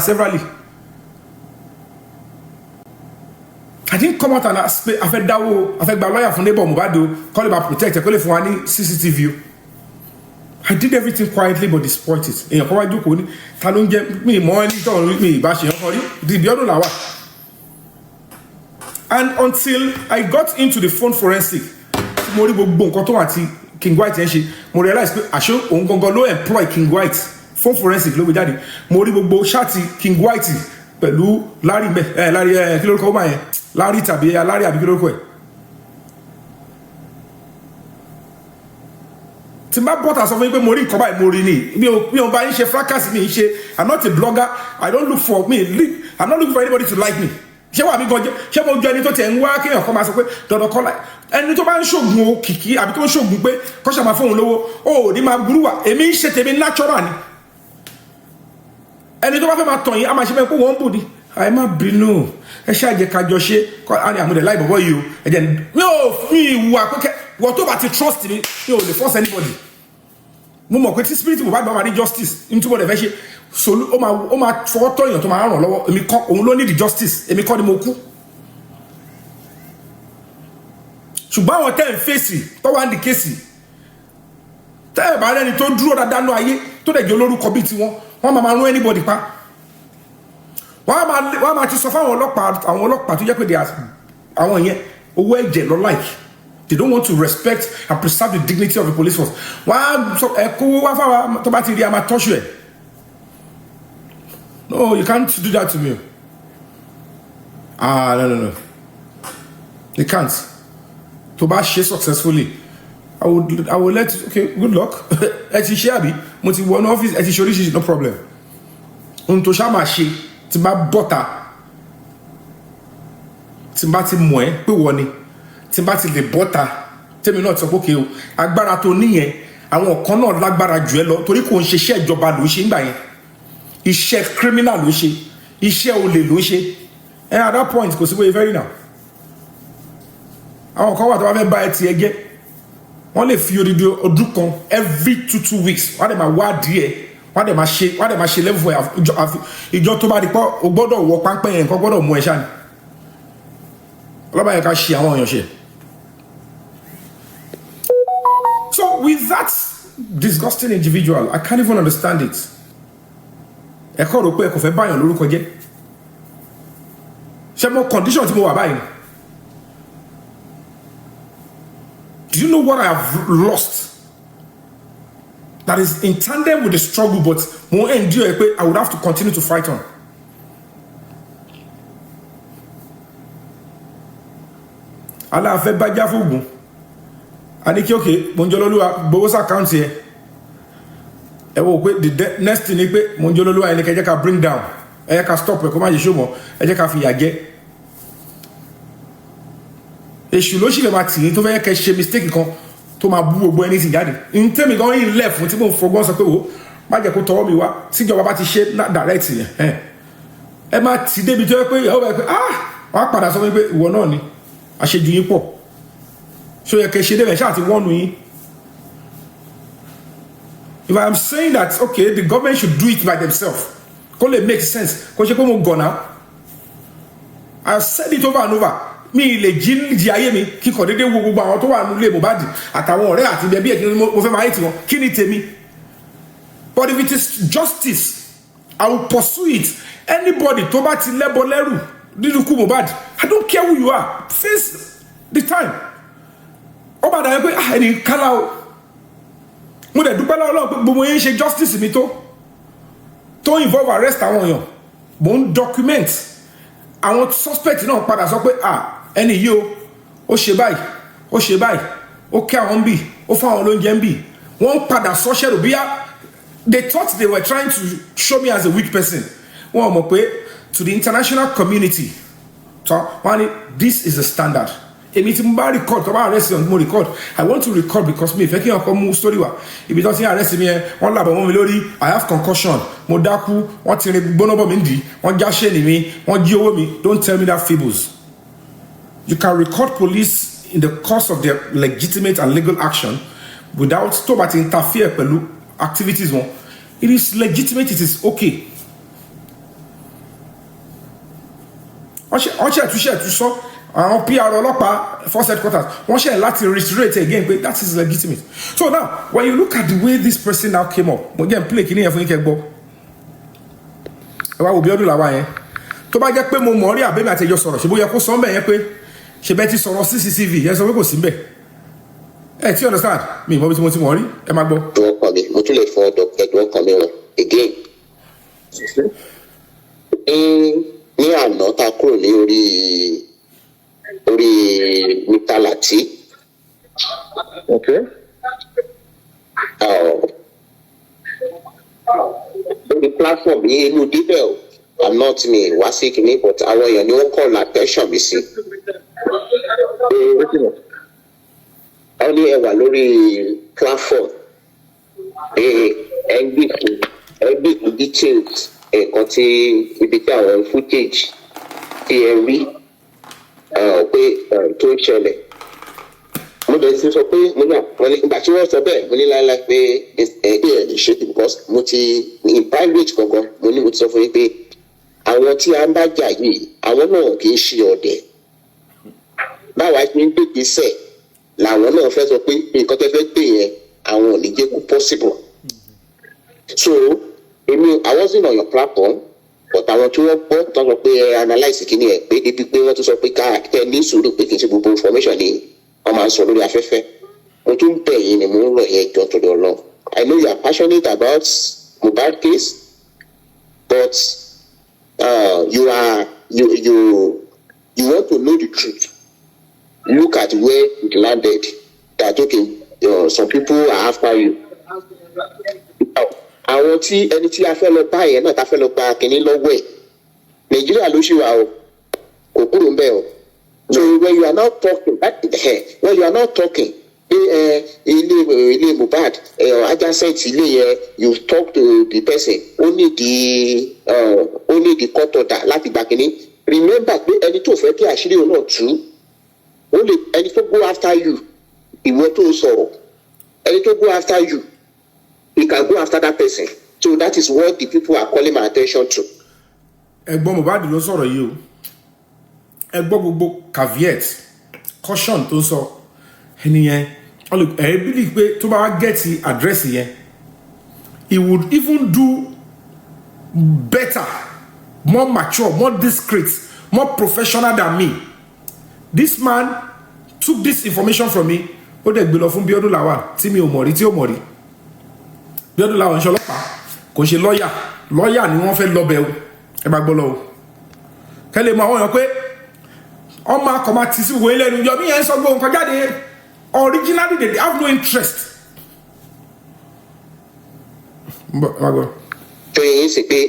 severally. I didn't come out and ask, I felt lawyer for neighbor Mubado, call about protect, call it for any CCTV. I did everything quietly but disappointed. In your power, you can't get me more anything with me, but and until I got into the phone forensic, King White and she realized I show Ongongo employ King White phone forensic low daddy Moribo Shati King White pẹ̀lú Larry kí ló kọ ma yẹn Larry tàbí Larry àbí kí ló kọ ẹ̀ tí ma bọ́ta sọ fún yín pé mo rí nǹkan báyìí mo rí ni mi ò bá yín ṣe fracas mi ṣe I'm not a blogger I don't look for me I'm not looking for anybody to like me ṣé wà mí gan ṣé mo jọ ẹni tó tẹ̀ ń wá kéèyàn kan máa sọ pé dandan kọ́ láì ẹni tó bá ń ṣògùn òkìkí àbí tó ń ṣògùn pé kọ́ṣà máa fóun lówó ó ní máa burú wà èmi ń ṣe tèmi natural ni ẹni tó bá fẹ́ máa tàn yín a máa ṣe bẹ́ẹ̀ pé wọ́n ń bù ní àì má bínú ẹ ṣáàjẹ kájọ ṣe àní àmúdẹ̀ láì bọ̀bọ̀ yìí o ẹ̀jẹ̀ mi ò fi ìwà pé wọ́n tó bá ti trust mi ò lè force anybody mo mọ̀ pé tí spirit mo bá gbọ́ máa ní justice ní túbọ̀ dẹ̀ fẹ́ ṣe ó máa fọwọ́ tọ́ èèyàn tó máa ràn lọ́wọ́ èmi kọ́ òun ló ní the justice èmi kọ́ ni mo kú ṣùgbọ́n àwọn tẹ́ ń fèsì tó wá ń di kéèsì tẹ́ ẹ̀ bá rẹ́ni tó dúró dáadáa ní ayé tó dẹ̀ jẹ́ olórúkọ bíi tiwọn wọ́n máa rún anybody pa wọ́n máa ti sọ fáwọn ọlọ́pàá tó jẹ́ pé àwọn yẹn owó ẹ̀jẹ̀ lọ like they don't want to respect and preserve the dignity of the police force wọ́n á sọ ẹ̀kọ́ wá fáwọn tó bá ti rí a máa tọ́ṣù ẹ̀ no you can't do that to me no you can't tó bá ṣe successfully I will let you, okay good luck ẹ ti ṣe àbí mo ti wọ ní office ẹ ti ṣe oríṣiríṣi no problem ohun tó ṣá máa ṣe tí bá bọ́ta tí bá ti mọ̀ ẹ́ pé wọ́n ni tí bá ti lè bọ́ta tèmi náà ti sọ pé o agbára tó níyẹn àwọn kan náà lágbára jù ẹ lọ torí kò ń ṣe iṣẹ́ ìjọba ló ń ṣe nígbà yẹn iṣẹ́ criminal ló ń ṣe iṣẹ́ olè ló ń ṣe at that point kò sí bóyá very now àwọn kan wà tó bá fẹ́ bá ẹ tiẹ̀ jẹ́ wọ́n lè fi odidi ọdún kan every 2 weeks wọ́n á dẹ̀ máa wá díẹ̀ wọ́n á dẹ̀ máa ṣe level ìjọ tó bá di pọ́ o gbọ́dọ̀ wọ páńpẹ́ yẹn nǹkan gbọ́dọ̀ mú ẹ ṣáà ni ọlọ́ba yẹn ká ṣe àwọn èèyàn ṣe. So with that disgusting individual I can't even understand it ẹ kọ́ rò pé ẹ kò fẹ́ báyàn lórúkọ jẹ́ ṣé mo condition tí mo wà báyìí. Do you know what I have lost? That is in tandem with the struggle, but more endure. I would have to continue to fight on. Allah fẹ́ bá já fógun. Ani ki okay, Monjololuwa gbowó account here. Ẹ wò pé the next thing ni pé Monjololuwa ẹni kẹ́ jẹ́ ká bring down. Ẹ jẹ́ ká stop ẹ kó má jẹ́ show mọ́. Ẹ jẹ́ ká fi yà jẹ. Èṣù ló sì lè máa tì ní tó fẹ́ kẹ́ ṣe mistake kan tó máa bú gbogbo ẹni sì jáde ní tèmi gan yìí lẹ̀ fún tí mo fọgbọ́n sọ pé wo má jẹ́ kó tọwọ́ mi wá tíjọba bá ti ṣe direct yẹn ẹ máa tì débi tó yẹ pé ìyàwó bá yẹ pé wọ́n á padà sọ fún mi pé ìwọ náà ni àṣejù yín pọ̀ ṣó yẹ kẹ́ ṣe débẹ̀ ṣáà ti wọ́nu yín. If I am saying that okay the government should do it by themselves kó lè make sense kó ṣe pé mo gọ̀nà I have said it over and over. Mi lè jí ayé mi kíkọ̀ dédé wo gbogbo àwọn tó wà nílé Mohbad àtàwọn ọ̀rẹ́ àti bẹ̀bí ẹ̀ kí mo fẹ́ máa hate wọn kí ni tèmi. But if it is justice I will pursue it. Anybody tó bá ti lẹ́bọ lẹ́rù nínú ikú Mohbad I don't care who you are face the time. Ó bá dàbí pé ẹni kálá o mo dẹ̀ dúpẹ́ lọ́wọ́ Ọlọ́run pé gbogbo yẹn ń ṣe justice mi tó involve arrest àwọn èèyàn mo ń document àwọn suspect náà padà sọ pé ẹni yìí ó ṣe báyìí ó kẹ́ àwọn bì ó fún àwọn olóúnjẹ ń bì wọ́n ń padà sọ́ṣẹ́rò bíyá they thought they were trying to show me as a weak person wọ́n mọ̀ pé to the international community wọ́n ní this is the standard èmi tí mo bá record tó bá arrest mo record I want to record because mi ìfẹ́ kí ọkọ mú story wa ibi tó ti ń arrest mi yẹn wọ́n làbọ̀ mọ́ mi lórí I have concussion mo dákú wọ́n ti rin gbónábọ̀ mi ń dì wọ́n já ṣẹ́ni mi wọ́n jí owó mi don't tell me that fables. You can record police in the course of their legitimate and legal action without tó bá ti interfere pẹ̀lú activities wọn it is legitimate it is okay wọ́n ṣe àtúnṣe sọ àwọn PR ọlọ́pàá force headquarters wọ́n ṣe láti reiterate again pé that is legitimate. So now when you look at the way this person now came up mo jẹ́ n play kí ni yẹn fún yín kẹ́ gbọ́ ẹ wá wo bí ọdún làwa yẹn tó bá jẹ́ pé mo mọ̀ rí àbẹ́mi àtẹ̀jọ́ sọ̀rọ̀ ṣe bó yẹ kó sọ mbẹ̀ yẹn pé ṣe bẹ́ẹ̀ ti sọ̀rọ̀ CCTV yẹn sọ pé kò sí mbẹ̀ ẹ ti understand mi ìmọ̀ bí mo ti mọ̀ rí ẹ máa gbọ́. mo tún lè fọ ẹ̀dùn ọkàn mi rọ again ní àná ta kúrò ní orí Mr. Lati. Okay. The platform yìí inú dídẹ̀ o I'm not me wá sí kìíní but àwọn èèyàn ni wọ́n call attention mi sí. Wọ́n ní ẹ wà lórí platform ẹgbẹ́ details ẹ̀kan tí ibi tí àwọn footage tí ẹ rí pé tó ń ṣẹlẹ̀. Mo bẹ̀rẹ̀ sí sọ pé mo ní ìgbà tí wọ́n sọ bẹ́ẹ̀ mo ní láéláé pé ẹ̀ lè ṣe it because mo ti in private gangan mo ní mo ti sọ fún yín pé àwọn tí a ń bá jà yìí àwọn náà kì í ṣe ọ̀dẹ̀. Báwa ṣe ń gbègbèsẹ̀ làwọn náà fẹ́ sọ pé nǹkan tẹ́ fẹ́ gbé yẹn àwọn ò ní jẹ́ kó possible. So I wasn't on your platform but àwọn tí wọ́n gbọ́ tó sọ pé analyse kìíní ẹ̀ pé débi pé wọ́n tún sọ pé ká ẹ ní sùúrù pé kì í ṣe gbogbo information ni wọ́n máa ń sọ lórí afẹ́fẹ́. Mo tún bẹ̀ yín ni mo ń rọ̀ yẹn jọ tó lọ lọ. I know you are passionate about Mohbad case but you want to know the truth. Look at where it landed. That okay, some people are after you. Àwọn tí ẹni tí a fẹ́ lọ bá yẹn náà ta fẹ́ lọ gba kínní lọ́wọ́ ẹ̀ Nàìjíríà ló ṣì wà o kò kúrò ń bẹ̀ o. So when you are not talking ilé Mohbad adjacent ilé yẹn you talk to the person ó ní di court order láti gba kínní. Remember pé ẹni tó fẹ́ kí àṣírí òun náà tú ó lè ẹni tó go after you ìwọ tó sọ̀rọ̀ ẹni tó go after you you can go after that person. So that is what the people are calling my attention to. Ẹ̀gbọ́n Mohbad ló sọ̀rọ̀ yìí o ẹ̀gbọ́n gbogbo caveat caution tó sọ ẹnìyẹn ẹ believe pé tó bá wá get address yẹn he would even do better, more mature, more discreet, more professional than me. This man took this information from me ó dẹ̀ gbé lọ fún Bíọ́dún Lawal tí mi ò mọ̀ rí tí ó mọ̀ rí. Bíọ́dún Lawal ń ṣe ọlọ́pàá kò ṣe lọ́ọ̀yà ni wọ́n fẹ́ lọ́bẹ̀ o ẹ bá gbọ́ lọ o kẹ́lẹ́ mọ àwọn èèyàn pé ọmọ akọ̀mọ ti sí wòye lẹ́nu Yomi yẹn sọ gbóhùn kan jáde originally they have no interest. Fẹ́yìn sì pé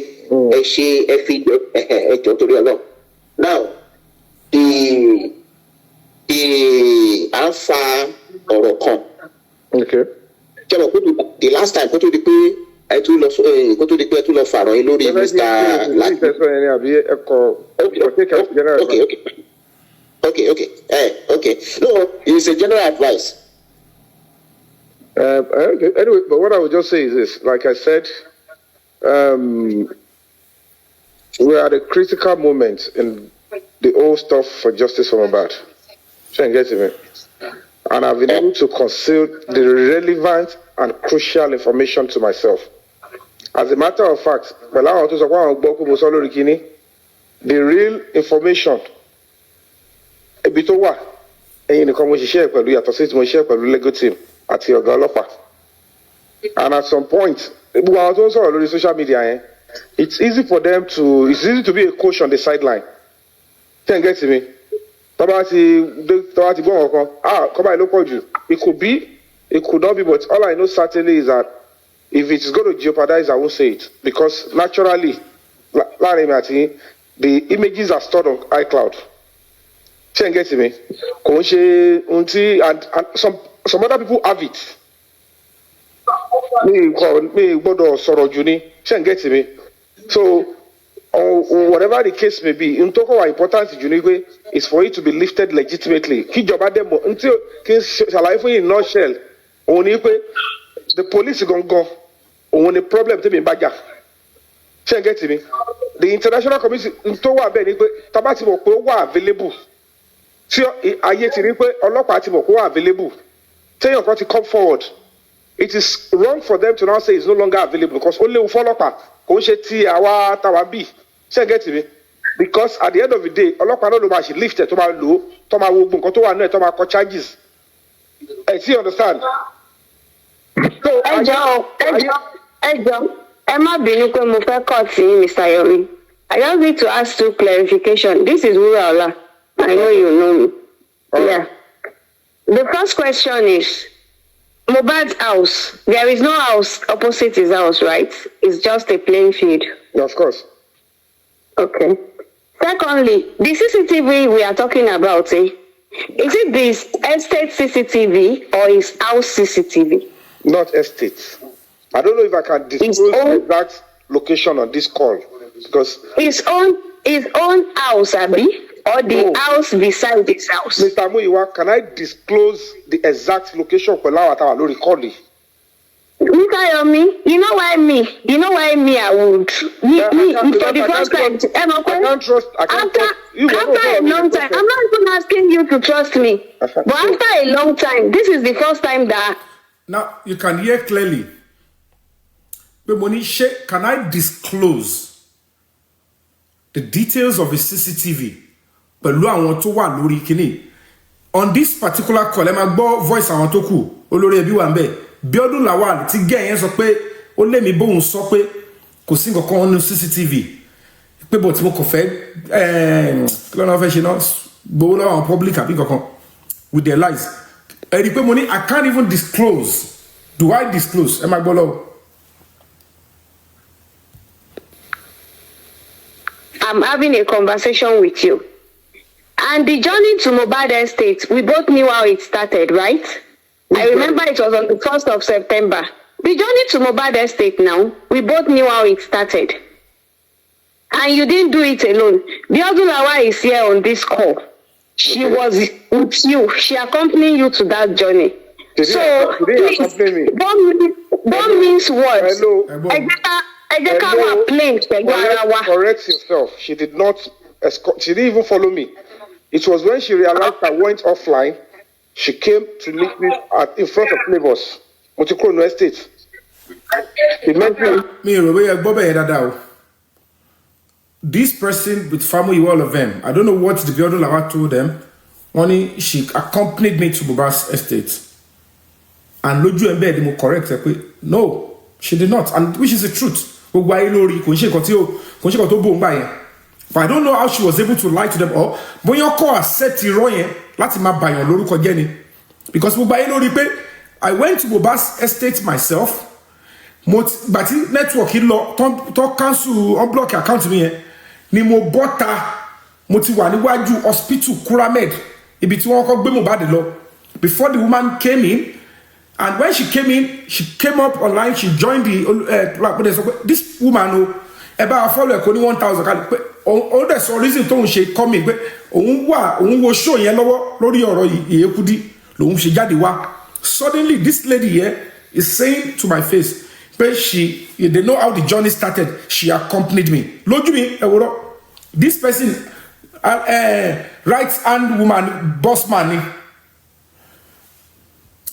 ẹ ṣe ẹ fi ẹjọ́ torí Ọlọ́run now à ń fa ọ̀rọ̀ kan. Ṣé mo pé the last time kó tó di pé ẹ tún lọ fàrọ̀ yín lórí Mr. Lati. Okay. No, it's a general advice. Anyway, but what I would just say is this: like I said, we are at a critical moment in the whole stuff for justice for Mohbad. Try and get to me. And I've been able to conceal the relevant and crucial information to myself. As a matter of fact, the real information ibi tó wà ẹ̀yin nìkan mo ṣiṣẹ́ pẹ̀lú yàtọ̀ sí tí mo ṣiṣẹ́ pẹ̀lú legal team àti ọ̀gá ọlọ́pàá. And at some point gbogbo àwọn tó ń sọ̀rọ̀ lórí social media yẹn it's easy to be a coach on the sideline. Ten get me tọ́ba ti gbọ́ wọn kan kọ́ba yìí ló pọ̀ jù it could not be, but all I know certainly is that if it is going to jeopardize, I won't say it because naturally the images are stored on iCloud. Can get me? And some other people have it. Can get me? So, whatever the case may be, in talk about importance is for it to be lifted legitimately. In nutshell, the police is going to go. The problem to be in Baja. Can get me? the international community tó wà bẹ́ẹ̀ ni pé tábà ti mọ̀ pé ó wà available tí ayé ti rí pé ọlọ́pàá ti mọ̀ pé ó wà available téèyàn kan ti come forward it is wrong for them to now say it's no longer available because ó léwu fọlọ́pàá kò ń ṣe ti àwa táwa bì ṣe get me because at the end of the day ọlọ́pàá náà ló máa ṣe lift ẹ̀ tó máa lò ó tó máa wo gbogbo nǹkan tó wà náà tó máa kọ charges ẹ̀ tí understand. ẹjọ ẹ má bínú pé mo fẹ́ kọ̀ sí Mr. Yomi. I just need to ask two clarification. This is Wuraola. I know you know me. Yeah. The first question is Mohbad's house. There is no house opposite his house, right? It's just a plain field. Of course. Okay. Secondly, the CCTV we are talking about, is it this estate CCTV or is house CCTV? Not estate. I don't know if I can disclose the exact location on this call because his own house, Abi, or the house beside his house. Mr. Muyiwa, can I disclose the exact location for Lawata Lori Koli? Mr. Yomi, you know why me I would. For the first time. I can't trust you. After a long time, I'm not even asking you to trust me. But after a long time, this is the first time that. Now, you can hear clearly. But Monisha, can I disclose the details of the CCTV? But I want to one lórí kíní. On this particular call, I'm about voice àwọn tó kù. Olórí ẹbí wà ńbẹ̀. Bíọ́dún Lawal ti gẹ́ yẹn sọ pé ó lé mi bóun sọ pé kò sí nǹkan kan nínú CCTV. Pé bó tí mo kò fẹ́ kí lọ́nà fẹ́ ṣe náà gbowó lọ́wọ́ àwọn public àbí kankan with their lies. Ẹ rí i pé mo ní I can't even disclose. Do I disclose? Ẹ máa gbọ́ lọ́wọ́. I'm having a conversation with you. And the journey to Mohbad Estate, we both knew how it started, right? I remember it was on the 1st of September. The journey to Mohbad Estate now, we both knew how it started. And you didn't do it alone. Bíọ́dún Lawal is here on this call. She was with you. She accompanied you to that journey. Please, don't mince words. Correct yourself. She did not escort. She didn't even follow me. It was when she realized I went offline. She came to meet me in front of neighbors. Motikrono Estate. This person with family, all of them. I don't know what the Bíọ́dún Lawal told them. Only she accompanied me to Mohbad's estate. And Loju and Bed will correct her. No, she did not. And which is the truth. But I don't know how she was able to lie to them all. But your call set wrong. Láti máa bàyàn lórúkọ jẹ́ ni. Because I went to Mohbad's estate myself. But the network to cancel unblock account mi yẹn ni mo bọ́ta mo ti wà níwájú hospital Kuramed ibi tí wọ́n kọ́ gbé Mohbad lọ. Before the woman came in, and when she came in, she came up online, she joined the this woman about follow ẹ kò ní 1,000 pé ó dẹ̀ sọ reason tóun ṣe come in pé òun wo show yẹn lọ́wọ́ lórí ọ̀rọ̀ Ìyékúdí lòun ṣe jáde wá. Suddenly this lady here is saying to my face, but they know how the journey started. She accompanied me. Lójú mi, this person, right hand woman, boss man ni.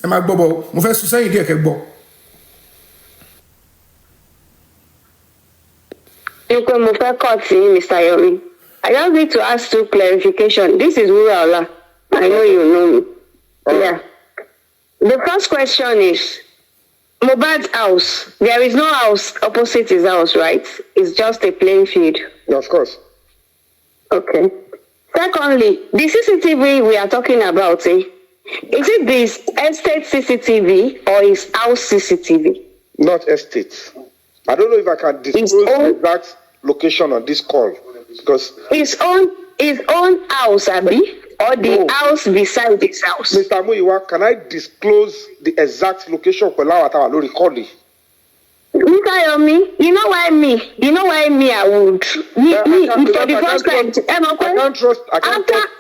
Ẹ máa gbọ́ bọ̀, mo fẹ́ sọ sẹ́yìn díẹ̀ kẹ́ gbọ́. Mo fẹ́ kọ̀ sí Mr. Yomi. I just need to ask two clarification. This is Wuraola. I know you know me. Yeah. The first question is Mohbad's house. There is no house opposite his house, right? It's just a plain field. Of course. Okay. Secondly, the CCTV we are talking about, is it this estate CCTV or is house CCTV? Not estate. I don't know if I can disclose the exact location on this call because his own house, Abi, or the house beside his house. Mr. Muyiwa, can I disclose the exact location for Lawata Lori Koli? Mr. Yomi, you know why me I would. For the first time. I can't trust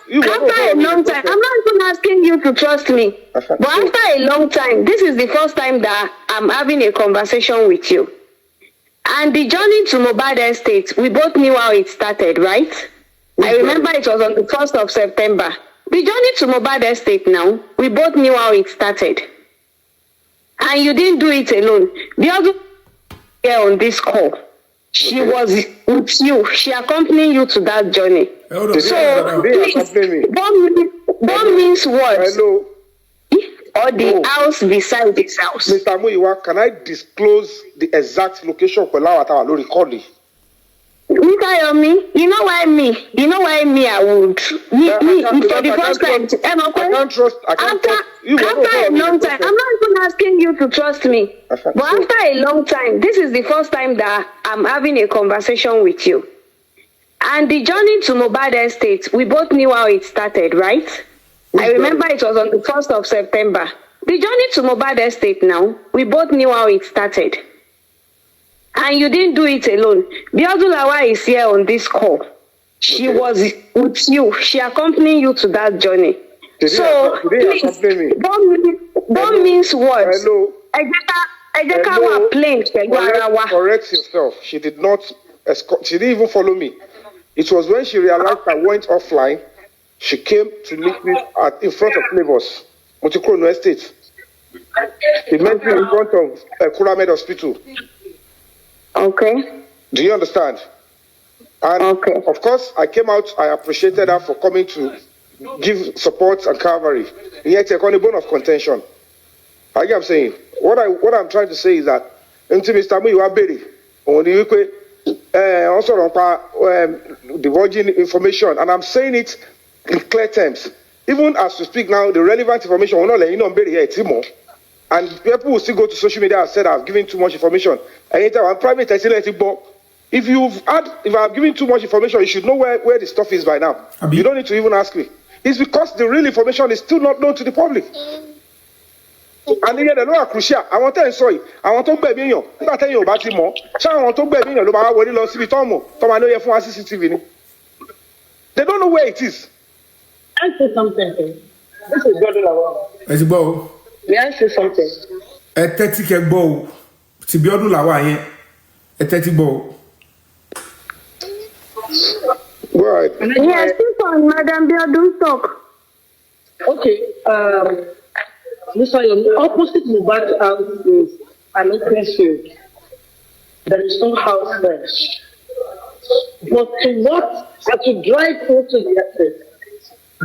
you. After a long time, I'm not even asking you to trust me. But after a long time, this is the first time that I'm having a conversation with you. And the journey to Mohbad Estate, we both knew how it started, right? I remember it was on the 1st of September. The journey to Mohbad Estate now, we both knew how it started. And you didn't do it alone. The other here on this call, she was with you. She accompanied you to that journey. So, please, don't mince words. Hello. Or the house beside this house. Mr. Muyiwa, can I disclose the exact location for Lawata Lori Kodi? Mr. Yomi, you know why me I would. For the first time. I can't trust. After a long time, I'm not even asking you to trust me. But after a long time, this is the first time that I'm having a conversation with you. And the journey to Mohbad Estate, we both knew how it started, right? I remember it was on the 1st of September. The journey to Mohbad Estate now, we both knew how it started. And you didn't do it alone. Biodulawa is here on this call. She was with you. She accompanied you to that journey. So, please, don't mince words. Hello. Correct yourself. She did not escort. She didn't even follow me. It was when she realized I went offline. She came to meet me in front of neighbors, Motikrono Estate. She met me in front of Kuramed Hospital. Okay. Do you understand? And of course, I came out. I appreciated her for coming to give support and cavalry. Yet, on a bone of contention. I get what I'm saying. What I'm trying to say is that until Mr. Muyiwa Berry, on the week, also divulging information, and I'm saying it in clear terms. Even as we speak now, the relevant information will not let you know here, Timo. And people will still go to social media and say I've given too much information. Anytime I'm private, I still let it go. If I've given too much information, you should know where the stuff is by now. You don't need to even ask me. It's because the real information is still not known to the public. And here the law are crucial. I want to sorry. I want to be million. I tell you about it more. So I want to be million. CCTV. They don't know where it is. I say something. This is God Lawa. Let's go. May I say something? A 30 bow. To be Biodun Lawa here. A 30 bow. Right. Yes, people, Madam Biodun talk. Okay. Mr. Yomi, opposite Mohbad house is an open field. There is no house there. But to drive into the estate,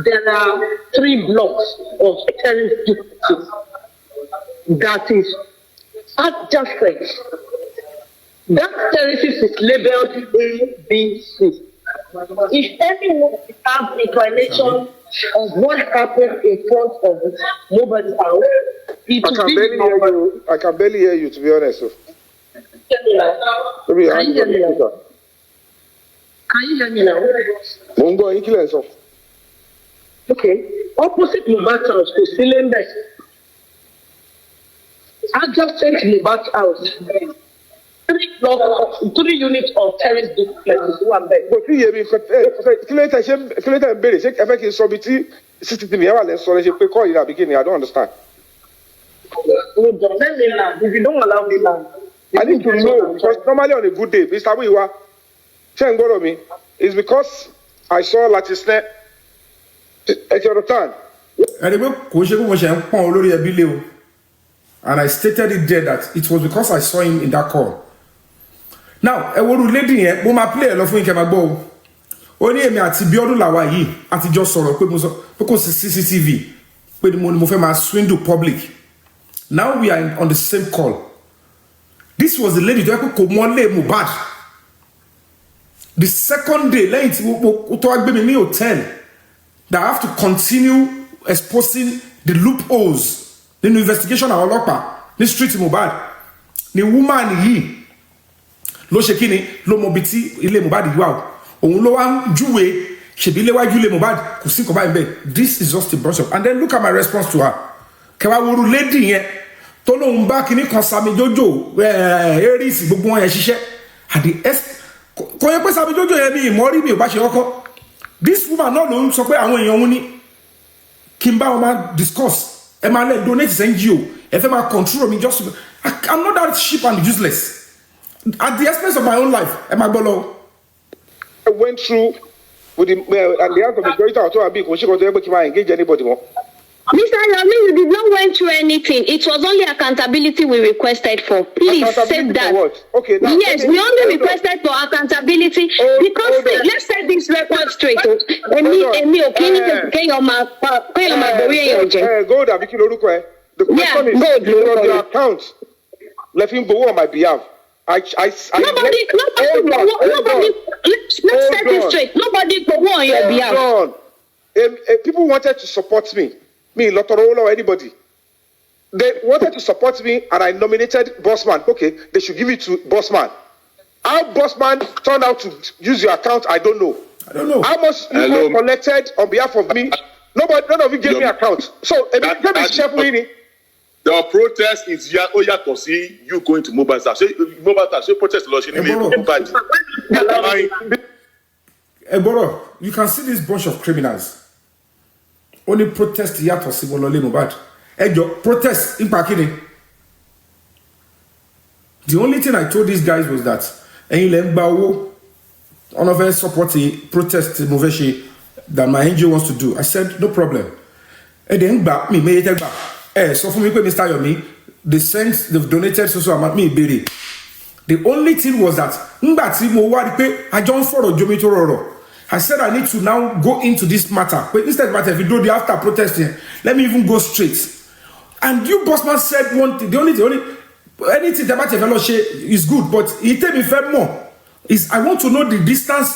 there are 3 blocks of terrace duplexes that is adjacent. That terrace is labeled A, B, C. If anyone has inclination of what happened in front of Mohbad's house, I can barely hear you, to be honest. Can you hear me now? Can you hear me now? Okay. Opposite Mohbad's house is Silembe. Adjacent Mohbad's house. 3 units of terrace duplexes. But you hear me? I don't understand. If you don't allow me now, I need to know, because normally on a good day, Mr. Muyiwa, it's because I saw Latisne at your time. And I stated it there that it was because I saw him in that call. Now, I want to lady here, but my player love when I go. Only me at Biodun Lawa yi, at just sọ̀rọ̀ pé mo sọ because CCTV, pé mo fẹ́ ma swindle public. Now we are on the same call. This was the lady that could mole Mohbad. The second day, lẹ́yìn tí tó wá gbé mi ní hotel, that I have to continue exposing the loopholes in the investigation àwọn ọlọ́pàá ní street Mohbad. Ni woman yìí ló ṣe kíni ló mọ bí tí ilé Mohbad yìí wà o. Òun ló wá ń júwe ṣèbí léwájú ilé Mohbad kò sí nǹkan báyìí bẹ́ẹ̀. This is just a brush up. And then look at my response to her. Kẹwàá woru lady yẹn tó lóun bá kíní kan Sami Jojo Aries gbogbo wọn yẹn ṣiṣẹ́ at the kò yẹ pé Sami Jojo yẹn mi ìmọ̀rí mi ò bá ṣe kọ́kọ́. This woman náà ló ń sọ pé àwọn èèyàn òun ní kí n bá wọn máa discuss ẹ máa lẹ donate NGO ẹ fẹ́ máa control mi just I'm not that cheap and useless. at the expense of my own life. Am I below? I went through with the and the answer majority of our people, she was able to engage anybody more. Mr. Yomi, you did not went through anything. It was only accountability we requested for. Please say that. For what? Okay, now, yes, we only requested for accountability because let's set this record straight. Go there, Biki Loruko. The question is, on your account, let him go on my behalf. Nobody. Let's set it straight. Nobody go on your behalf. People wanted to support me, Lotoro or anybody. They wanted to support me, and I nominated Bossman. Okay, they should give it to Bossman. How Bossman turned out to use your account, I don't know. How much you collected on behalf of me? None of you gave me account. So, the protest is to see you going to mobile staff. Mobile staff, protest Eboro, you can see this bunch of criminals. Only protest here to see Molole Mobad. Protest in Pakini. The only thing I told these guys was that one of us support the protest Moveshi that my NGO wants to do. I said, no problem. And then back me, may take back. So for me, Mr. Yomi, they've donated so amount me baby. The only thing was that I don't follow Yomi Tororo. I said I need to now go into this matter. But instead of if you do the after protesting, let me even go straight. And you Bossman said one thing, the only anything about fellowship is good, but it tell me fair more. Is I want to know the distance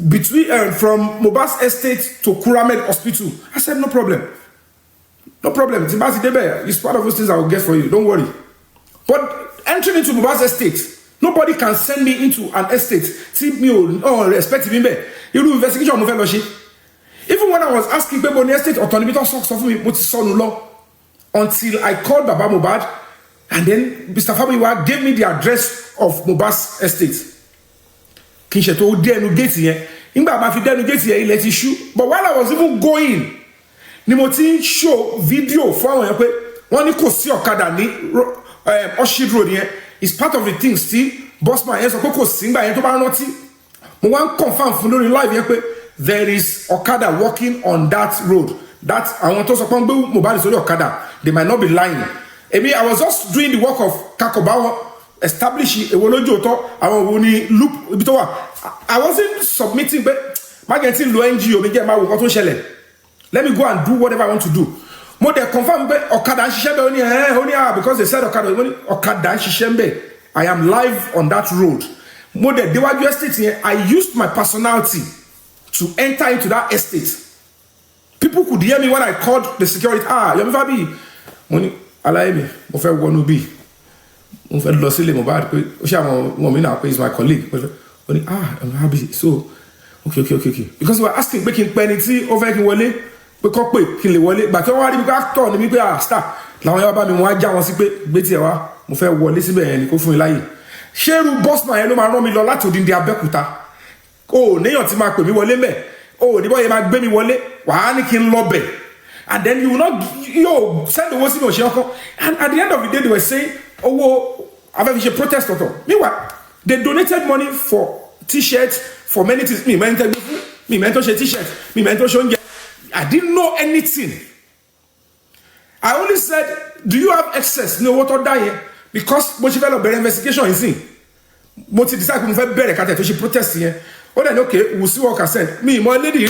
between from Mobas Estate to Kuramed Hospital. I said no problem. No problem. It's part of those things I will get for you. Don't worry. But entering into Mobas Estate, nobody can send me into an estate. See me respect me. You do investigation on fellowship. Even when I was asking people on the estate autonomy to socks of me, until I called Baba Mobad, and then Mr. Fabiyi gave me the address of Mobas Estate. Kinsheto denu gate here. Imba ma fi denu gate here let issue. But while I was even going, Nimoti show video for àwọn pé wọ́n ní kò sí ọ̀kadà ní Oshid Road yẹn. It's part of the thing still. Bossman yẹn sọ pé kò sí ngba yẹn tó bá rántí. Mo wá confirm fún lórí live yẹn pé there is Okada walking on that road. That àwọn tó sọ pé gbé mobile sórí Okada. They might not be lying. I was just doing the work of Kakobawo. Establish a wolojo to àwọn wo ni loop ibi tó wà. I wasn't submitting but ma get in lo NGO me get ma wo nǹkan tó ṣẹlẹ̀. Let me go and do whatever I want to do. Mo de confirm pé Okada ṣiṣẹ́ be oni because they said Okada ṣiṣẹ́ be. I am live on that road. Mo de déwájú estate here. I used my personality to enter into that estate. People could hear me when I called the security. Yomi Fabiyi. Mo ní alaye mi, mo fẹ́ wọnú bí. Mo fẹ́ lọ sílé Mohbad pé ó ṣe àwọn ọmọ mi náà pé is my colleague pé ó ní I'm happy so okay because we were asking pé kí n pẹ́ ni tí ó fẹ́ kí n wọlé pé kọ́ pé kí n lè wọlé gbà tí wọ́n wá rí mi pé actor ni mi pé star làwọn yàrá bá mi wọ́n á já wọn sí pé gbé tiẹ̀ wá mo fẹ́ wọlé síbẹ̀ yẹn ni kó fún mi láyè ṣéèrú Bossman yẹn ló máa rán mi lọ láti Odindi Abẹ́òkúta o níyàn tí máa pè mí wọlé mẹ́ o ní bọ́ yẹn máa gbé mi wọlé wàá ní kí n lọ bẹ̀ and then you will not send owó sí mi òṣèlú ọkọ and at the end of the day they were saying I've protest meanwhile they donated money for t-shirts for many things me mentor t-shirts me mentor I didn't know anything. I only said do you have excess no water dying because mo develop better investigation in sin mo ti decide mo fẹ́ bẹ̀rẹ̀ kate to she protest here oh then okay we'll see what can send me more lady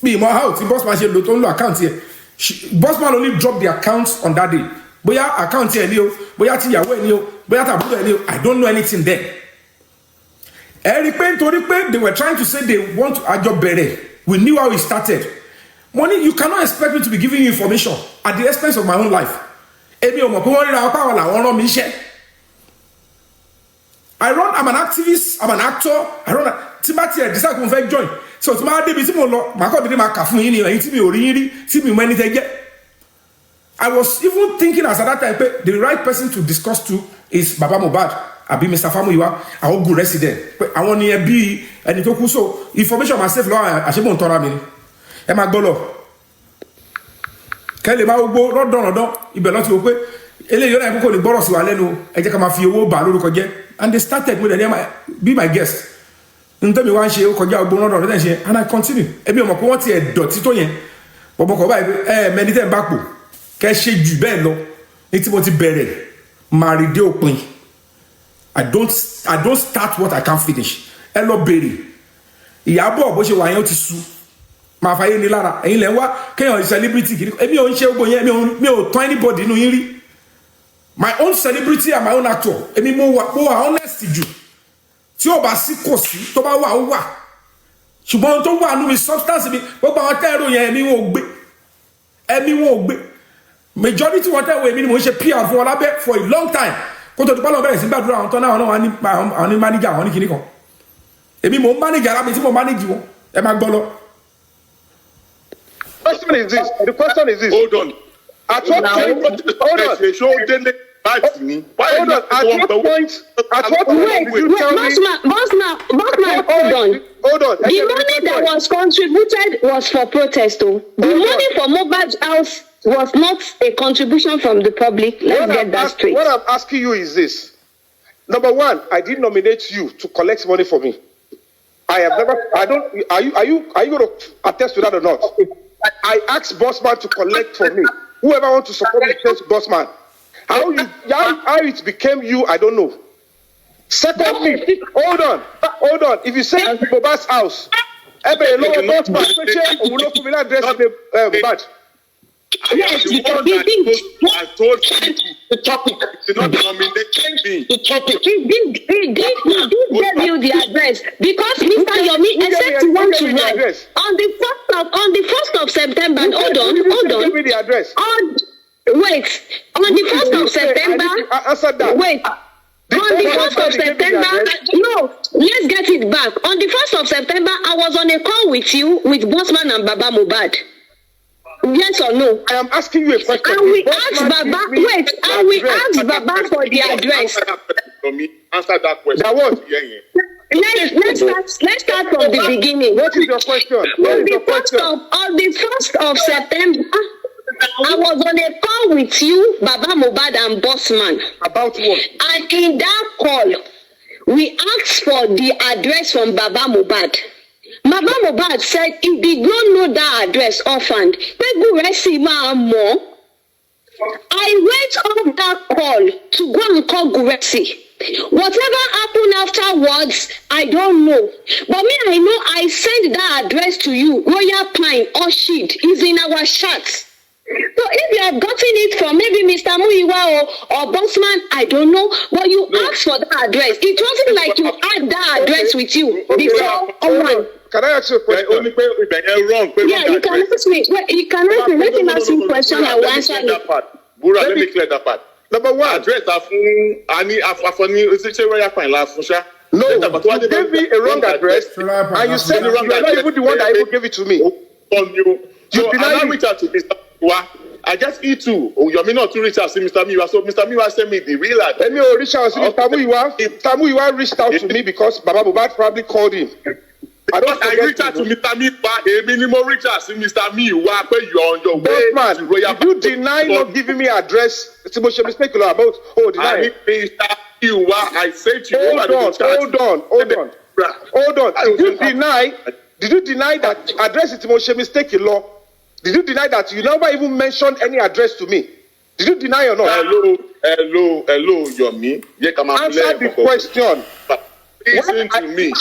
me more how the Bossman she lo to lo account here Bossman only dropped the account on that day. Boya account here ni o, boya ti ìyàwó ẹ ni o, boya tàbúrò ẹ ni o, I don't know anything there. They were trying to say they want to ajo bere. We knew how it started. Money, you cannot expect me to be giving you information at the expense of my own life. I'm an activist, I'm an actor, I run a Timothy, I decide to join. So tomorrow, I was even thinking as at that time, the right person to discuss to is Baba Mohbad. I be Mr. Fabiyi, I will go resident. But I want to be and it so information myself. I should want to tell me. Am I golo? Kelly ma go not done. Ibe not to pe. Ele yo na ko ni gboro si wa lenu. E je ka ma fi owo ba lórúkọ jẹ́. and they started with them be my guest. Ntọ́ mi wá ń ṣe ó kọjá ọgbọ́n lọ́dọ̀ ọ̀rẹ́ tẹ̀ ṣe and I continue. Ẹbí ọmọ pé wọ́n ti ẹ̀ dọ̀tí tó yẹn. Bọ̀bọ̀ kọ̀ báyìí mẹni tẹ́ ń bá pò kẹ́ ṣe jù bẹ́ẹ̀ lọ ní tí mo ti bẹ̀rẹ̀ màrí dé òpin. I don't start what I can't finish. Ẹ lọ bèrè. Ìyábọ̀ bó ṣe wà yẹn ó ti sú. Màá fàyè ní lára. Ẹ̀yin lẹ́ ń wá kéèyàn celebrity kìíní. Èmi ò ń ṣe gbogbo yẹn mi ò tán anybody nínú yín rí. My own celebrity and my own actor. Èmi mo wà honest jù. Tí ó bá sí kò sí tó bá wà ó wà. Ṣùgbọ́n tó wà nínú mi substance mi gbogbo àwọn tẹ́rù yẹn ẹ̀mí wọn ò gbé. Majority wọn tẹ́wọ̀ èmi ni mo ń ṣe PR fún wọn lábẹ́ for a long time. Kó tó di pálọ̀ bẹ̀rẹ̀ sí gbàdúrà àwọn tán náà àwọn ní manager àwọn ní kinní kan. Èmi mo ń manage alábi tí mo manage wọn. Ẹ máa gbọ́ lọ. The question is this. Hold on. At what point? Hold on. Hold on. At what point? Wait, bossman, hold on. Hold on. The money that was contributed was for protest. The money for Mohbad's house was not a contribution from the public. Let's get that straight. What I'm asking you is this. Number one, I didn't nominate you to collect money for me. I have never. I don't. Are you going to attest to that or not? I asked Bossman to collect for me. Whoever wants to support me, says Bossman. How it became you, I don't know. Secondly, hold on. If you say Mohbad's house, Yes, I told you the topic. did not nominate me. The topic. He did give you the address because Mr. Yomi, except you want to write on the 1st of September. Hold on. Give me the address. Wait, on the 1st of September. Answer that. Wait. On the 1st of September, no, let's get it back. On the 1st of September, I was on a call with you, with Bossman and Baba Mohbad. Yes or no? I am asking you a question. And we asked Baba for the address. Answer that question. That what? Let's start from the beginning. What is your question? On the 1st of September, I was on a call with you, Baba Mohbad and Bossman. About what? And in that call, we asked for the address from Baba Mohbad. Baba Mohbad said he did not know that address offhand. I went on that call to go and call Guresi. Whatever happened afterwards, I don't know. But me, I know I sent that address to you. Royal Pine, Orchid, is in our chat. So if you have gotten it from maybe Mr. Muiwa or Bossman, I don't know. But you asked for that address. It wasn't like you had that address with you before. Can I ask you a question? Yeah, you can ask me. You can ask me. Let me ask you a question. I will answer you. Let me clear that part. Number one. Address No, you gave me a wrong address, and you said you are not even the one that even gave it to me. You denied me. Reach out to Mr. Miwa. I guess he too. Yomi not to reach out to Mr. Miwa. So Mr. Miwa sent me the real address. Let me reach out to Mr. Miwa. Mr. Miwa reached out to me because Baba Mohbad probably called him. I reached out to Mr. Miwa. Minimum reach out to Mr. Miwa. Where you are on your way to Royal. You deny not giving me address. It's a mistake about. Deny. Mr. Miwa, I said to you. Hold on. Did you deny that address is a mistake in law? Did you deny that you never even mentioned any address to me? Did you deny or not? Hello, Yomi. Answer the question. Listen to me.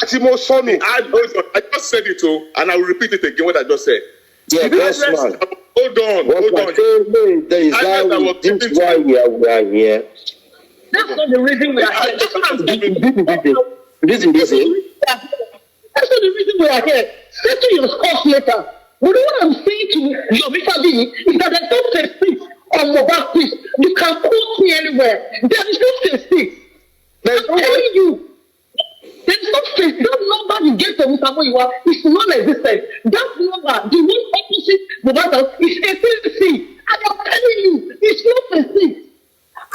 I just said it, and I will repeat it again what I just said. Yeah, that's man. Hold on. This is why we are here. That's not the reason we are here. Listen. That's not the reason we are here. Settle your scores later. But what I'm saying to Yomi fabiyi is that there's no safety on mobile please. You can quote me anywhere. There is no safety. I'm telling you. There is no safety. That number you gave to Mr. Muiwa is non-existent. That number, the one opposite the battle, is a safety. And I'm telling you, it's no safety.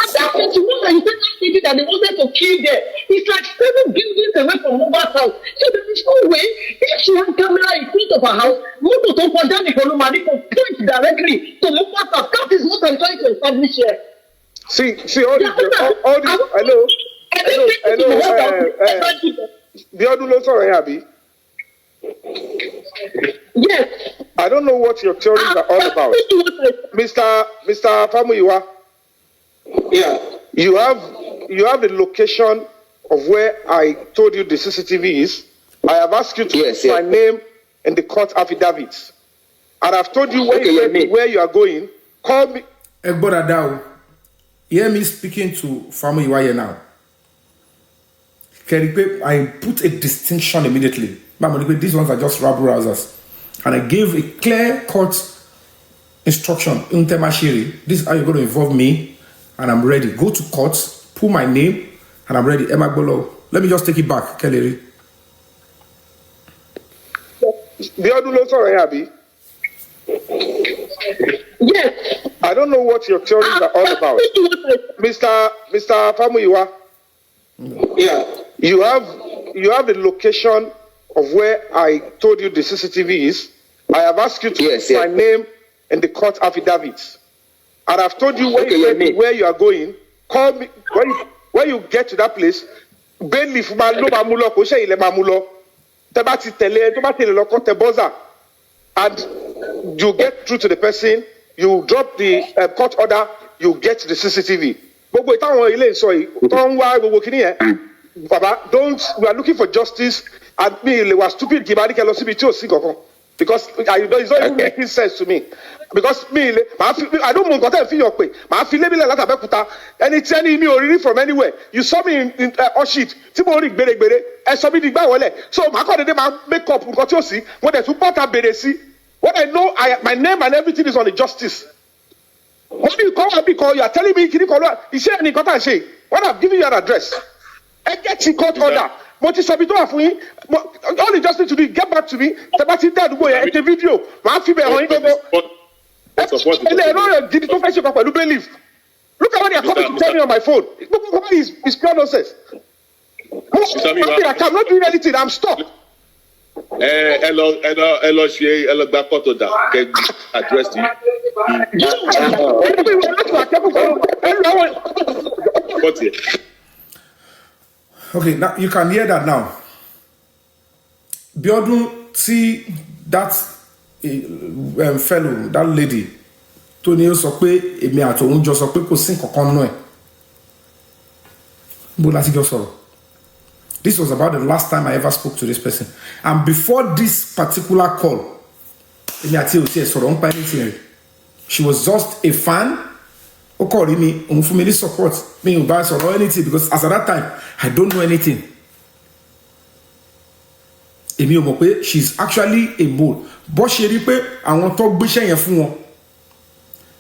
And that 21 that you said that they wanted to kill them, it's like 7 buildings away from Mohbad's house. So there is no way, if she has camera in front of her house, Moto to condemn Ikolumani to point directly to Mohbad's house. That is what I'm trying to establish here. See, all this, hello. Biodun ló sọ̀rọ̀ yẹn àbí? Yes. I don't know what your theories are all about. Mr. Famuyiwa. Yeah. You have the location of where I told you the CCTV is. I have asked you to put my name in the court affidavit. And I've told you where you are going. Call me. Egboradao, hear me speaking to Famuyiwa here now. I put a distinction immediately. These ones are just rabble rousers. And I gave a clear court instruction. This is how you're going to involve me. And I'm ready. Go to court, pull my name, and I'm ready. Emma Bolo. Let me just take it back, Kelly. Yes. I don't know what your theories are all about. Mr. Famuyiwa. Yeah. You have the location of where I told you the CCTV is. I have asked you to put my name in the court affidavit. And I've told you where you are going. Call me when you get to that place. Bailiff mamulo ko se ile mamulo. Tebati tele loko teboza. And you get through to the person. You drop the court order. You get the CCTV. Gbogbo ìtàwọn ilé ìsọ yìí tó ń wá gbogbo kìíní yẹn. Baba, we are looking for justice. And me, they were stupid. Because it's not even making sense to me. Because me, I don't want to feel your way. I feel like that. And it's any me or from anywhere. You saw me in Oshit. Timori bere. I saw me the bawale. So my God, they make up. Got you see when they support a beresi. What I know, my name and everything is on the justice. What do you call me? Because you are telling me, can you call her? He said, when I've given you an address, I get in court order. But it's a bit of all you just need to do is get back to me. It's a video. My female, look at what they are coming to tell me on my phone. It's pure nonsense. I cannot do anything. I'm stuck. Hello, gba court order. Can address you? Okay, now you can hear that now. Biodun, see that fellow, that lady, Tony sọ pé èmi àti òun jọ sọ pé kò sí nǹkan nú ẹ̀. Bó láti jọ sọ̀rọ̀. This was about the last time I ever spoke to this person. And before this particular call, èmi àti òtí ẹ̀ sọ̀rọ̀ ń pa anything. She was just a fan. Ó kọ̀ rí mi, òun fún mi ní support. Mi ò bá sọ̀rọ̀ anything because as at that time, I don't know anything. Èmi ò mọ̀ pé she's actually a bull. Bó ṣe rí pé àwọn tó gbéṣẹ́ yẹn fún wọn.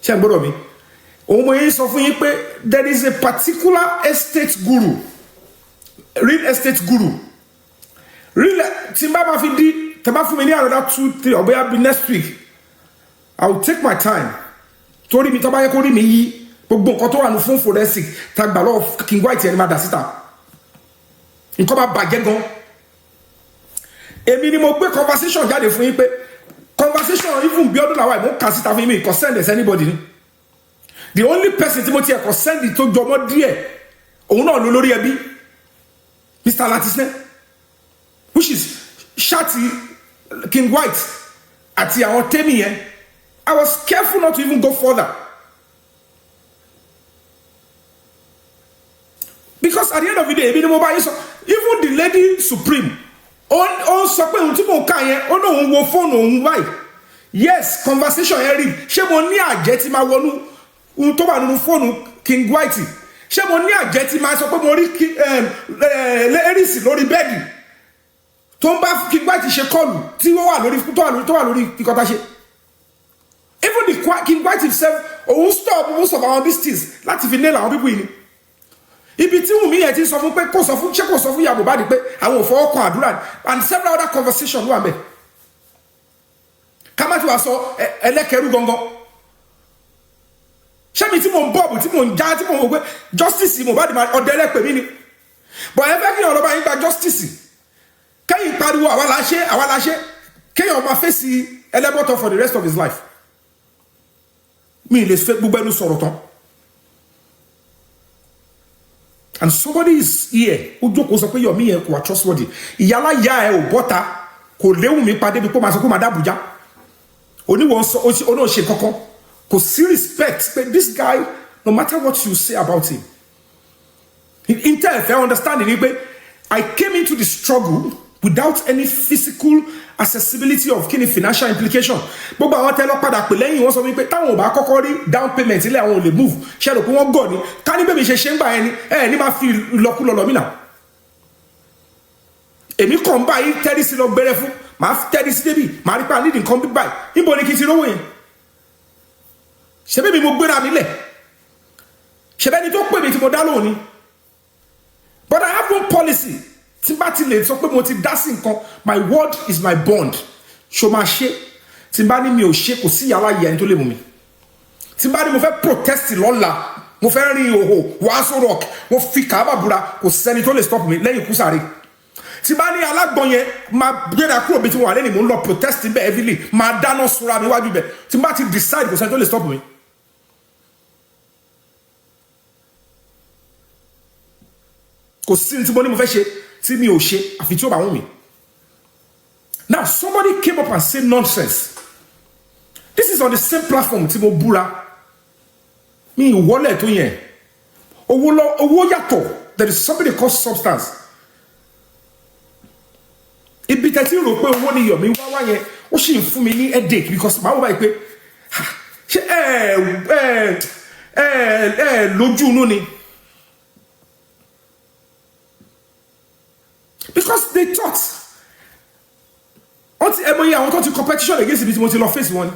Ṣé ẹ gbọ́dọ̀ mi? Òun mo yẹn sọ fún yín pé there is a particular estate guru, real estate guru. Real tí n bá ma fi di, tí n bá fún mi ní another 2-3 or bóyá bí next week, I will take my time. Torí mi tó bá yẹ kó rí mi yí. Gbogbo nǹkan tó wà ní fún forensic tá gbà lọ́wọ́ King White ẹni máa dà síta nǹkan máa bàjẹ́ gan. Èmi ni mo gbé conversation jáde fún yín pé conversation even Biodun làwọn àìmọ́ kà síta fún yín mi kò send it anybody ni. The only person tí mo ti ẹ̀kọ́ send it tó jọmọ́ díẹ̀ òun náà ló lórí ẹbí Mr. Latisne which is Shati King White àti àwọn tèmi yẹn. I was careful not to even go further. Because at the end of the day, even the lady supreme, on sọ pé ohun tí mo kà yẹn, ó náà òun wo fóònù òun báyìí. Yes, conversation yẹn rí. Ṣé mo ní àjẹ́ tí máa wọnú ohun tó wà nínú fóònù King White? Ṣé mo ní àjẹ́ tí máa sọ pé mo rí Lérìsì lórí bẹ́ẹ̀dì tó ń bá King White ṣe kọlù tí ó wà lórí ìkọta ṣe? Even the King White himself, òun stop most of our business láti fi nail àwọn people yìí. Ibi tí Wùmí yẹn ti sọ fún pé kò sọ fún ìyá Mohbad pé àwọn ò fọwọ́ kan àdúrà and several other conversations wà mẹ́. Ká má ti wá sọ ẹlẹ́kẹ̀rú gangan. Ṣé mi tí mò ń bọ̀bù tí mò ń já tí mò ń wò pé justice Mohbad máa ọ̀dẹ́lẹ̀ pè mí ni. But ẹ fẹ́ kí ọ̀rọ̀ bá yín gba justice. Kẹ́yìn pariwo àwa la ṣe kéèyàn máa fèsì ẹlẹ́bọ̀tọ̀ for the rest of his life. Mi lè fẹ́ gbogbo ẹnu sọ̀rọ̀ tán. and somebody is here who jókòó sọ pé Yomi yẹn kò wá trustworthy ìyálà ya ẹ ò bọ́ta kò léwu mi padé bí kò máa sọ pé máa dábùjá oníwọ̀n sọ oní òṣè kankan kò sí respect pé this guy no matter what you say about him intel understanding ni pé I came into the struggle without any physical accessibility of kini financial implication gbogbo àwọn tẹ́lọ padà pè lẹ́yìn wọ́n sọ wípé táwọn ò bá kọ́kọ́ rí down payment ilé àwọn ò lè move ṣe rò pé wọ́n gọ̀ ni ká ní bẹ́ẹ̀ mi ṣe ń gbà ẹni ní máa fi lọ́kúlọ̀ lọ́mìnà èmi kàn ń bá yín tẹ́rí sí lọ gbẹ́rẹ́ fún màá tẹ́rí sí débì màá rí pa nídìí nǹkan bí báyìí níbo ni kí n ti rówó yẹn ṣebí mi mo gbéra mi lẹ̀ ṣebí ẹni tó pè mí tí mo dá lóhùn ni but I have one policy tí bá ti lè sọ pé mo ti dá sí nǹkan my word is my bond ṣo máa ṣe tí bá ní mi ò ṣe kò sí yàrá yẹn tó lè mú mi tí bá ní mo fẹ́ protest lọ́la mo fẹ́ rin ìhòhò wàásù rock mo fi kàábà búra kò sẹ́ni tó lè stop mi lẹ́yìn ikú sáré tí bá ní alágbọ̀n yẹn máa gbéra kúrò bí tí wọ́n wà lẹ́yìn mo ń lọ protest bẹ́ẹ̀ heavily máa dáná sunra mi wájú bẹ́ẹ̀ tí bá ti decide kò sẹ́ni tó lè stop mi. kò sí ní tí mo ní mo fẹ́ ṣe tí mi ò ṣe àfi tí ó bá wù mí. Now somebody came up and said nonsense. This is on the same platform tí mo búra mi ìwọlẹ̀ tó yẹn owó yàtọ̀ there is something called substance. Ibi tẹ́tí rò pé owó ni Yomi wá yẹn ó sì ń fún mi ní headache because màá wọ báyìí pé ṣé lójú inú ni. Because they thought until every year I want to competition against the people face one.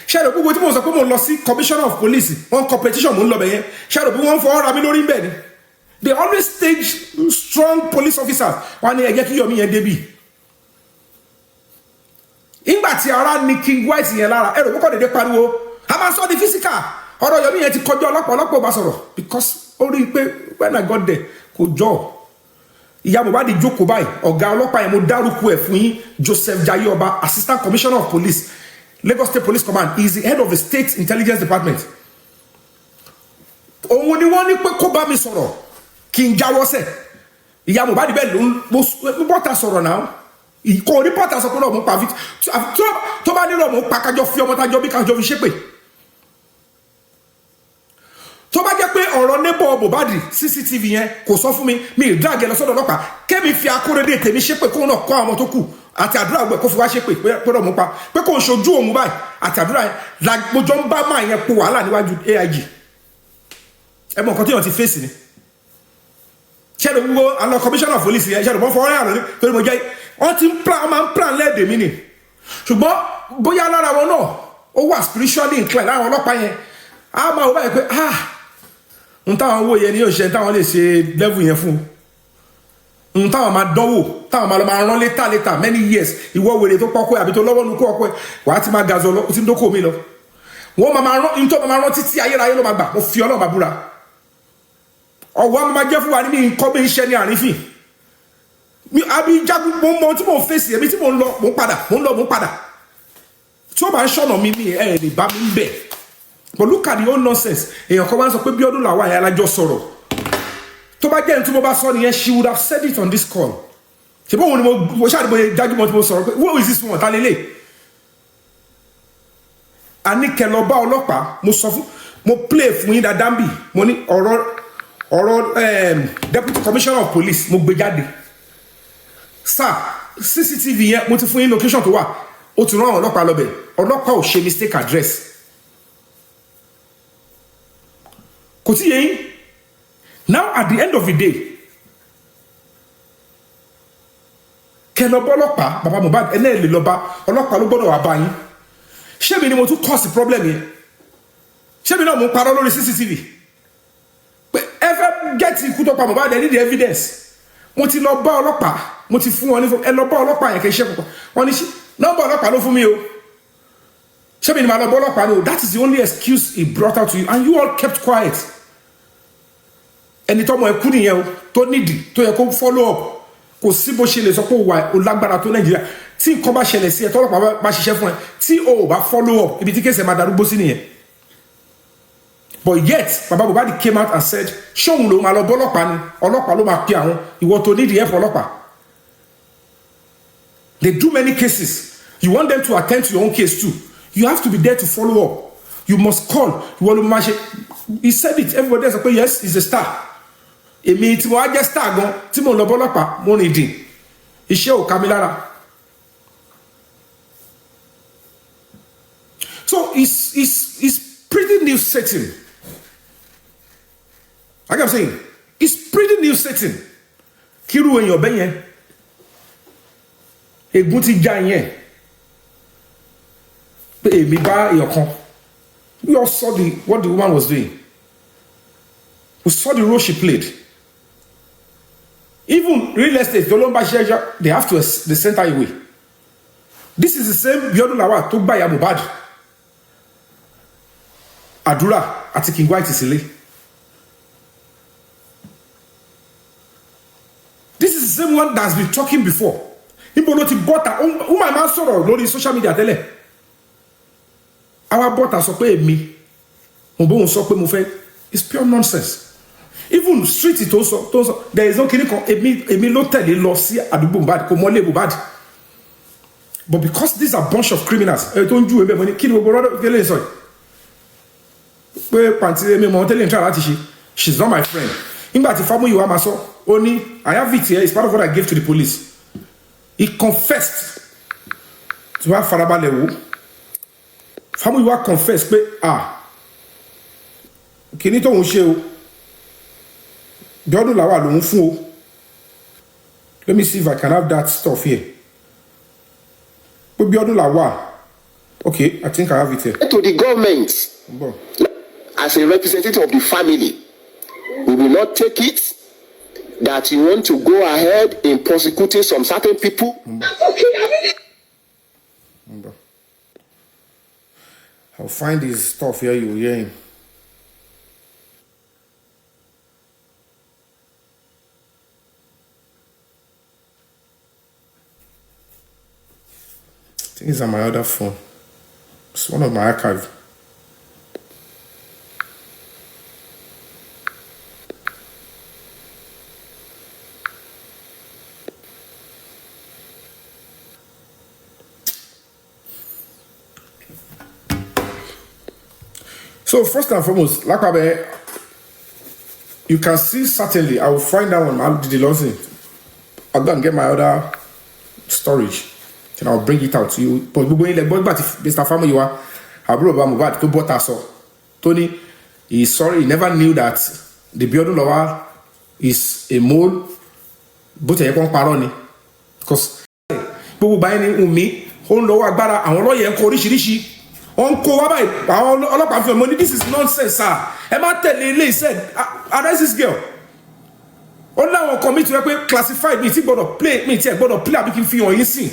Share the people tí mo sọ pé mo lọ sí commissioner of police one competition mo ń lọ bẹ̀ yẹn share the people one for ara mi lórí bẹ́ẹ̀ ni they always stage strong police officers wọ́n ní ẹ jẹ́ kí Yomi yẹn débi. Ìgbà tí ara ní King White yẹn lára ẹ̀rọ kọ́kọ́ dédé pariwo a máa sọ di physical ọ̀rọ̀ Yomi yẹn ti kọjá ọlọ́pàá bá sọ̀rọ̀ because ó rí i pé when I got there kò jọ. Ìyá Mohbad jókòó báyìí ọ̀gá ọlọ́pàá yẹn mo dárúkọ ẹ̀ fún yín Joseph Jayoba assistant commissioner of police Lagos State Police Command he is the head of the state intelligence department. Òun ni wọ́n ní pé kó bá mi sọ̀rọ̀ kí n jáwọ́ sẹ̀ ìyá Mohbad bẹ́ẹ̀ ló ń bọ́ta sọ̀rọ̀ náà kò ní bọ́ta sọ pé lọ́ọ̀ mú pa tó bá nílò mú pa kájọ fi ọmọ tájọ bí kájọ fi ṣépè. Tó bá jẹ́ pé ọ̀rọ̀ neighbor Mohbad CCTV yẹn kò sọ fún mi drag lọ sọ́dọ̀ ọlọ́pàá kémi fi akóredé tèmi ṣépè kó náà kọ́ àwọn tó kù àti àdúrà gbẹ kó fi wá ṣépè pé rọ̀ mú pa pé kò ń ṣojú òun báyìí àti àdúrà yẹn làgbójọ́ ń bá máa yẹn po wàhálà níwájú AIG ẹ mọ nǹkan tí wọ́n ti fèsì ni ṣẹ́ni gbogbo àlọ́ commissioner of police yẹn ṣẹ́ni wọ́n fọwọ́ yàrá torí mo jẹ́ wọ́n ti máa ń plan lẹ́ẹ̀dẹ̀ mi ni ṣùgbọ́n bóyá lára wọn náà ó wà spiritually inclined láwọn ọlọ́pàá yẹn á máa wọ báyìí pé n táwọn owó yẹn ni yóò ṣe táwọn lè ṣe level yẹn fún n táwọn máa dánwò táwọn máa lọ máa rán later many years ìwọ wèrè tó pọ́kọ́ àbí tó lọ́wọ́ nu kó ọkọ́ ẹ̀ wàá ti máa gazọ lọ ó ti ń dókòó mi lọ wọ́n máa rán n tó máa rán títí ayérayé ló máa gbà mo fi ọlọ́ọ̀ máa búra ọ̀wọ́ a máa jẹ́ fún wa ní nǹkan bí iṣẹ́ ní àrífín àbí jagun mo mọ tí mo ń fèsì èmi tí mo ń lọ mo ń padà tí ó máa ń ṣọ̀nà mi ẹ̀ lè bá mi ń bẹ̀. But look at the old nonsense. Èèyàn kan wá sọ pé bí ọdún làwọn àyà alájọ sọ̀rọ̀. Tó bá jẹ́ ní tí mo bá sọ nìyẹn she would have said it on this call. Ṣé bóun ni mo ṣáàdìbò jájúmọ̀ tí mo sọ̀rọ̀ pé who is this one ta lélẹ̀? Àníkẹ́ lọ bá ọlọ́pàá mo sọ fún mo play fún yín dáadáa bì mo ní ọ̀rọ̀ deputy commissioner of police mo gbé jáde. Sir CCTV yẹn mo ti fún yín location tó wà ó ti rán àwọn ọlọ́pàá lọ bẹ̀ ọlọ́pàá ò ṣe mistake address. Kò tí yẹn now at the end of the day kẹlọ bọ́lọ́pàá bàbá Mohbad ẹlẹ́ẹ̀lẹ́ lọ́ba ọlọ́pàá ló gbọ́dọ̀ wà bá yín ṣé mi ni mo tún cause problem yẹn ṣé mi náà mo ń parọ́ lórí CCTV pé ẹ fẹ́ get ikú tó pa Mohbad ẹ need the evidence mo ti lọ bá ọlọ́pàá mo ti fún wọn ní ẹ lọ bá ọlọ́pàá yẹn kì í ṣe púpọ̀ wọn ní nọ́mbà ọlọ́pàá ló fún mi o ṣé mi ni màá lọ bá ọlọ́pàá ni o that is the only excuse he brought out to you and you all kept quiet. Ẹni tọ́mọ ẹkú nìyẹn o tó nídìí tó yẹ kó follow up kò sí bó ṣe lè sọ pé o lágbára tó Nàìjíríà tí nǹkan bá ṣẹlẹ̀ sí ẹ tọ́lọ́pàá bá ṣiṣẹ́ fún ẹ tí o ò bá follow up ibi tí kéèsì máa darúgbó sí nìyẹn But yet, Baba Mohbad came out and said, show me lo ma lo bolopa ni, olopa lo ma pe awon, iwo to need the help olopa. They do many cases. You want them to attend to your own case too. You have to be there to follow up. You must call. You want to match it. He said it. Everybody else said, yes, he's a star. It means I just star gon. Timo lo bolopa mo ni din. Ise o kamilara. So it's pretty new setting. Like I'm saying, it's pretty new setting. Kiru en your benye. Egun ti ja yen. Pe emi ba eyan kan. We all saw what the woman was doing. We saw the role she played. Even real estate, they have to they send her away. This is the same Biodun Lawal to buy Mohbad. Adura àti King White Isile. This is the same one that's been talking before. People not bought her. Who my man saw on social media tele. Our bought her so pay me. Mo so pé mo fẹ́. It's pure nonsense. Even street it also there is no clinic emi lo tẹ̀lé lọ sí àdúgbò Mohbad kò mọ́lé Mohbad. But because these are a bunch of criminals, don't you remember money? Kí ni gbogbo rọ́dọ̀ kele sọ. Pé pàǹtí mi mo tẹ́lẹ̀ ń try láti ṣe. She's not my friend. Nígbà tí Famuyiwa máa sọ, ó ní I have it here, it's part of what I gave to the police. He confessed to wá farabalẹ̀ wò. Famuyiwa confessed pé kíní tó ń ṣe o. Biodun Lawal ló ń fún o. Let me see if I can have that stuff here. Pé Biodun Lawal. Okay, I think I have it here. To the government, as a representative of the family, we will not take it that you want to go ahead in prosecuting some certain people. I'll find this stuff here, you hear him. I think it's on my other phone. It's one of my archives. So first and foremost, Lakabe, you can see certainly, I will find that one. I'll do the losing. I'll go and get my other storage. And I'll bring it out to you. But Mr. Famuyiwa, Aburo Mohbad to bought us. Tony, he's sorry, he never knew that the Biodun Lawal is a mole. But he can't paroni. Because people buying Umi, hold lower agbára, àwọn lawyer ń kó oríṣiríṣi. On ko wa báyìí àwọn ọlọ́pàá fi money. This is nonsense, sir. Ẹ má tẹ̀lé ilé said arrest this girl. Ó láwọn commit to pé classified mi ti gbọ́dọ̀ play mi ti ẹ gbọ́dọ̀ play àbí kí n fi hàn yín sìn.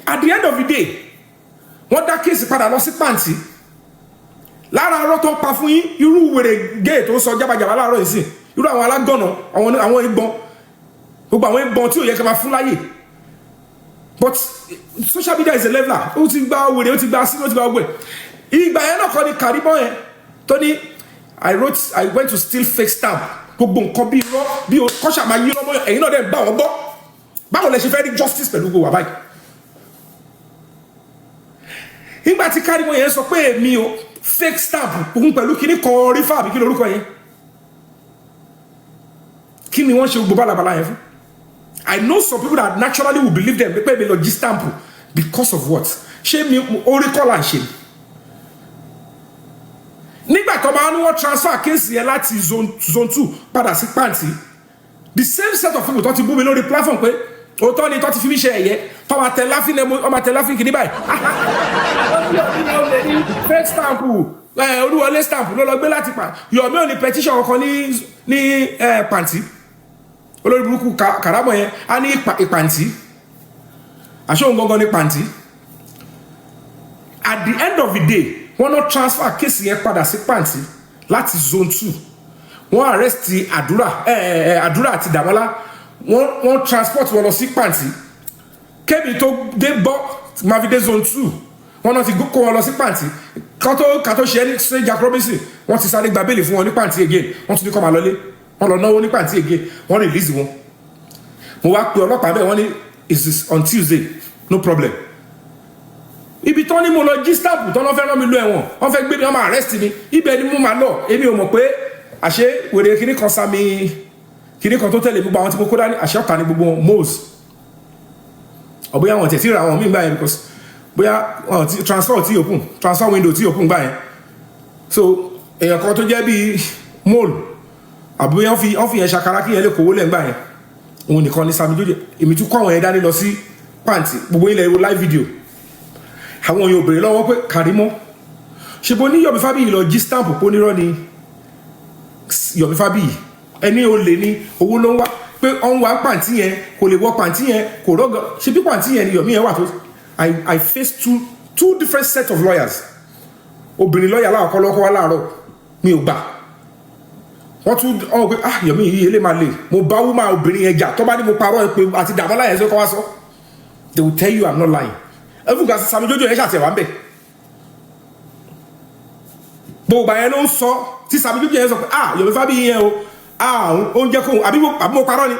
At the end of the day, wọ́n dá case padà lọ sí pàǹtí. Lára ọ̀rọ̀ tó pa fún yín irú wèrè gay tó sọ jábàjábà láàárọ̀ yìí sìn. Irú àwọn alágànnà àwọn ìbọn. Gbogbo àwọn ìbọn tí ò yẹ kí máa fún láyè. But social media is a leveler. Ó ti gba wèrè, ó ti gba sí, ó ti gba ọgbẹ́. Ìgbà yẹn náà kọ́ ni Karibon yẹn. Tony, I went to steal fake stamp. Gbogbo nǹkan bí irọ́ bí kọ́ṣà máa yí lọ́mọ ẹ̀yin náà dẹ̀ bá wọn gbọ́. Báwo lẹ ṣe fẹ́ rí justice pẹ̀lú gbogbo wa báyìí? Ìgbà tí Karibon yẹn sọ pé èmi o fake stamp òun pẹ̀lú kíní kan rí fáàbí kí lorúkọ yẹn. Kí ni wọ́n ṣe gbogbo bálabàlá yẹn fún? I know some people that naturally will believe them. They pay me log stamp because of what? Ṣé mi orí kọ́là ṣe? Nígbà tó máa ń wọ́n transfer case yẹn láti zone 2 padà sí pàǹtí. The same set of people tó ti bú mi lórí platform pé òótọ́ ni tó ti fi mí ṣe ẹ̀yẹ tó máa tẹ láfín kìíní báyìí. Fake stamp olúwọlé stamp ló lọ gbé láti pa Yomi ò ní petition kankan ní pàǹtí. Olórí burúkú Karamo yẹn a ní ìpàǹtí àṣọ òǹgangan ní pàǹtí. At the end of the day wọ́n no transfer case yẹn padà sí pàǹtí láti zone 2 wọ́n arrest àdúrà àti Dàmọ́lá wọ́n transport wọn lọ sí pàǹtí kébì tó dé bọ́ máa fi dé zone 2 wọ́n náà ti kó wọn lọ sí pàǹtí kátó ṣe ẹni ṣe Jack Robinson wọ́n ti sáré gba béèlì fún wọn ní pàǹtí again wọ́n tún ní kọ́ máa lọlé wọ́n lọ náwó ní pàǹtí again wọ́n release wọn. mo wá pe ọlọ́pàá bẹ́ẹ̀ wọ́n ní is on Tuesday no problem. ibi tán ni mo lọ jí stamp tán lọ́ fẹ́ rán mi lọ ẹ̀wọ̀n wọ́n fẹ́ gbé mi wọ́n máa arrest mi ibẹ̀ ni mo máa lọ èmi ò mọ̀ pé àṣé wèrè kíní kan sami kíní kan tó tẹ̀lé gbogbo àwọn tí mo kó dání àṣẹ ọ̀tá ni gbogbo moles ọ̀bóyá wọn tẹ̀ sí ra àwọn míì gbà yẹn because bóyá transfer window tí open gbà yẹn so èèyàn kan tó jẹ́ bíi mole àbúyá wọ́n fi yẹn ṣàkárá kí yẹn lè kówó lẹ̀ gbà yẹn òun nìkan ní Sami Jojo èmi tún kọ́ àwọn yẹn dání lọ sí pàǹtí gbogbo ilẹ̀ ìwò live video àwọn èèyàn ò béèrè lọ́wọ́ pé Kàrímọ́ ṣe bó ní Yomi Fabiyi lọ jí stamp pó nírọ́ ni Yomi Fabiyi ẹni o lè ní owó ló ń wá pé ọ̀n wá pàǹtí yẹn kò lè wọ pàǹtí yẹn kò rọ́gọ̀ ṣe bí pàǹtí yẹn ni Yomi yẹn wà tó I faced two different sets of lawyers obìnrin lọ́ọ̀yà láàkọ́ lọ́kọ́ wá láàárọ̀ mi ò gbà wọ́n tún ọ̀hún pé Yomi yìí ilé máa lè mo bá wúmà obìnrin yẹn jà tó bá ní mo parọ́ ẹ pé àti Dàmọ́lá yẹn sọ́kọ́ wá sọ they will tell you I'm not lying even gasi Sami Jojo yẹn ṣàtẹ̀wá ń bẹ̀ gbogbo àyẹn ló ń sọ tí Sami Jojo yẹn sọ pé Yomi Fabiyi yẹn o oúnjẹ kóhun àbí mo parọ́ ni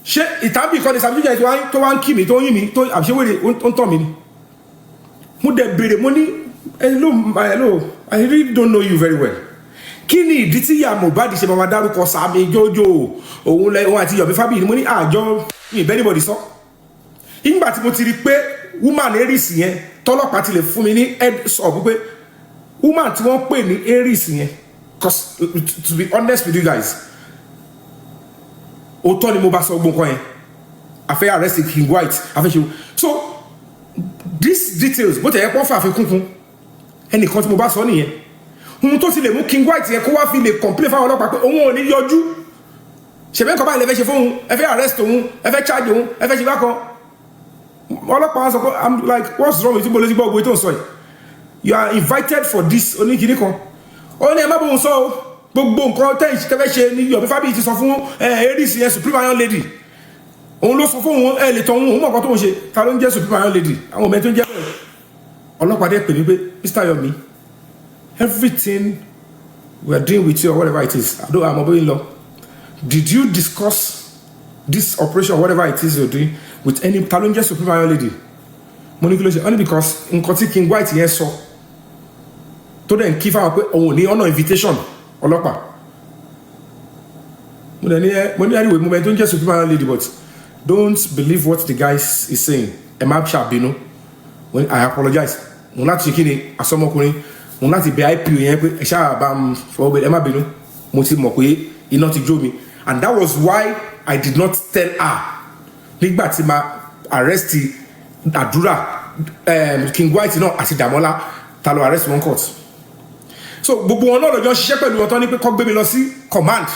ṣé ìtàbí kan ní Sami Jojo yẹn tó wá ń kí mi tó ń yín mi tó àbíṣewèrè ó ń tọ̀ mí ni mo dẹ̀ béèrè mo ní hello I really don't know you very well kí ni ìdí tí ìyá Mohbad ṣe máa dárúkọ Sami Jojo òun àti Yomi Fabiyi ni mo ní àjọ anybody sọ ìgbà tí mo ti rí pé woman Aries yẹn tọ́lọ́pàá ti lè fún mi ní heads up pé woman tí wọ́n pè ní Aries yẹn cause to be honest with you guys òótọ́ ni mo bá sọ gbogbo nǹkan yẹn àfẹ́ arrest King White àfẹ́ ṣe so these details bó tẹ̀ yẹ pọ́n fún àfikúnkún ẹnìkan tí mo bá sọ nìyẹn ohun tó ti lè mú King White yẹn kó wá fi lè complain fáwọn ọlọ́pàá pé òun ò ní yọjú ṣèbẹ́ nǹkan báyìí lè fẹ́ ṣe fóun ẹ fẹ́ arrest òun ẹ fẹ́ charge òun ẹ fẹ́ ṣe bákan ọlọ́pàá sọ pé I'm like what's wrong with you bolójú gbọ́ ògbó tó ń sọ yìí you are invited for this oníkìní kan ó ní ẹ má bóun sọ o gbogbo nǹkan tẹ́fẹ́ ṣe ní Yomi Fabiyi ti sọ fún Aries yẹn Supreme Iron Lady òun ló sọ fún òun lè tọ́ òun mọ̀ nǹkan tó ń ṣe ta ló ń jẹ́ Supreme Iron Lady àwọn ọmọ ẹ tó ń jẹ́ bẹ́ẹ̀ ọlọ́pàá dẹ́ pè mí pé Mr. Yomi everything we are doing with you or whatever it is I don't know bóyá lọ did you discuss this operation or whatever it is you're doing with any ta ló ń jẹ́ Supreme Iron Lady mo ní kí ló ṣe only because nǹkan tí King White yẹn sọ tó dẹ̀ ń kí fáwọn pé òun ò ní ọ̀nà invitation ọlọ́pàá mo ní anyway mo mẹ́ tó ń jẹ́ Supreme Iron Lady but don't believe what the guy is saying ẹ má ṣàbínú I apologize mo láti ṣe kí ni asọmọkùnrin mo láti bẹ IPO yẹn pé ẹ ṣáà bá ń fọwọ́ bẹ ẹ má bínú mo ti mọ̀ pé iná ti jó mi and that was why I did not tell her nígbà tí ma arrest àdúrà King White náà àti Dàmọ́lá ta ló arrest one court so gbogbo wọn náà lọ́jọ́ ṣiṣẹ́ pẹ̀lú wọn tán ní pé kó gbé mi lọ sí command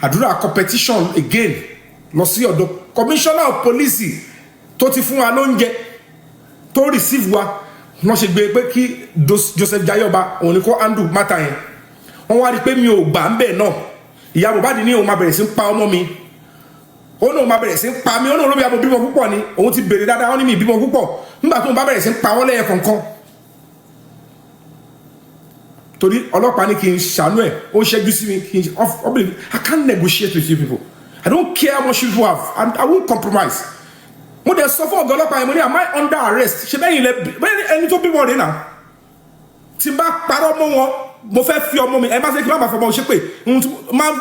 àdúrà competition again lọ sí ọ̀dọ̀ commissioner of police tó ti fún wa lóúnjẹ tó receive wa wọ́n ṣe gbé pé kí Joseph Jayoba òun ni kó handle matter yẹn wọ́n wá rí pé mi ò gbà ń bẹ̀ náà ìyá Mohbad ní òun máa bẹ̀rẹ̀ sí ń pa ọmọ mi ó náà máa bẹ̀rẹ̀ sí ń pa mí ó náà ló bí abo bímọ púpọ̀ ni òun ti bèrè dáadáa wọ́n ní mi ìbímọ púpọ̀ nígbà tó ń bá bẹ̀rẹ̀ sí ń pa wọ́n lẹ́yẹ kọ̀ọ̀kan torí ọlọ́pàá ní kí n ṣàánú ẹ̀ ó ń ṣẹ́jú sí mi kí n I can't negotiate with you people I don't care how much you have and I won't compromise mo dẹ̀ sọ fún ọ̀gá ọlọ́pàá yẹn mo ní am I under arrest ṣe bẹ́ẹ̀ yìí ẹni tó bímọ rẹ̀ náà tí n bá parọ́ mọ́ wọn mo fẹ́ fi ọmọ mi ẹ bá ṣe kí n má bàa fọmọ ṣe pé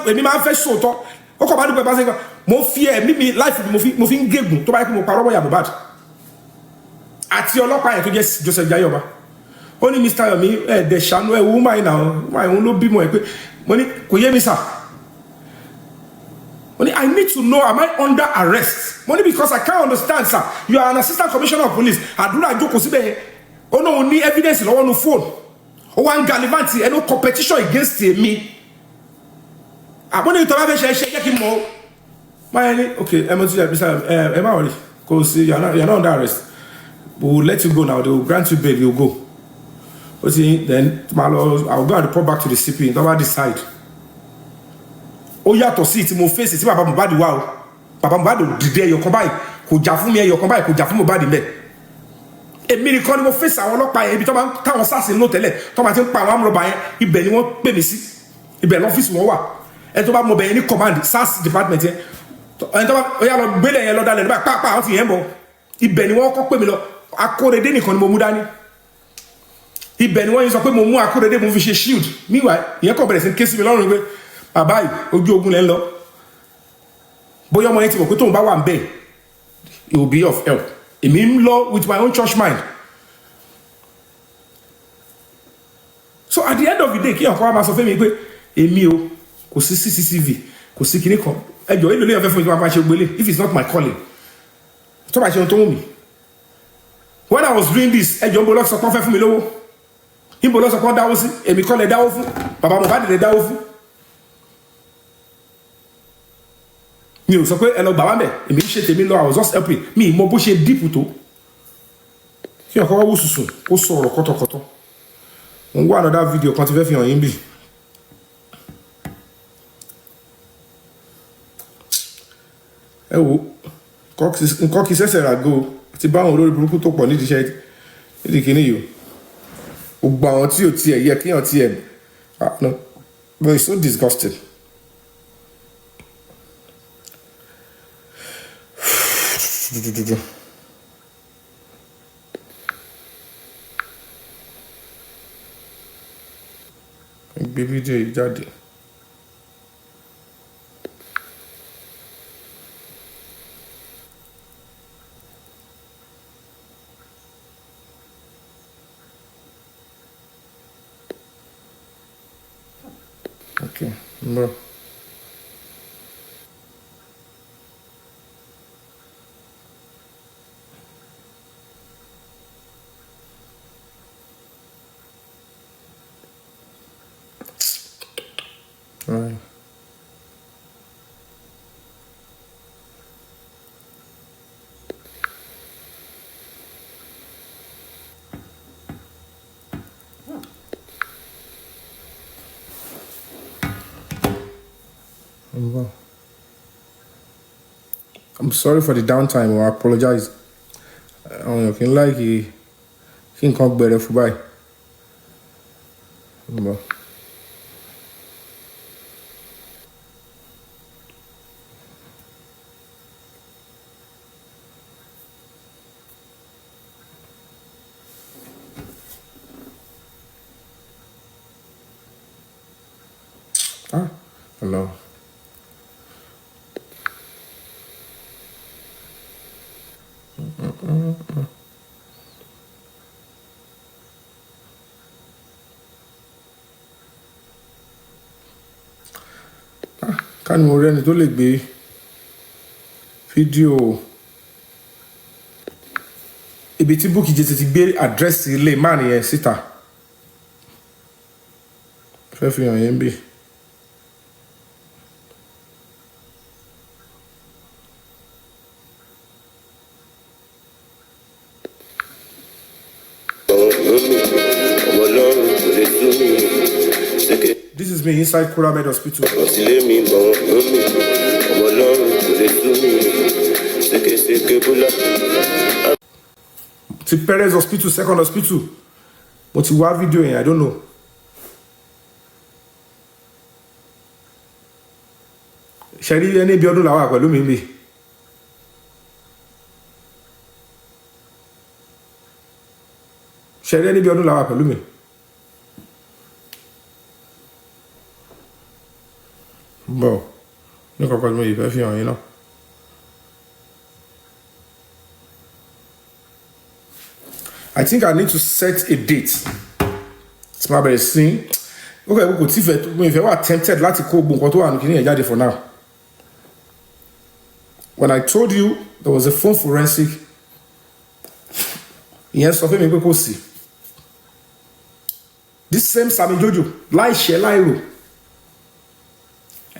èmi máa ń fẹ́ sòótọ́ ó kọ̀ bá dúpẹ́ bá ṣe kí mo fi ẹ̀mí mi láìfì mo fi ń gégùn tó bá yẹ kí mo parọ́ mọ́ ìyá Mohbad àti ọlọ́pàá yẹn tó jẹ́ Joseph Jayoba ó ní Mr. Yomi ẹ̀ẹ́dẹ̀ ṣàánú ẹ̀ wúmọ̀ yìí náà wúmọ̀ yìí ló bímọ ẹ̀ pé mo ní kò yé mi sà mo ní I need to know am I under arrest mo ní because I can't understand sir you are an assistant commissioner of police àdúrà jókòó síbẹ̀ yẹn ó náà ó ní evidence lọ́wọ́ nu phone ó wá ń galivanti ẹnu competition against me àbọ̀nì ìtọ́lá fẹ́ ṣe jẹ́ kí n mọ̀ ọ́ máa ní okay ẹ mọ̀ tí ẹ má wọlé kò sí you are not under arrest we will let you go now they will grant you bail you go ó ti then I will go and report back to the CP and never decide ó yàtọ̀ sí tí mo fèsì tí bàbá Mohbad wà o bàbá Mohbad ò dìde ẹyọ kan báyìí kò jà fún mi ẹyọ kan báyìí kò jà fún Mohbad mẹ́ èmi nìkan ni mo fèsì àwọn ọlọ́pàá yẹn ibi tó máa ń táwọn sars ń lò tẹ́lẹ̀ tó máa ti ń pa àwọn amúrọ̀bà yẹn ibẹ̀ ni wọ́n pè mí sí ibẹ̀ lọ́fíìsì wọn wà ẹni tó bá mọ bẹ̀ yẹn ní command sars department yẹn ẹni tó bá yà lọ gbélé yẹn lọ dalẹ̀ nígbà pàápàá àwọn fi yẹn bọ̀ ibẹ̀ ni wọ́n kọ́ pè mí lọ Akóredé nìkan ni mo mú dání ibẹ̀ ni wọ́n yẹn sọ pé mo mú Akóredé mo fi ṣe shield meanwhile ìyẹn kọ̀ bẹ̀rẹ̀ sí ké sí mi lọ́rùn pé bàbá yìí ojú ogun lẹ́ ń lọ bóyá ọmọ yẹn ti mọ̀ pé tóun bá wà ń bẹ̀ it will be of help èmi ń lọ with my own church mind so at the end of the day kí ọkọ wa máa sọ fún mi pé èmi o kò sí CCTV kò sí kinní kan ẹjọ èlò lè yàn fẹ́ fún mi tí wọ́n máa ṣe gbélé if it's not my calling tó bá ṣe ohun tó wù mí when I was doing this ẹjọ ń bo lọ́sọ̀ pọ́n fẹ́ fún mi lówó ń bo lọ́sọ̀ pọ́n dáwó sí èmi kọ́ lẹ dáwó fún bàbá Mohbad lẹ dáwó fún mi ò sọ pé ẹ lọ gbà wá mẹ́ èmi ń ṣe tèmi lọ I was just helping mi mọ bó ṣe díìpù tó kí ọkọ wá wò sùsùn ó sọ ọ̀rọ̀ kọ́tọ̀kọ́tọ̀ mo ń wá another video kan tí fẹ́ fi hàn yín bì ẹ wo nǹkan kì í ṣẹ̀ṣẹ̀ rà go àti báwọn olórí burúkú tó pọ̀ nídìí iṣẹ́ nídìí kìíní yìí o gbogbo àwọn tí ò tiẹ̀ yẹ kíyàn tiẹ̀ no but it's so disgusting. Gbé fídíò yìí jáde. Okay, bro. Right. Wow. I'm sorry for the downtime, or I apologize. You can like it. Can come better for bye. Wow. Ah, hello. Ká ní mo rí ẹni tó lè gbé fídíò ibi tí Bukky Jesse ti gbé àdírẹ́sì ilé máà nìyẹn síta fẹ́ fi hàn yín bí. This is me inside Kuramed Hospital. Ti Perez Hospital, second hospital. But you have video in, I don't know. Ṣẹ̀rí ẹni bí ọdún làwọn pẹ̀lú mi ń bì. Ṣẹ̀rí ẹni bí ọdún làwọn pẹ̀lú mi. Bọ̀ ní kọ̀kọ́ tí mo yìí fẹ́ fi hàn yín náà. I think I need to set a date. Tí máa bẹ̀rẹ̀ sí. Ó kẹ́ kò tí fẹ́ mo ìfẹ́ wà tempted láti kó gbogbo nǹkan tó wà ní kíní yẹn jáde for now. When I told you there was a phone forensic, ìyẹn sọ fún mi pé kò sí. This same Sami Jojo, láì ṣe láì rò.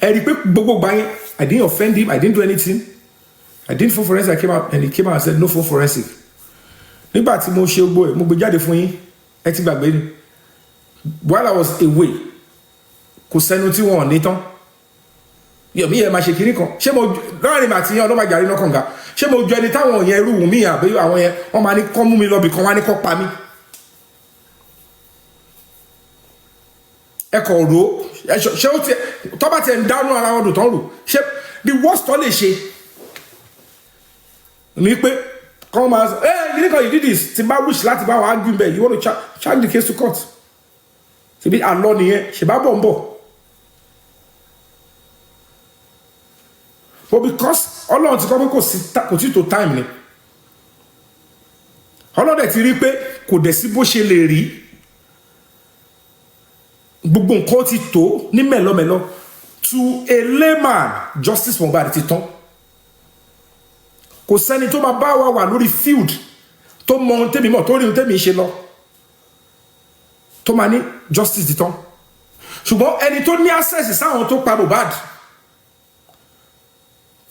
Ẹ rí i pé gbogbo gbà yẹn, I didn't offend him, I didn't do anything. I didn't phone forensic, I came out and he came out and said no phone forensic. Nígbà tí mo ṣe gbogbo ẹ̀, mo gbé jáde fún yín, ẹ ti gbàgbé ni. While I was away, kò sẹ́nu tí wọ́n ní tán. Yomi ẹ máa ṣe kiri kan ṣé mo lọ́rìn mi àti yan ọlọ́mọ àjàrí náà kànga ṣé mo jọ ẹni táwọn yẹn irú Wùmí àbí àwọn yẹn wọ́n máa ní kọ́ mú mi lọ bì kan wá ní kọ́ pa mí. ẹ kọ̀ rò ó ṣé ó tiẹ̀ tó bá tiẹ̀ ń dánú ara wọn dùn tán rò ṣé the worst tó lè ṣe ní pé kọ́ máa sọ ẹ yìí nìkan you did this tí bá wish láti bá wọn argue bẹ́ẹ̀ you want to charge the case to court ṣèbí àlọ́ nìyẹn ṣèbá bọ̀ ń bọ̀. but because ọlọ́run ti kọ́ pé kò tí tó time ni ọlọ́run dẹ̀ ti rí pé kò dẹ̀ sí bó ṣe lè rí gbogbo nǹkan ti tó ní mẹ́lọ́mẹ́lọ́ to a layman justice Mohbad ti tán kò sẹ́ni tó máa bá wa wà lórí field tó mọ ohun tẹ́mi mọ̀ tó rí ohun tẹ́mi ṣe lọ tó máa ní justice ti tán ṣùgbọ́n ẹni tó ní access sáwọn tó pa Mohbad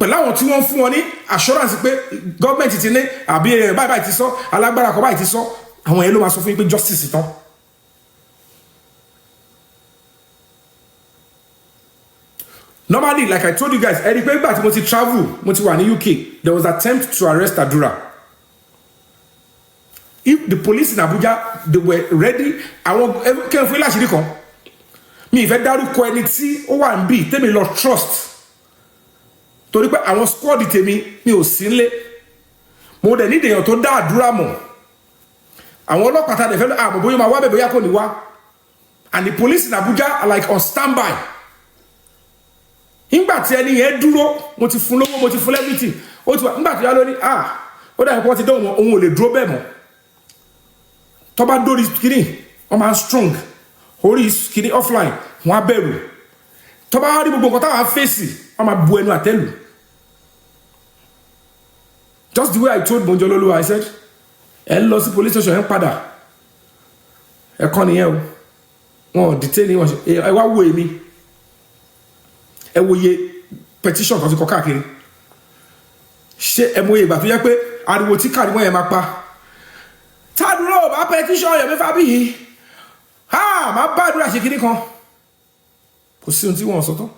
pẹ̀lú àwọn tí wọ́n fún wọn ní assurance pé gọ́ọ̀mẹ̀ntì ti ní àbí báyìí ti sọ alágbára kan báyìí ti sọ àwọn yẹn ló máa sọ fún yín pé justice tán. Normally, like I told you guys, ẹni pé nígbà tí mo ti travel mo ti wà ní UK there was attempt to arrest Adura. If the police in Abuja they were ready àwọn kẹ́hìn fún ilé àṣírí kan mi ìfẹ́ dárúkọ ẹni tí ó wà ń bì tẹ́mi lọ trust torí pé àwọn squad tèmi mi ò sí nlé mo dẹ̀ nídìí èèyàn tó dá Àdúrà mọ̀ àwọn ọlọ́pàá ta dẹ̀ fẹ́ àmọ́ bóyá máa wá bẹ̀ bóyá kò ní wá and the police in Abuja are like on standby nígbà tí ẹni yẹn dúró mo ti fún lówó mo ti fún everything ó ti wà nígbà tí yá lóní ó dà pé ti dán òun ò lè dúró bẹ́ẹ̀ mọ́ tó bá dórí kìíní wọ́n máa strong orí kìíní offline wọ́n á bẹ̀rù tó bá rí gbogbo nǹkan táwọn á fèsì wọ́n máa bu ẹnu àtẹ́lù. Just the way I told Bonjololo, I said, ẹ lọ sí police station ẹ padà ẹ kọ́ nìyẹn o wọn ò detain wọn ẹ wá wo èmi ẹ wo iye petition kan ti kọ káàkiri ṣé ẹ mọ iye ìgbà tó yẹ pé ariwo tí káàdì wọn yẹn máa pa tádúró bá petition Yomi Fabiyi máa bá àdúrà ṣe kíní kan kò sí ohun tí wọn sọ tán.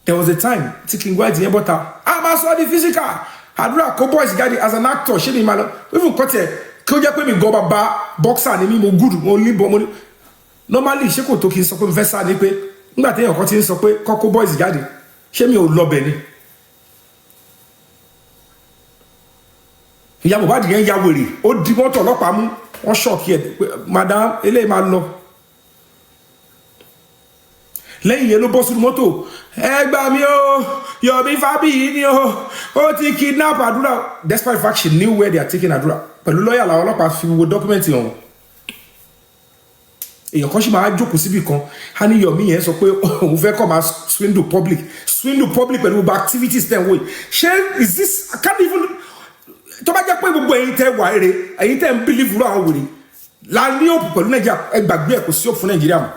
There was a time tí King White yẹn bọ́ta máa sọ di physical Àdúrà kó boys jáde as an actor ṣé mi máa lọ even kọ́ tiẹ̀ kí ó jẹ́ pé mi gan bàbá boxer ni mi mo good mo líbọn mo ní normally ṣé kò tó kí n sọ pé mo fẹ́ sá ni pé nígbà tí èèyàn kan ti ń sọ pé kọ́ kó boys jáde ṣé mi ò lọbẹ̀ ni. Ìyá Mohbad yẹn ya wèrè ó di mọ́tò ọlọ́pàá mú wọ́n ṣọ́ọ̀kì ẹ̀ pé madam eléyìí máa lọ. Lẹ́yìn yẹn ló bọ́ sínú mọ́tò ẹ gbà mí o Yomi Fabiyi ni o ó ti kidnap Àdúrà despite the fact she knew where they are taking Àdúrà pẹ̀lú lọ́ọ̀yà làwọn ọlọ́pàá fi wo dọ́kúmẹ́ǹtì ọ̀hún. Èèyàn kan ṣì máa jókòó síbì kan á ní Yomi yẹn sọ pé òun fẹ́ kọ́ máa swindle public pẹ̀lú gbogbo activities ten wey ṣé is this I can't even tó bá jẹ́ pé gbogbo ẹ̀yin tẹ́ wà èrè ẹ̀yin tẹ́ ń believe lọ́ àwọn wèrè la ní òpù pẹ̀lú Nàìjíríà ẹ gbàgbé ẹ̀ kò sí òpù fún Nàìjíríà mọ́.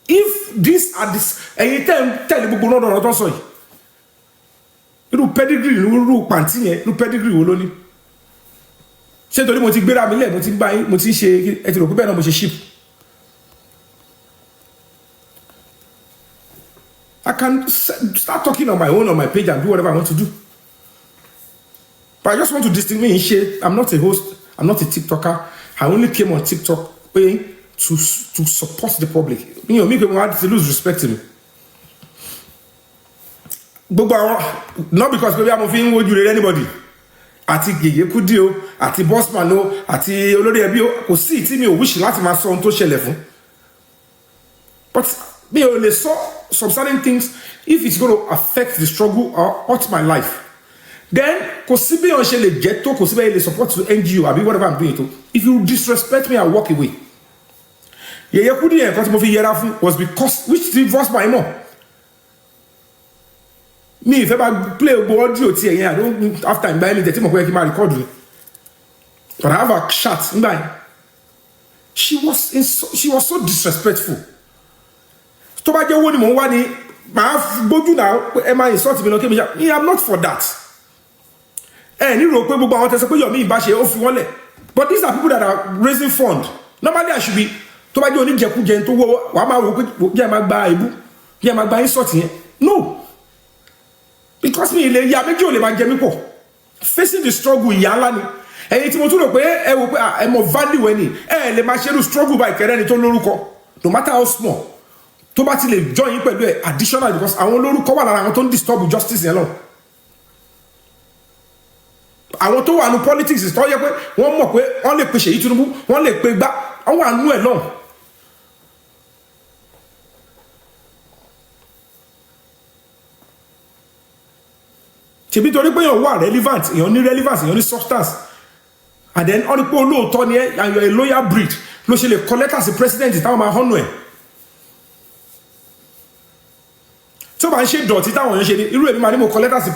If this are this ẹ̀yin tẹ̀lé gbogbo náà lọ́rọ̀ tó sọ yìí irú pedigree irú pàǹtí yẹn irú pedigree wo ló ní ṣé torí mo ti gbéra mi lẹ̀ mo ti ń bá yín mo ti ń ṣe ẹ ti rò pé bẹ́ẹ̀ náà mo ṣe ship. I can start talking on my own on my page and do whatever I want to do but I just want to distinguish I'm not a host I'm not a TikToker I only came on TikTok to support the public. You know, me people had to lose respect to me. Not because maybe I'm feeling what you read anybody. Àti Yèyé Kúdí o, àti Bossman o, àti olórí ẹbí o, kò sí tí mi ò wish láti máa sọ ohun tó ṣẹlẹ̀ fún. But mi ò lè sọ some certain things if it's going to affect the struggle or hurt my life. Then kò sí bí wọ́n ṣe lè jẹ́ tó kò sí bí wọ́n lè support to NGO àbí whatever I'm doing to. If you disrespect me, I walk away. Yèyé Kúdí yẹn kan tí mo fi yẹra fún was because which divorce my mom. Mi ìfẹ́ bá play gbogbo audio tí ẹ̀yẹn I don't have time báyìí mi tẹ̀ tí mo pẹ́ kí n máa record rẹ̀. But I have a chat nígbà yẹn. She was so disrespectful. Tó bá jẹ́ owó ni mò ń wá ni màá gbójú náà ẹ máa insult mi lọ kí mi yá. I am not for that. Ẹ ní rò pé gbogbo àwọn tẹ̀sán pé Yomi ìbá ṣe ó fi wọ́n lẹ̀. But these are people that are raising fund. Normally I should be tó bá jẹ́ oníjẹkújẹ tó wọ́ wàá máa wò pé jẹ́ máa gba ìbú jẹ́ máa gba insult yẹn no because mi ilé ìyá méjì ò lè máa jẹ mí pọ̀ facing the struggle ìyá ńlá ni ẹ̀yin tí mo tún rò pé ẹ wò pé ẹ mọ value ẹni ẹ lè máa ṣerú struggle by kẹrẹ́ ni tó lórúkọ no matter how small tó bá ti lè join yín pẹ̀lú ẹ additional because àwọn olórúkọ wà lára àwọn tó ń disturb justice yẹn lọ àwọn tó wà ní politics tó yẹ pé wọ́n mọ̀ pé wọ́n lè pe Ṣèyí Tinubu wọ́n lè pe gbá wọ́n wà nú ẹ̀ náà. ṣebí torí pé èèyàn wà relevant èèyàn ní relevance èèyàn ní substance and then ọ̀rí pé olóòótọ́ ni ẹ and you are a loyal breed ló ṣe lè kọ lẹ́tà sí president táwọn máa hànú ẹ̀ tí ó bá ń ṣe dọ̀tí táwọn èèyàn ṣe ní irú èmi máa ní mo kọ lẹ́tà sí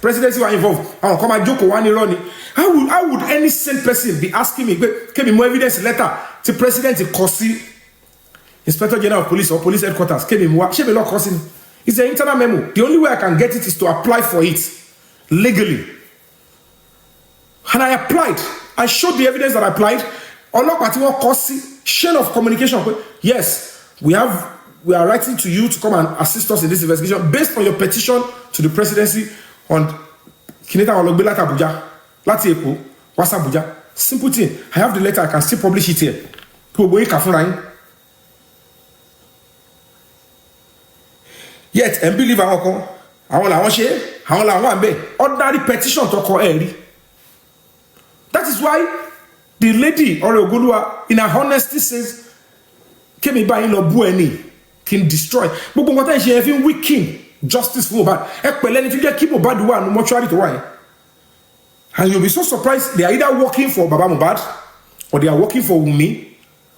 president wà involved àwọn kan máa jókòó wá ní irọ́ ni how would any sane person be asking me pé kémi mú evidence letter tí president kọ sí inspector general of police or police headquarters kémi mú wá ṣé mi lọ kọ sí ni it's an internal memo the only way I can get it is to apply for it legally and I applied I showed the evidence that I applied ọlọ́pàá tí wọ́n kọ sí chain of communication pé yes we are writing to you to come and assist us in this investigation based on your petition to the presidency on kinita ologbe láti Abuja láti Èkó wá sí Abuja simple thing I have the letter I can still publish it here kí gbogbo yín kà fúnra yín yet ẹ̀ ń believe àwọn kan àwọn làwọn ṣe àwọn làwọn wà ń bẹ̀ ordinary petition tó kọ ẹ̀ rí that is why the lady Ọ̀rẹ́ Ògolúwa in her honesty says kémi báyìí lọ bú ẹni kí n destroy gbogbo nǹkan tẹ́ ẹ ṣe ẹ fi ń weaken justice fún Mohbad ẹ pẹ̀lẹ́ ni tó jẹ́ kí Mohbad wà ní mortuary tó wà yẹn and you will be so surprised they are either working for Baba Mohbad or they are working for Wunmi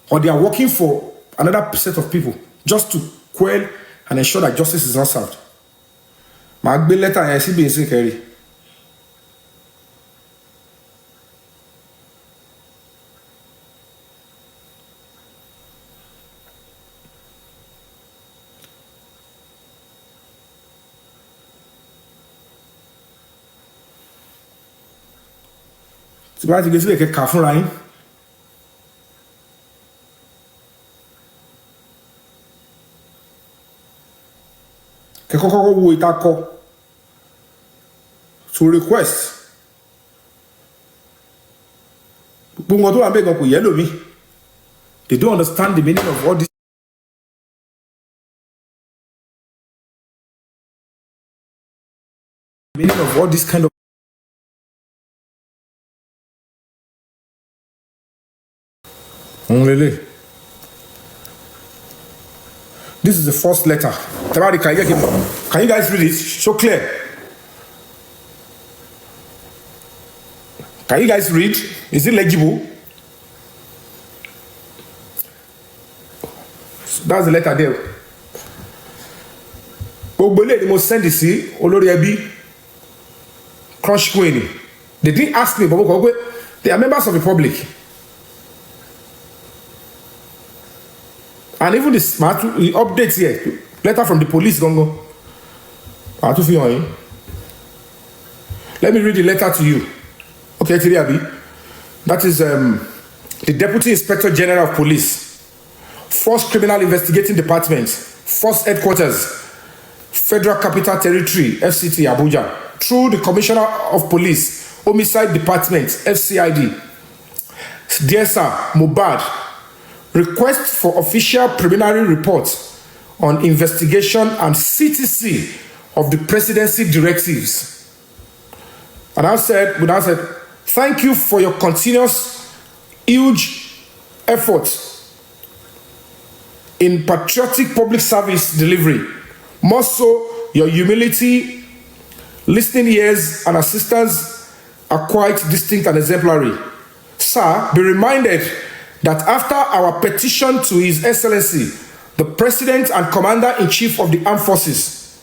or they are working for another set of people just to quell and ensure that justice is not served. màá gbé lẹ́tà yẹn síbi ìsìn kẹrì. tí bá ti gbé sílẹ̀ kẹ́kà fúnra yín. kẹ́kọ́ kọ́kọ́ wo ìtakọ to request gbogbo wọn tó wà ń bẹ̀ gan kò yẹ lómi they don't understand the meaning of all this. Meaning of all this kind of really. This is the first letter. Can you guys read it? So clear. Can you guys read? Is it legible? That's the letter there. Gbogbo eléyìí ni mo send sí olórí ẹbí Crush Queen. They didn't ask me, but they are members of the public. And even this updates here, letter from the police, Gongo. Let me read the letter to you. Okay, Tiriabi. That is the Deputy Inspector General of Police, Force Criminal Investigating Department, Force Headquarters, Federal Capital Territory, FCT, Abuja, through the Commissioner of Police, Homicide Department, FCID. Dear Sir, Mohbad, request for official preliminary report on investigation and CTC of the presidency directives. And I said, thank you for your continuous huge effort in patriotic public service delivery. More so, your humility, listening ears, and assistance are quite distinct and exemplary. Sir, be reminded that after our petition to His Excellency, the President and Commander-in-Chief of the Armed Forces,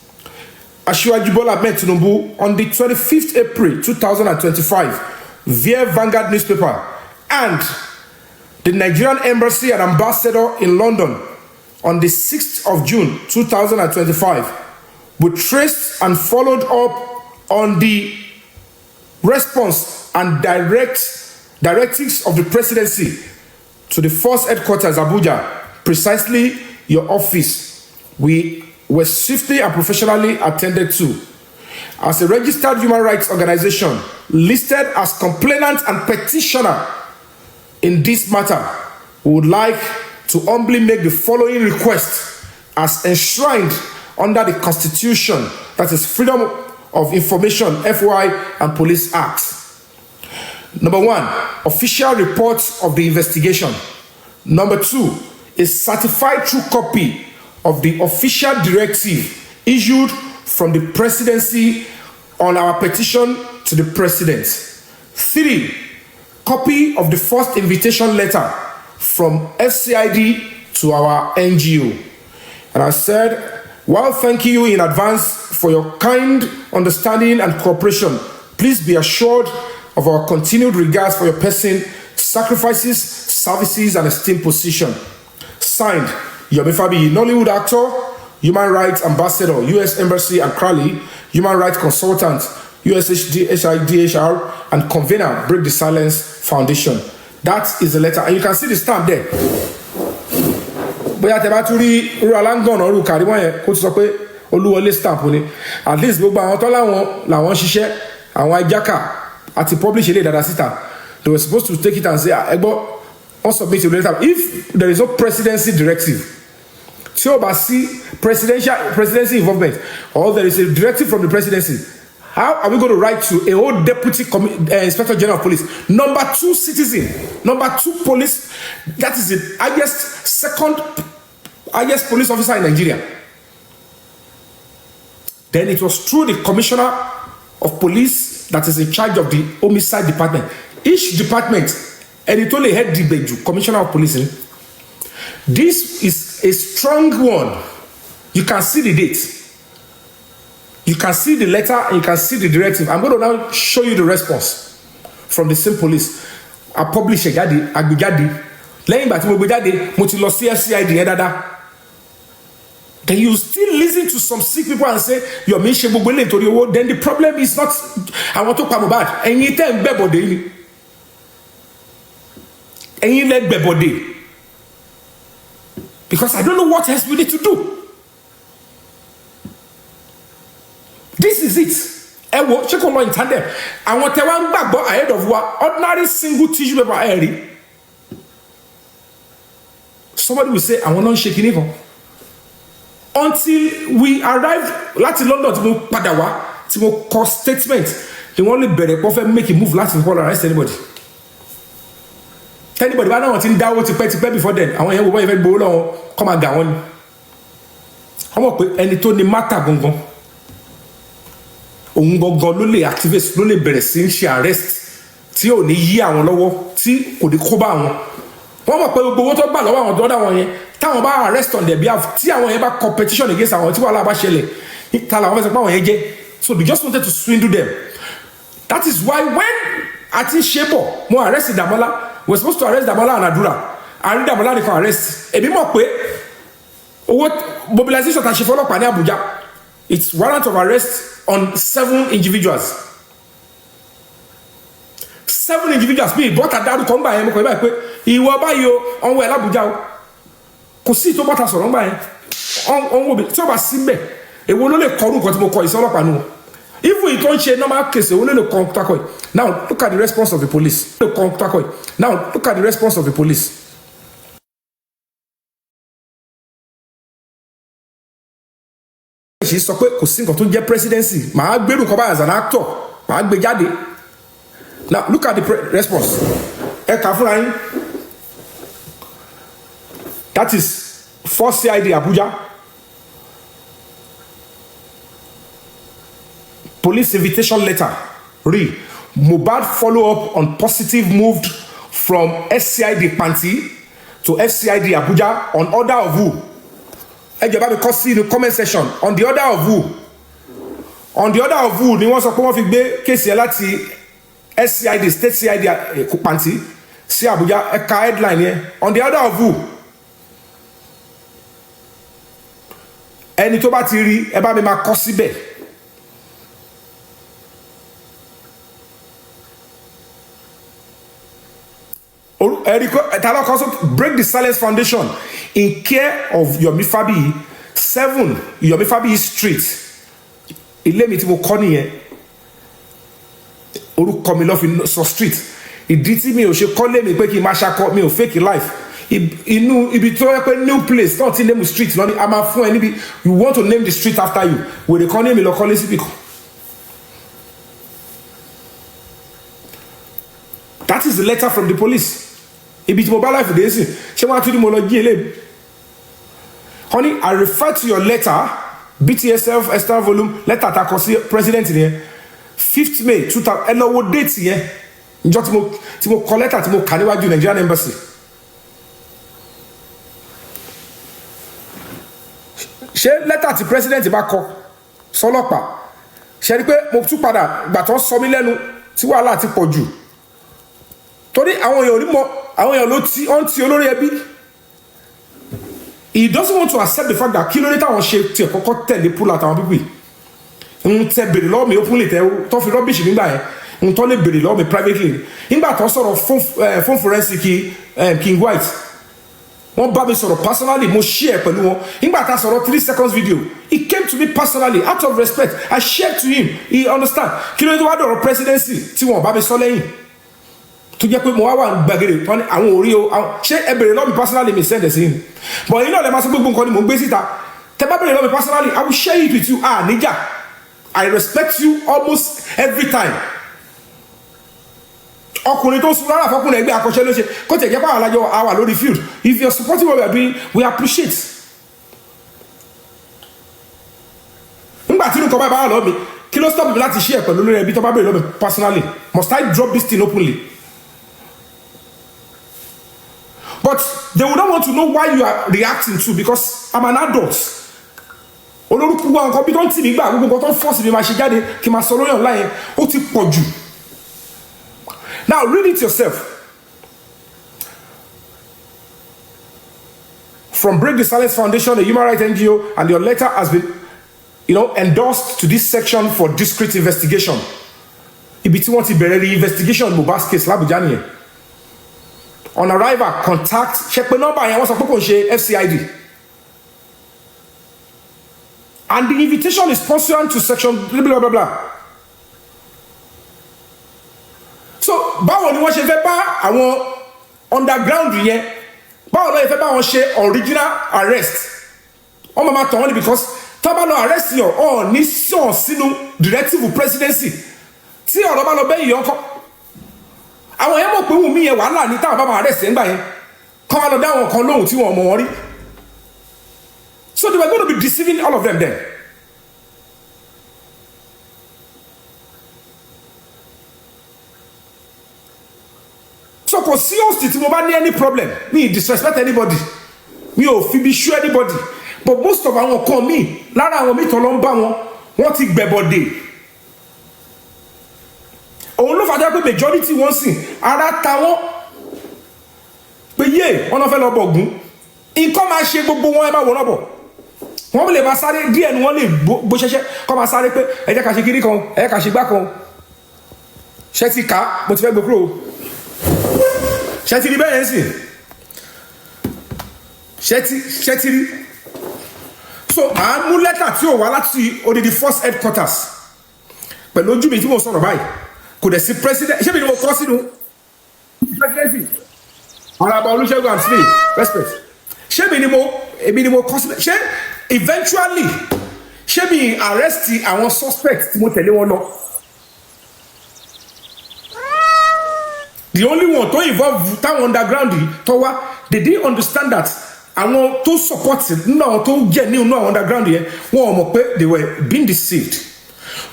Asiwaju Bola Ahmed Tinubu, on the 25th April 2025, via Vanguard newspaper, and the Nigerian Embassy and Ambassador in London on the 6th of June 2025, we traced and followed up on the response and directives of the Presidency to the Force Headquarters, Abuja, precisely your office. We were swiftly and professionally attended to. as a registered human rights organization listed as complainant and petitioner in this matter, we would like to humbly make the following request as enshrined under the Constitution, that is Freedom of Information, FOI, and Police Act. Number 1, official reports of the investigation. Number 2, a certified true copy of the official directive issued from the presidency on our petition to the president. 3, copy of the first invitation letter from FCID to our NGO. And I said, while thanking you in advance for your kind understanding and cooperation, please be assured of our continued regards for your person, sacrifices, services, and esteemed position. Signed, Yomi Fabiyi, Nollywood actor, human rights ambassador, U.S. Embassy and Crowley, human rights consultant, USHIDHR, and convener, Break the Silence Foundation. That is the letter, and you can see the stamp there. Bóyá tẹ́ bá tún rí Rualangan ọ̀rù kàrímọ́ yẹn kó ti sọ pé Olúwọlé stamp ni, at least gbogbo àwọn tó làwọn ṣiṣẹ́ àwọn ajáka àti publish ilé dada síta, they were supposed to take it and say ẹgbọ́ wọ́n submit your letter. If there is no presidency directive, tí ó bá sí presidency involvement, or there is a directive from the presidency, how are we going to write to a whole deputy inspector general of police, number 2 citizen, number 2 police, that is the second highest police officer in Nigeria? Then it was through the commissioner of police that is in charge of the homicide department. Each department, and it only head the commissioner of police. This is a strong one. You can see the date. You can see the letter and you can see the directive. I'm going to now show you the response from the same police. I publish a jáde, agbejade. Lẹ́yìn ìgbà tí mo gbé jáde, mo ti lọ sí FCID yẹn dáadáa. Then you still listen to some sick people and say, Yomi ṣe gbogbo eléyìí nítorí owó. Then the problem is not àwọn tó pa Mohbad. Ẹ̀yin tẹ́ ń gbẹ̀bọ̀dé ni. Ẹ̀yin lẹ gbẹ̀bọ̀dé. Because I don't know what else we need to do. This is it. Ẹ wo ṣé kò lọ ìtàn dẹ̀. Àwọn tẹ́ wá ń gbàgbọ́ ahead of wa ordinary single tissue paper ẹ̀ rí. Somebody will say, àwọn náà ń ṣe kinní kan. Until we arrived láti London tí mo padà wá tí mo kọ statement ni wọ́n lè bẹ̀rẹ̀ pọ́ fẹ́ make a move láti fi kọ́ arrest anybody. Anybody bá náà wọ́n ti ń dáwó tipẹ́tipẹ́ before then, àwọn yẹn wo báyìí fẹ́ gbowó lọ́wọ́ kọ́ máa gà wọ́n ni. Wọ́n mọ̀ pé ẹni tó ní mátà gangan òun gangan ló lè activate, ló lè bẹ̀rẹ̀ sí ń ṣe arrest tí ò ní yí àwọn lọ́wọ́, tí kò ní kó bá àwọn. Wọ́n mọ̀ pé gbogbo owó tó gbà lọ́wọ́ àwọn tó dá wọn yẹn táwọn bá arrest on their behalf, tí àwọn yẹn bá competition against àwọn tí wàhálà bá ṣẹlẹ̀ ta làwọn fẹ́ sọ pé àwọn yẹn jẹ́. So they just wanted to swindle them. That is why when àti ṣebọ̀ mo arrest Damola, we were supposed to arrest Damola and Adura, and Damola nìkan arrest. Èmi mọ̀ pé owó mobilization ta ṣe fọlọ́pàá ní Abuja, it's warrant of arrest on 7 individuals. 7 individuals bí ìbọ́ta dárúkọ ń gbà yẹn mo kọ̀ ẹ́ báyìí pé ìwọ báyìí o ọ̀hún ẹ̀ l'Abuja o kò sí tó bọ́ta sọ̀rọ̀ ń gbà yẹn ọ̀hún òbí tí ó bá sí mbẹ̀ èwo ló lè kọrú nǹkan tí mo kọ ìsọlọ́pàá nù. Even if you don't share normal case, we only contact. Now look at the response of the police. Now look at the response of the police. She sọ pé kò sí nǹkan tó jẹ́ presidency. Màá gbèrú kọ́ báyìí as an actor. Màá gbé jáde. Now look at the response. Ẹ kà fúnra yín. That is 4 CID Abuja. Police invitation letter. Read. Mohbad follow up on positive moved from SCID Panti to FCID Abuja on order of who? Because see the comment section. On the order of who? On the order of who? Ni wọ́n sọ pé wọ́n fi gbé case yẹn láti SCID State CID Panti sí Abuja. Ẹ̀ka headline yẹn. On the order of who? Ẹni tó bá ti rí ẹ bá mi máa kọ síbẹ̀. Also Break the Silence Foundation in care of Yomi Fabiyi, 7 Yomi Fabiyi Street, ilé mi tí mo kọ́ nìyẹn orúkọ mi lọ́ fi sọ street ìdí tí mi ò ṣe kọ́lé mi pé kí n máa ṣakọ mi ò fake life inú ibi tó yẹ pé new place náà ti name street lọ́ni a máa fún ẹ níbi you want to name the street after you wèrè kan ní èmi lọ kọ́lé síbi kan. That is the letter from the police. Ibi tí mo bá life dé sí ṣé wọ́n á tún ní mo lọ jí eléyìí. Honey, I refer to your letter BTSF extra volume letter ta kọ sí president yẹn 5th May 2000 ẹ lọ wo date yẹn njọ́ tí mo kọ letter tí mo kà níwájú Nigerian embassy. Ṣé letter tí president bá kọ sọ́lọ́pàá ṣe rí pé mo tún padà gbà tó sọ mí lẹ́nu tí wàhálà ti pọ̀ jù torí àwọn èèyàn onímọ̀ àwọn èèyàn ló ti ọ́n ti olórí ẹbí. He doesn't want to accept the fact that kí ló dé táwọn ṣe tiẹ̀ kọ́kọ́ tẹ̀lé pull out àwọn pípì ń tẹ bèrè lọ́wọ́ mi openly tẹ tó fi rubbish nígbà yẹn ń tọ́ lè bèrè lọ́wọ́ mi privately nígbà tó sọ̀rọ̀ phone forensic King White wọ́n bá mi sọ̀rọ̀ personally mo share pẹ̀lú wọn nígbà tá a sọ̀rọ̀ 3 seconds video he came to me personally out of respect I shared to him he understand kí ló dé tó wá dọ̀rọ̀ presidency tí wọ́n bá mi sọ lẹ́yìn tó jẹ́ pé mo wá wà gbàgede tán ní àwọn orí o ṣé ẹ bèrè lọ́wọ́ mi personally mi send ẹ̀ sí him but yín náà lè máa sọ gbogbo nǹkan ni mò ń gbé síta tẹ bá bèrè lọ́wọ́ mi personally I will share it with you níjà I respect you almost every time ọkùnrin tó ń sun rárá fọkùnrin ẹgbẹ́ akọ́ṣẹ́ ló ṣe kó tẹ̀ jẹ́ pé àwọn alájọ àwà lórí field if you are supporting what we are doing we appreciate. nígbà tí nǹkan báyìí bá wà lọ́wọ́ mi kí ló stop mi láti share pẹ̀lú lórí ẹbí tó bá bèrè lọ́wọ́ mi personally must I drop this thing openly? But they would not want to know why you are reacting to because I'm an adult. Olórúkú wa nǹkan bí tó ń tì mí gbà gbogbo nǹkan tó ń force mi máa ṣe jáde kí n máa sọ lórí online ó ti pọ̀ jù. Now read it yourself. From Break the Silence Foundation, a human rights NGO, and your letter has been, endorsed to this section for discreet investigation. Ibi tí wọ́n ti bẹ̀rẹ̀ the investigation Mohbad's case l'Abuja nìyẹn. On arrival, contact check pé nọ́mbà yẹn wọ́n sọ pé kò ṣe FCID. And the invitation is pursuant to section blah blah blah blah. So báwo ni wọ́n ṣe fẹ́ bá àwọn underground yẹn báwo ló yẹ fẹ́ bá wọn ṣe original arrest wọ́n máa tàn wọ́n ní because tá bá lọ arrest yàn ọ̀ ní sàn sínú directive presidency tí ọ̀rọ̀ bá lọ bẹ́yìn yàn kọ́ àwọn yẹn mọ̀ pé Wùmí yẹn wàhálà ní táwọn bá máa arrest yẹn gbà yẹn kọ́ wọn lọ dá àwọn kan lóhùn tí wọn mọ̀ wọn rí so they were going to be deceiving all of them then. So kò sí host tí mo bá ní any problem mi disrespect anybody mi ò fi bí show anybody but most of àwọn kan mi lára àwọn mi tó lọ ń bá wọn ti gbẹ̀bọ̀dè òun ló fàájá pé majority wọn sìn ara ta wọn pé yé wọn náà fẹ́ lọ bọ̀gún nǹkan máa ṣe gbogbo wọn ẹ bá wọ́n náà bọ̀ wọ́n lè máa sáré díẹ̀ ni wọ́n lè bó ṣẹṣẹ́ kọ́ máa sáré pé ẹ jẹ́ ká ṣe kiri kan ẹ jẹ́ ká ṣe gbá kan ṣẹ́ ti ká mo ti fẹ́ gbé kúrò ṣẹ́ ti rí bẹ́ẹ̀ yẹn sì ṣẹ́ ti rí so màá mú lẹ́tà tí ò wá láti odidi first headquarters pẹ̀lú ojú mi tí mo sọ̀rọ̀ báyìí kò dẹ̀ sí president ṣé mi ni mo kọ́ sínú presidency Honorable Olusegun and Smith respect ṣé èmi ni mo kọ́ sílẹ̀ ṣé eventually ṣé mi arrest àwọn suspect tí mo tẹ̀lé wọn lọ the only one tó involve táwọn underground yìí tó wá they didn't understand that àwọn tó support nínú àwọn tó jẹ́ nínú àwọn underground yẹn wọn ò mọ̀ pé they were being deceived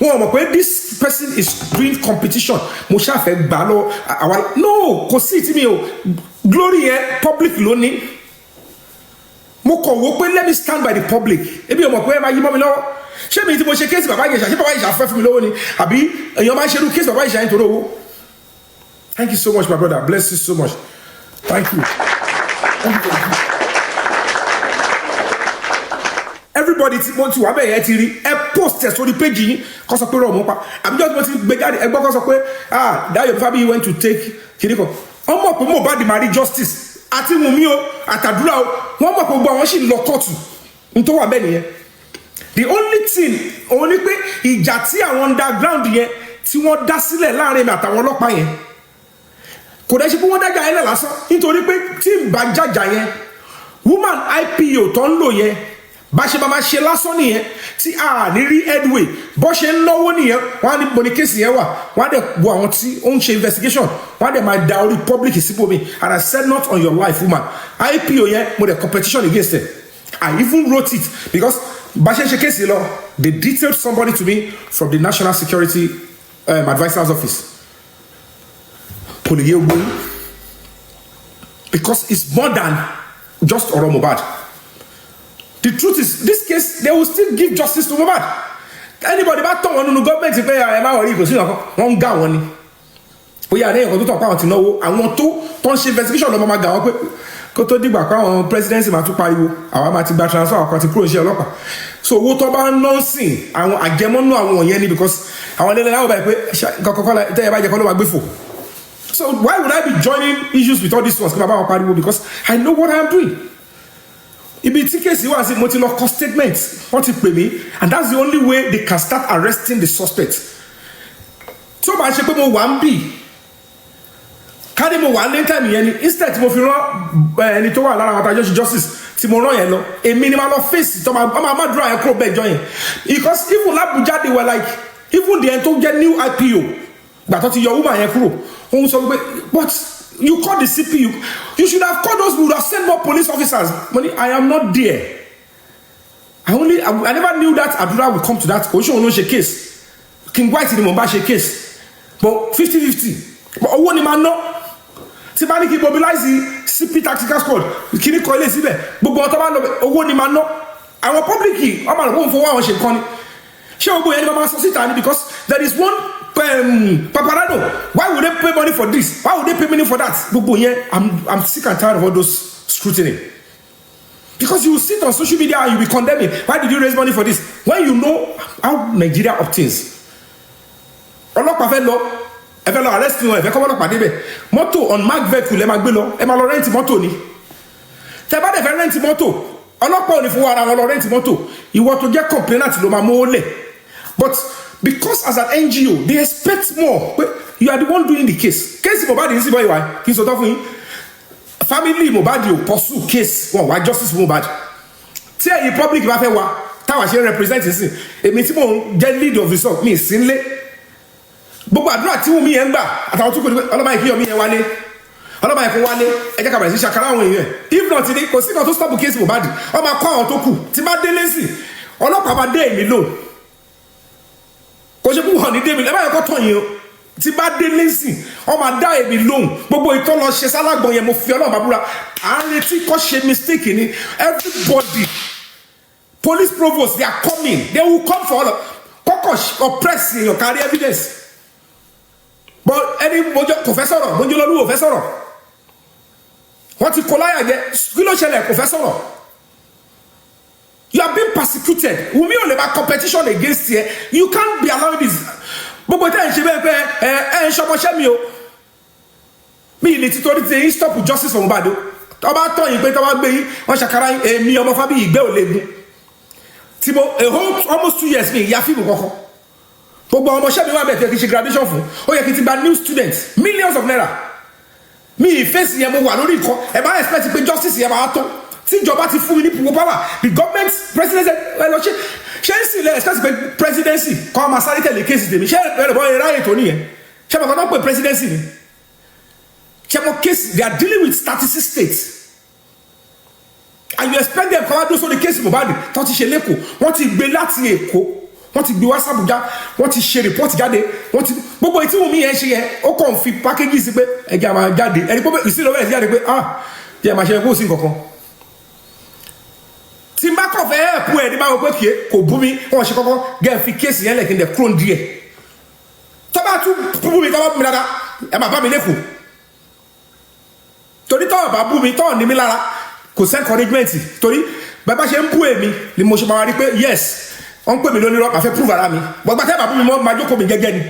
wọn ò mọ̀ pé this person is doing competition mo ṣàfẹ́ gbà lọ àwa no kò sí tí mi ò glory yẹn public lónìí mo kàn wò pé let me stand by the public ebi ò mọ̀ pé ẹ máa yí mọ́ mi lọ́wọ́ ṣé mi tí mo ṣe kéèsì bàbá ìjẹ̀ṣà ṣé bàbá ìjẹ̀ṣà fẹ́ fún mi lọ́wọ́ ni àbí èèyàn máa ń ṣerú kéèsì bàbá ìjẹ̀ṣà nítorí owó. Thank you so much, my brother. Bless you so much. Thank you. Everybody tí mo ti wà bẹ́ẹ̀ yẹn ti rí ẹ post ẹ̀ sórí page yìí kó sọ pé rọ̀ mọ́ pa àbíjọ́ tí mo ti gbé jáde ẹ gbọ́ kó sọ pé Dayo Fabiyi went to take kiri kan wọ́n mọ̀ pé Mohbad máa rí justice àti Wùmí o àtàdúrà o wọ́n mọ̀ pé gbogbo àwọn sì lọ kóòtù n tó wà bẹ́ẹ̀ nìyẹn the only thing only pé ìjà tí àwọn underground yẹn tí wọ́n dá sílẹ̀ láàrin mi àtàwọn ọlọ́pàá yẹn kò dẹ́ ṣe pé wọ́n dájà yẹn lẹ̀ lásán nítorí pé tí n bá jàjà yẹn woman IPO tó ń lò yẹn bá ṣe máa ṣe lásán nìyẹn tí a ní rí headway bó ṣe ń náwó nìyẹn wọn á ní bọ ní kéèsì yẹn wà wọn á dẹ̀ bu àwọn tí ó ń ṣe investigation wọn á dẹ̀ máa da orí public síbòmí and I said not on your life woman IPO yẹn mo dẹ̀ competition against them I even wrote it because bá ṣe ń ṣe kéèsì lọ they detailed somebody to me from the National Security Advisor's Office kò lè yé ogbó because it's more than just ọ̀rọ̀ Mohbad. The truth is, this case, they will still give justice to Mohbad. Anybody bá tọ̀ wọ́n nínú gọ́ọ̀mẹ̀ntì pé ẹ máa wọ̀rí ìkòsí nǹkan wọ́n ń gà wọ́n ni. Ó yà ní ẹ̀kọ́ tó tọ̀ pé àwọn ti náwó àwọn tó ń ṣe investigation lọ́mọ máa gà wọ́n pé kó tó dìgbà pé àwọn presidency máa tún pariwo àwa máa ti gba transfer àwọn kan ti kúrò iṣẹ́ ọlọ́pàá. So owó tó bá ń ná sìn àwọn àjẹmọ́nú àwọn wọ̀nyẹn ni because àwọn ẹlẹ́lẹ́ láwọn báyìí pé kọ́kọ́ tẹ́yẹ bá jẹ kọ́ ló máa gbé fò. So why would I be joining issues with all these ones kí n máa bá wọn pariwo because I know what I am doing. Ibi tí kéèsì wá sí mo ti lọ kọ statement wọ́n ti pè mí and that's the only way they can start arresting the suspect. Tí ó bá ṣe pé mo wà ń bì káde mo wà ní time yẹn ni instead tí mo fi rán ẹni tó wà lára àwọn àtàjọ́ ṣe justice tí mo rán yẹn lọ èmi ni máa lọ face tó máa má dúró yẹn kúrò bẹ́ẹ̀ jọ yẹn because even l'Abuja they were like even the ẹni tó jẹ́ new IPO gbàtọ́ ti yọ woman yẹn kúrò òun sọ pé but you call the CP you should have called those who have sent more police officers money I am not there I never knew that Abdullah would come to that position on a case King White ni mo bá ṣe case but 50-50 but owó ni máa ná tí bá ní kí mobilize CP tactical squad kí ni kọ́ ilé síbẹ̀ gbogbo ọ̀tọ́ bá lọ owó ni máa ná àwọn public yìí ọmọ àlọ́ fún fowó àwọn ṣe nǹkan ni ṣé gbogbo yẹn ni wọ́n máa sọ síta ni because there is one Paparano, why would they pay money for this? Why would they pay money for that? I'm sick and tired of all those scrutiny. Because you will sit on social media and you will be condemning. Why did you raise money for this? When you know how Nigeria obtains. Ọlọ́pàá fẹ́ lọ arrest wọn ẹ̀fẹ́ kọ́ ọlọ́pàá débẹ̀. Mọ́tò on marked vehicle ẹ máa gbé lọ ẹ máa lọ rẹ́ǹtì mọ́tò ni. Tẹ́ bá dẹ̀ fẹ́ rẹ́ǹtì mọ́tò ọlọ́pàá ò ní fowó ara wọn lọ rẹ́ǹtì mọ́tò ìwọ tó jẹ́ complainant ló máa mówó lẹ̀. But because as an NGO they expect more you are the one doing the case Mohbad yìí sì bọ́ ìwà kí n sọ tán fún yín family Mohbad yóò pursue case wọn wá justice for Mohbad tí ẹ̀yin public bá fẹ́ wá táwa ṣe represent sí èmi tí mò ń jẹ́ lead of result mi sí nlé gbogbo àdúrà tí Wùmí yẹn ń gbà àtàwọn tó kù ní ọlọ́mọ ìkí Yomi yẹn wálé ọlọ́mọ ìkó wálé ẹ jẹ́ ká bẹ̀rẹ̀ sí ṣàkárà àwọn èèyàn if not ní kò sí kan tó stop case Mohbad ọmọ akọ àwọn tó kù tí bá délé sí ọlọ́pàá bá dé èmi lò kò ṣe kú hàn ní david ẹ bá yẹ kó tàn yín o tí bá dé lẹ́sìn ọmọ adá èmi lóhùn gbogbo ìtọ́ lọ ṣe sálágbọ̀n yẹn mo fi ọlọ́run bàbúrà à ń retí kó ṣe mistake ni everybody police provost they are coming they will come for all of kọ́kọ́ oppress èèyàn carry evidence but ẹni mojọ kò fẹ́ sọ̀rọ̀ mojọ lọ́lú ò fẹ́ sọ̀rọ̀ wọ́n ti kọ́ láyà jẹ kí ló ṣẹlẹ̀ kò fẹ́ sọ̀rọ̀. You are being persecuted. Wùmí ò lè máa competition against you. You can't be allowing this. Gbogbo tẹ́ ẹ̀ ń ṣe bẹ́ẹ̀ pé ẹ̀ ń ṣọmọṣẹ́ mi o. Mi ì lè ti torí ti stop justice for Mohbad o. Tọ́ba tọ́ yín pé tọ́ba gbé yín wọ́n ṣàkárá yín èmi ọmọ Fabiyi ìgbẹ́ ò lè gun. Tí mo a whole almost 2 years mi ìyá fíìmù kankan. Gbogbo ọmọṣẹ́ mi wà bẹ́ẹ̀ tí kì í ṣe graduation fún. Ó yẹ kí n ti gba new students millions of naira. Mi ì fèsì yẹn mo wà lórí nǹkan ẹ̀ bá expect pé justice yẹn máa tó. Tí ìjọba ti fún mi ní púpọ̀ power the government presidency ẹ lọ ṣe ń sì lẹ expect pé presidency kọ́ ọmọ sáré tẹ̀lé kéèsì tèmi ṣé ẹ lè bọ́ ẹ ráyè tó nìyẹn ṣé mo kọ́ tó ń pè presidency ni ṣé mo case they are dealing with 36 states and you expect them kọ́ wá dúró sórí kéèsì Mohbad tó ti ṣe lẹ́kọ̀ọ́ wọ́n ti gbé láti Èkó wọ́n ti gbé wá sàbújá wọ́n ti ṣe report jáde wọ́n ti gbogbo ètí Wùmí yẹn ṣe yẹn ó kàn fi package sí pé ẹ̀jẹ̀ àmà jáde ẹni pé ìsìlọ́wọ́ ẹ̀ jáde pé jẹ́ àmà ṣe kó sí nǹkan kan tí n bá kọ̀ fẹ́ ẹ̀kú ẹ̀ ní báwo pé kò bú mi wọ́n ṣe kọ́kọ́ gẹ́ fi kéèsì yẹn lẹ́kìn dẹ̀ kúrò díẹ̀ tọ́ba tún bú mi tọ́ba bú mi dáadáa ẹ máa bá mi lẹ́kọ̀ọ́ torí tọ́ba bá bú mi tọ́ọ̀ ní mi lára kò sí encouragement torí bàbá ṣe ń bú èmi ni mo ṣe máa rí pé yes wọ́n ń pè mí lónìí màá fẹ́ prove ara mi gbọ́gbà tẹ́ bá bú mi mọ́ máa jókòó mi gẹ́gẹ́ ni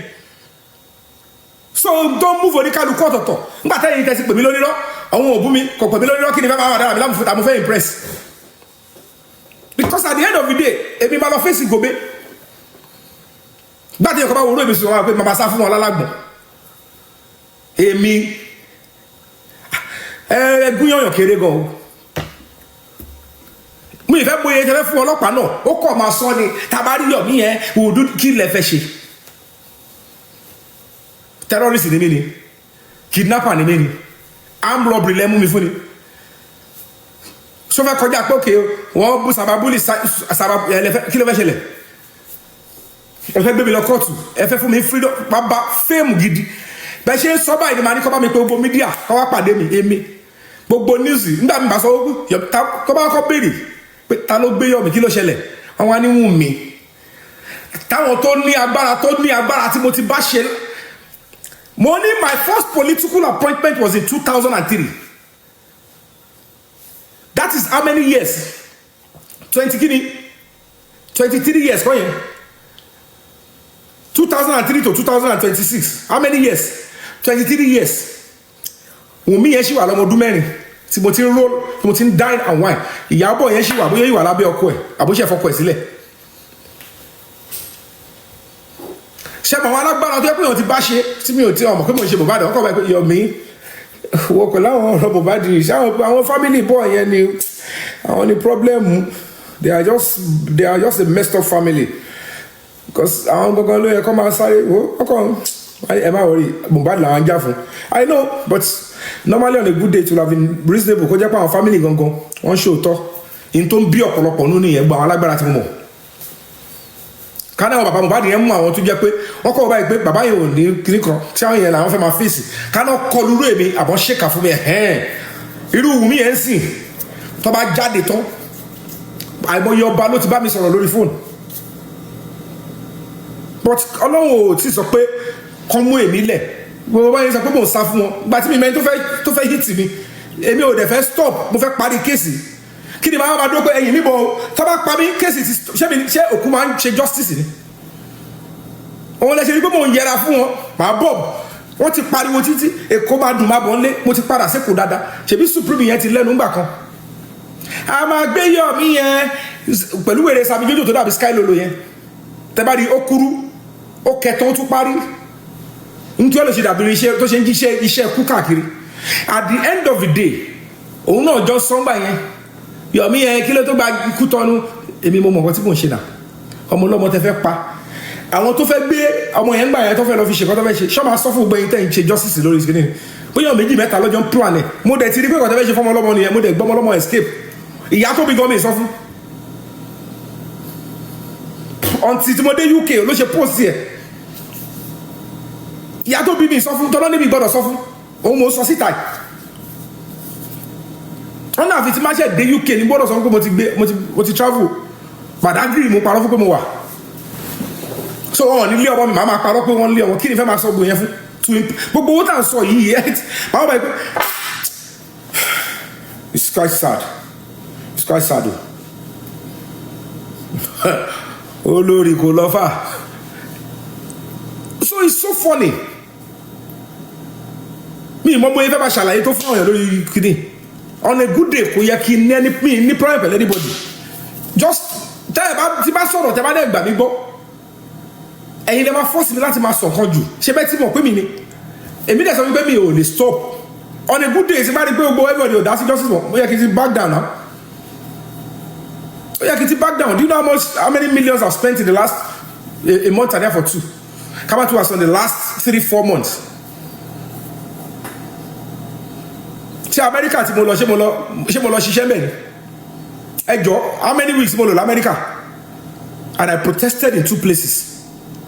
so don't move oníkálukú ọ̀tọ̀ọ̀tọ̀ nígbà tẹ́yìn tẹ́sí pè mí lónìí rọ́ àwọn òbú mi kò pè mí lónìí rọ́ kí ni fẹ́ máa wà dára mi láàmú fẹ́ impress because at the end of the day èmi máa lọ fèsì gòbé gbàtí ẹ̀kọ́ bá wúrò èmi sọ̀rọ̀ pé màmá sá fún wọn lálágbọ̀n èmi gúnyànyàn kéré gan o mo ìfẹ́ bóyá ẹ̀jẹ̀ fún ọlọ́pàá náà ó kọ̀ máa sọ ni tabari Yomi yẹn òdu kí lẹ fẹ́ ṣe terrorist ni mí ni kidnapper ni mí ni armed robbery lẹ́ mú mi fún ni sọfẹ́ kọjá pé òkè wọ́n bú sàbàbúlì kí ló fẹ́ ṣẹlẹ̀ ẹ fẹ́ gbé mi lọ kóòtù ẹ fẹ́ fún mi freedom bàbá fame gidi bẹ́ẹ̀ ṣe ń sọ báyìí ni màá ní kọ́ bá mi pé gbogbo mídíà kọ́ wá pàdé mi èmi gbogbo news nígbà mi bá sọ kọ́ bá kọ́ béèrè pé ta ló gbé Yomi kí ló ṣẹlẹ̀ àwọn á ní Wùnmí táwọn tó ní agbára tí mo ti bá ṣe mo ní my first political appointment was in 2003 that is how many years 23 years kọ́ yẹn 2003 to 2026 how many years 23 years Wùnmí yẹn ṣì wà lọ́mọ ọdún mẹ́rin tí mo ti ń roll tí mo ti ń dine and wine Ìyábọ̀ yẹn ṣì wà bóyá ìwà lábẹ́ ọkọ ẹ̀ àbóṣe ẹ̀fọ́kọ ẹ̀ sílẹ̀ ṣé àwọn alágbára tó yẹ pé èèyàn ti bá ṣe tí mi ò tí ọmọ pé mo ń ṣe Mohbad ọkọ bá pé Yomi wọ pẹ̀lú àwọn ọ̀rọ̀ Mohbad ṣé àwọn family boy yẹn ni àwọn ni problem they are just a messed up family because àwọn gangan ló yẹ kó máa sáré ọkọ ẹ má wọrí Mohbad làwọn jà fún I know but normally on a good day it would have been reasonable kó jẹ́ pé àwọn family gangan wọ́n ṣòótọ́ in tó ń bí ọ̀pọ̀lọpọ̀ nínú ìyẹn gba àwọn alágbára tí mo mọ̀ ká náà bàbá Mohbad yẹn mú àwọn tó jẹ́ pé wọ́n kọ́ báyìí pé bàbá yẹn ò ní kíní kan tí àwọn yẹn làwọn fẹ́ máa fèsì ká náà kọ lúrú èmi àbọ̀ ṣèkà fún mi irú Wùnmí yẹn ń sìn tó bá jáde tán àìmọye ọba ló ti bá mi sọ̀rọ̀ lórí fóònù but Ọlọ́run ò tí sọ pé kọ́ mú èmi lẹ̀ gbogbo báyìí sọ pé mò ń sá fún wọn gba tí mi mẹ́rin tó fẹ́ hit mi èmi ò dẹ̀ fẹ́ stop mo fẹ́ parí kéèsì kí ni màá dúró pé ẹ̀yìn mi bọ̀ tó bá pa mí kéèsì ṣé òkú máa ń ṣe justice ni òun lè ṣe ní pé mò ń yẹra fún wọn màá bọ̀ wọ́n ti pariwo títí Èkó máa dùn máa bọ̀ ńlé mo ti padà sékòó dáadáa ṣèbí Supreme yẹn ti lẹ́nu ńgbà kan a máa gbé Yomi yẹn pẹ̀lú wèrè Sami Jojo tó dàbí Sky Lolo yẹn tẹ́ bá rí ó kúrú ó kẹtàn ó tún parí nítorí ó lè ṣe dàbí iṣẹ́ tó ṣe ń jíṣẹ́ iṣẹ́ kú káàkiri at the end of the day òun náà jọ sọ́ngbà yẹn Yomi yẹn kí ló tó gba ikú tọ́nu èmi mo mọ̀ nǹkan tí mò ń ṣe nà ọmọ ọlọ́mọ tẹ fẹ́ pa àwọn tó fẹ́ gbé ọmọ yẹn gbà yẹn tó fẹ́ lọ fi ṣe kọ́ tó fẹ́ ṣe ṣọ́ máa sọ fún gbẹ̀yìn tẹ̀ ń ṣe justice lórí ìsìnkú bóyá méjì mẹ́ta lọ́jọ́ ń plan ẹ̀ mo dẹ̀ ti rí pé kọ́ tó fẹ́ ṣe fọ́mọ ọlọ́mọ nìyẹn mo dẹ̀ gbọ́mọ ọlọ́mọ escape ìyá tó bí gan mi sọ fún ọ̀ntì tí mo dé UK ló ṣe post yẹ ìyá tó bí mi sọ fún tọ́lọ́ níbi gbọ́dọ̀ sọ fún òun mo sọ síta wọn náà fi ti máa ṣe dé UK ní gbọ́dọ̀ sọ fún pé mo ti travel Badagry mo parọ́ fún pé mo wà so wọn nílé ọmọ mi màá máa parọ́ pé wọ́n lé ọmọ kí ni fẹ́ máa sọ gbòó yẹn fún gbogbo owó tá à ń sọ yìí ẹ báwo bá yẹ pé it's quite sad o olórí kò lọ fà so it's so funny mi ìmọ̀ bóyá fẹ́ bá ṣàlàyé tó fún ọ̀yàn lórí kìíní on a good day kò yẹ kí n ní problem pẹ̀lú anybody just tí bá sọ̀rọ̀ tẹ́ bá dẹ̀ gbà mí gbọ́ ẹ̀yin lè máa force mi láti máa sọ nǹkan jù ṣé bẹ́ẹ̀ tí mọ̀ pé mi ni èmi dẹ̀ sọ wípé mi ò lè stop on a good day tí bá rí pé gbogbo everybody ò dá sí justice mọ̀ ó yẹ kí n ti back down now ó yẹ kí n ti back down do you know how many millions I've spent in the last a month and a half or two come out to us on the last 3-4 months tí Amẹ́ríkà tí mo lọ ṣé mo lọ ṣiṣẹ́ mẹ́rin ẹ jọ how many weeks mo lò l'Amẹ́ríkà and I protested in 2 places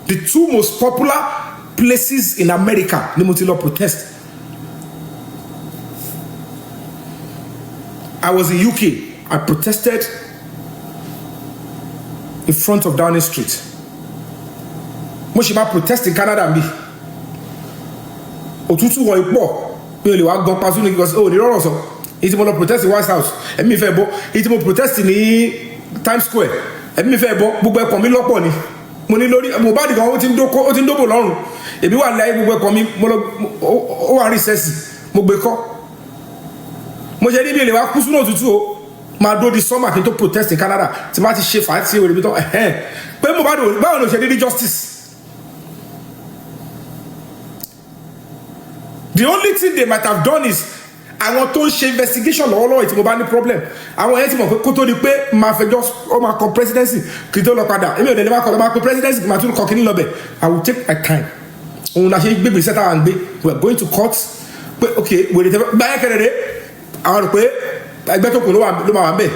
the 2 most popular places in America ni mo ti lọ protest I was in UK I protested in front of Downing Street mo ṣe máa protest in Canada mi òtútù wọ ipò mi ò lè wá gan pasú ní because ní rọrọ sọ èyí tí mo lọ protest ní White House ẹ̀mí fẹ́ bọ́ èyí tí mo protest ní Times Square ẹ̀mí fẹ́ bọ́ gbogbo ẹ̀kọ́ mi lọ́pọ̀ ni mo ní lórí Mohbad gan ó ti ń dóbò lọ́rùn èmi wà láyé gbogbo ẹ̀kọ́ mi ó wà rìsẹ́sì mo gbé kọ́ mo ṣe níbi èlé wa kú sínú òtútù o máa dúró di summer kí n tó protest in Canada tí máa ti ṣe fàá tí òrèbí tán pé mo bá dò báwo ló ṣe dédé justice. The only thing they might have done is àwọn tó ń ṣe investigation lọ́wọ́lọ́wọ́ tí mo bá ní problem àwọn yẹn ti mọ̀ pé kó tó di pé máa fẹjọ́ ó máa kọ presidency kí tó lọ padà èmi ò dẹ̀ ní máa kọ lọ́ máa pe presidency kí máa tún kọ kí ní lọ bẹ̀ I will take my time òun la ṣe gbégbé sẹ́tà à ń gbé we are going to court pé ok wèrè tẹ́fẹ́ gbáyé kẹrẹ̀rẹ́ àwọn rò pé ẹgbẹ́ tó kù ló máa wà bẹ́ẹ̀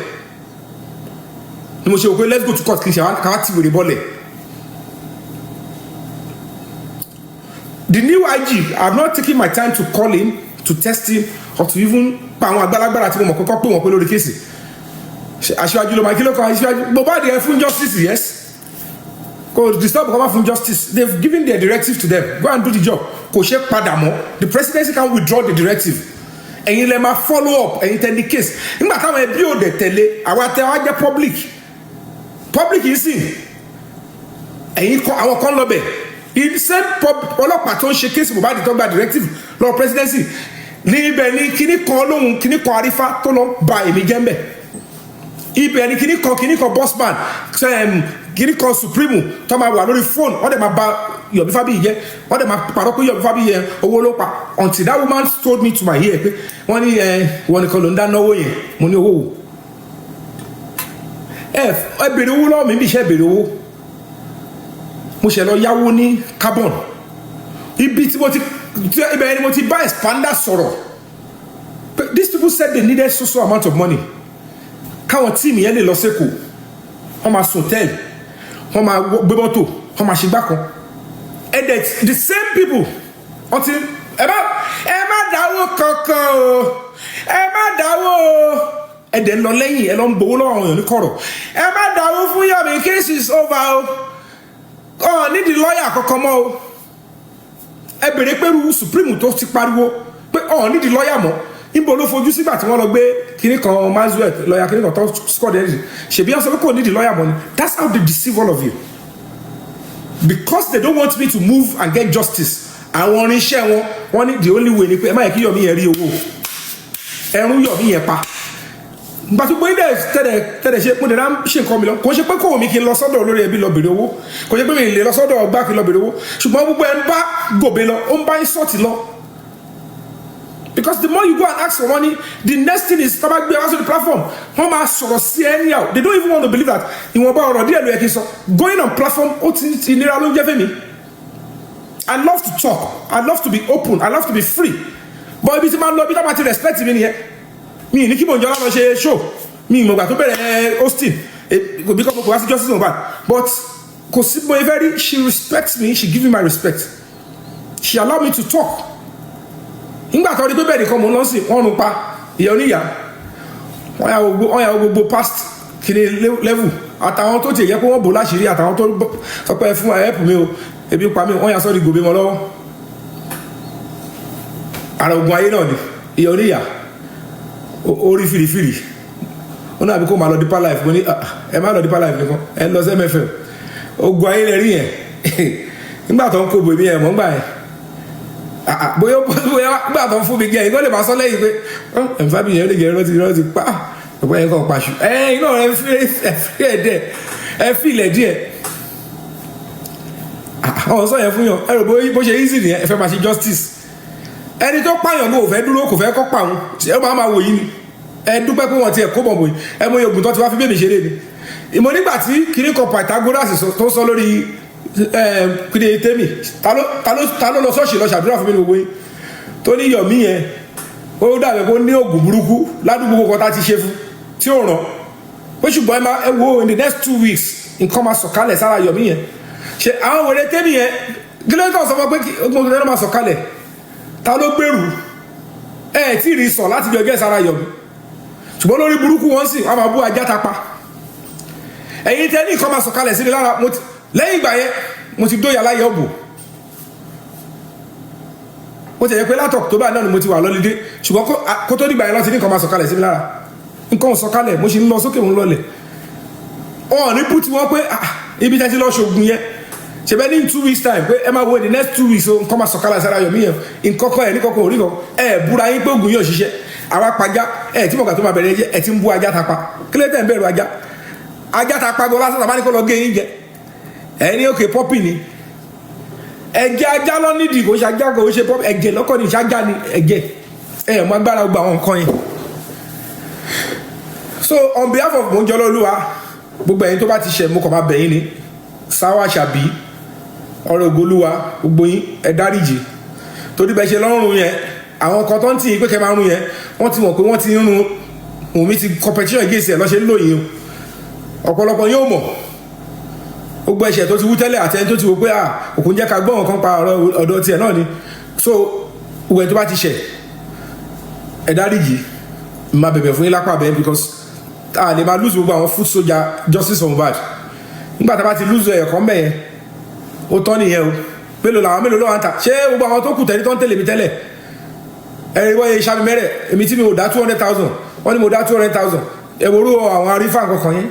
ni mo ṣe wò pé let's go to court kì í ṣe àwọn káwá ti wèrè bọ́lẹ̀. The new IG I have not taken my time to call him to test him or to even pa àwọn agbálagbára tí mo mọ̀ kọ́kọ́ pé wọ́n pé lórí kéèsì aṣíwájú ló máa kí ló kọ́ aṣíwájú Mohbad yẹn fún justice yes kò disturb kọ́ máa fún justice they have given their directive to them go and do the job kò ṣe padà mọ́ the presidency can withdraw the directive ẹ̀yin lè máa follow up ẹ̀yin tẹ̀ ní case nígbà táwọn ẹbí ò dẹ̀ tẹ̀lé àwọn àtẹ wá jẹ́ public yìí sìn ẹ̀yin kọ́ àwọn kan lọ bẹ̀ the same ọlọ́pàá tó ń ṣe case Mohbad tó gba directive lọ presidency ní ibẹ̀ ní kíní kan lóhun kíní kan arífá tó lọ ba èmi jẹ́ mbẹ̀ ibẹ̀ ní kíní kan bossman kíní kan supreme tó máa wà lórí phone wọ́n dẹ̀ máa ba Yomi Fabiyi jẹ́ wọ́n dẹ̀ máa parọ́ pé Yomi Fabiyi yẹn owó ló pa until that woman told me to my ear pé wọ́n ní wọ́n nìkan ló ń dáná owó yẹn mo ní owó wò ẹ bèrè owó lọ́wọ́ mi bí iṣẹ́ bèrè owó mo ṣe lọ yáwó ní carbon ibi tí mo ti ibẹ̀ ni mo ti bá expander sọ̀rọ̀ these people said they needed so amount of money káwọn tíìmù yẹn lè lọ sẹ́kọ̀ọ́ wọ́n máa sùn tẹ́ẹ̀lì wọ́n máa gbé mọ́tò wọ́n máa ṣe gbá kan the same people ọtí ẹ má dáwó kankan o ẹ má dáwó o ẹ̀dẹ̀ ń lọ lẹ́yìn ẹ lọ ń gbowó lọ́wọ́ àwọn èèyàn ní kọ̀rọ̀ ẹ má dáwó fún Yomi case is over o nídìí lọ́ọ̀yà kankan mọ́ o ẹ bèrè pé ru supreme tó ti pariwo pé nídìí lọ́ọ̀yà mọ́ níbo ló fojú sígbà tí wọ́n lọ gbé kinní kan Maxwell lọ́ọ̀yà kinní kan tó squad ẹ̀rì ṣèbí wọ́n sọ pé kò nídìí lọ́ọ̀yà mọ́ ni that's how they deceive all of you because they don't want me to move and get justice àwọn irinṣẹ́ wọn ní the only way ni pé ẹ má yẹ kí Yomi yẹn rí owó ẹrún Yomi yẹn pa nígbà tó gbóyè tẹ̀lẹ̀ ṣe mo dẹ̀dá ṣe nǹkan mi lọ kò ṣe pé kò mi kí n lọ sọ́dọ̀ olórí ẹbí lọ bèrè owó kò ṣe pé mi lè lọ sọ́dọ̀ ọgbà kí n lọ bèrè owó ṣùgbọ́n gbogbo ẹ̀ ń bá gòbè lọ ó ń bá ìsọ̀tì lọ because the more you go and ask for money the next thing is tọ́ba gbé wá the platform wọ́n máa sọ̀rọ̀ sí anyhow they don't even want to believe that ìwọ̀nba ọ̀rọ̀ díẹ̀ ló yẹ kí n sọ going on platform ó ti ìnira ló ń jẹ́ fẹ́mi I love to talk I love to be open I love to be free but ibi tí máa ń lọ ibi tí wọ́n máa ti respect mi nìyẹn mi ní kí mò ń jọ lọ́nà ṣe show mi ìmọ̀gbà tó bẹ̀rẹ̀ Austin bí kò wá sí justice Mohbad but kò sí mo fẹ́ rí she respects me she give me my respect she allow me to talk nígbà tó rí pé bẹ́ẹ̀ nìkan mò ń lọ sí wọ́n rún pa ìyá oníyà wọ́n yà gbogbo past kìíní level àtàwọn tó ti yẹ pé wọ́n bò láṣìírí àtàwọn tó sọ pé fún ẹ̀pù mi o ebi pa mi wọ́n yà sọ́ọ́ di gòbè wọn lọ́wọ́ ara ogun ayé náà ni ìyá oníyà orí fìrìfìrì ó náà bí kó máa lọ Deeper Life mo ní ẹ má lọ Deeper Life nìkan ẹ lọ sí MFM ogun ayé rẹ rí yẹn nígbà tó ń kó bòmí ẹ mọ́ ń gbà yẹn bóyá nígbà tó ń fún mi gẹ ìgbọ́n lè máa sọ lẹ́yìn pé ẹ̀ ń Fabiyi yẹn lè jẹ́ irọ́ ti pa ọ̀pọ̀ yẹn kàn paṣù iná rẹ fi ilẹ̀ díẹ̀ àwọn sọ yẹn fún yàn ẹ rò bó ṣe easy nìyẹn ẹ fẹ́ máa ṣe justice ẹni tó pààyàn bó fẹ́ dúró kò fẹ́ kọ́ pa òun ṣé ó máa wò yìí ni ẹ dúpẹ́ pé wọ́n ti ẹ̀ kó bọ̀ bòyí ẹ mọ ogun tó ti wá fi bèbè ṣeré ni ìmọ̀ nígbà tí kìnní kan Pythagoras tó sọ lórí kìnní tèmi ta ló lọ sọ́ọ̀ṣì lọ ṣàdúrà fún mi ní gbogbo yín tó ní Yomi yẹn ó dàbẹ̀ kó ní oògùn burúkú ládùúgbò kan tá ti ṣe fún tí ó ràn ó ṣùgbọ́n ẹ wo in the next 2 weeks nǹkan máa sọ̀kalẹ̀ sára Yomi yẹn ṣe àwọn wèrè tèmi yẹn gílẹ̀ tó sọ fún pé ogun tó máa sọ̀kalẹ̀ ta ló gbèrú ẹ tí rí sọ láti bí ọjọ́ ìsára Yomi ṣùgbọ́n lórí burúkú wọn sì wọn máa bú ajá tapa ẹ̀yin tẹ́ ní nǹkan máa sọ̀kalẹ̀ sí mi lára lẹ́yìn ìgbà yẹn mo ti dóyà láyé ọ̀bù ó ti yẹ pé látọ̀ tó bá náà ni mo ti wà lọ́lídé ṣùgbọ́n kó tó dìgbà yẹn lọ́ti ní nǹkan máa sọ̀kalẹ̀ sí mi lára nǹkan sọ̀kalẹ̀ mo ṣe ń lọ sókè mo ń lọlẹ̀ ọ̀ọ́ni bú ti wọ́n pé ibi tẹ́ ti lọ́ ṣogun yẹn ṣe bẹ́ẹ̀ ní 2 weeks time pé ẹ máa wo the next 2 weeks o nǹkan máa sọ̀kalẹ̀ sára Yomi yẹn nǹkan ẹ̀ ní kọ́kọ́ orí kan ẹ̀ búra yín pé oògùn yóò ṣiṣẹ́ àwa pajá ẹ̀ tí mọ̀gà tó máa bẹ̀rẹ̀ jẹ́ ẹ̀ tí ń bú ajá tapa kílẹ̀ tẹ̀ ń bẹ̀rù ajá tapa gbọ́ lásán tàbá ní kó lọ gé yín jẹ ẹ̀ ní òkè pọ́pì ni ẹ̀jẹ̀ ajá lọ nídìí kò ṣe ajá kò ṣe pọ́pì ẹ̀jẹ̀ lọ́kọ̀ ní ìṣájá ni ẹ̀jẹ̀ ẹ̀ mọ agbára gbogbo àwọn nǹkan yẹn. So on behalf of Mojololuwa gbogbo ẹ̀yin tó bá ti ṣẹ̀ mú kọ́ máa bẹ̀yìn ni sáwà ṣàbí ọ̀rọ̀ ògolúwa gbogbo yín ẹ dáríjì torí bẹ́ẹ̀ ṣe lọ́rùn yẹn àwọn kan tó ń tì í pé kẹ́ máa rún yẹn wọ́n ti mọ̀ pé wọ́n ti ń rún Wùnmí ti competition against ẹ̀ lọ́ṣẹ́ lóyìn o ọ̀pọ̀lọpọ̀ yóò mọ̀ gbogbo ẹ̀ṣẹ̀ tó ti wú tẹ́lẹ̀ àti ẹni tó ti wò pé òkun jẹ́ ká gbọ́ nǹkan pa ọ̀dọ̀ tiẹ̀ náà ni so gbogbo ẹni tó bá ti ṣẹ̀ ẹ dáríjì máa bẹ̀bẹ̀ fún yín lápá bẹ́ẹ̀ because a lè máa lose gbogbo àwọn foot soldier justice for Mohbad nígbà tá a bá ti lose ẹ̀yọ̀ kan bẹ́ẹ̀ ó tán nìyẹn o mélòó ló wà ń ta ṣé gbogbo àwọn tó kù tẹ́lẹ̀ tó ń tẹ̀lé mi tẹ́lẹ̀ ẹ̀rí wọ́n yẹ iṣẹ́ mi mẹ́rẹ̀ èmi tí mi ò dá 200,000 wọ́n ní mo dá 200,000 ẹ̀wòrú àwọn arífà kankan yẹn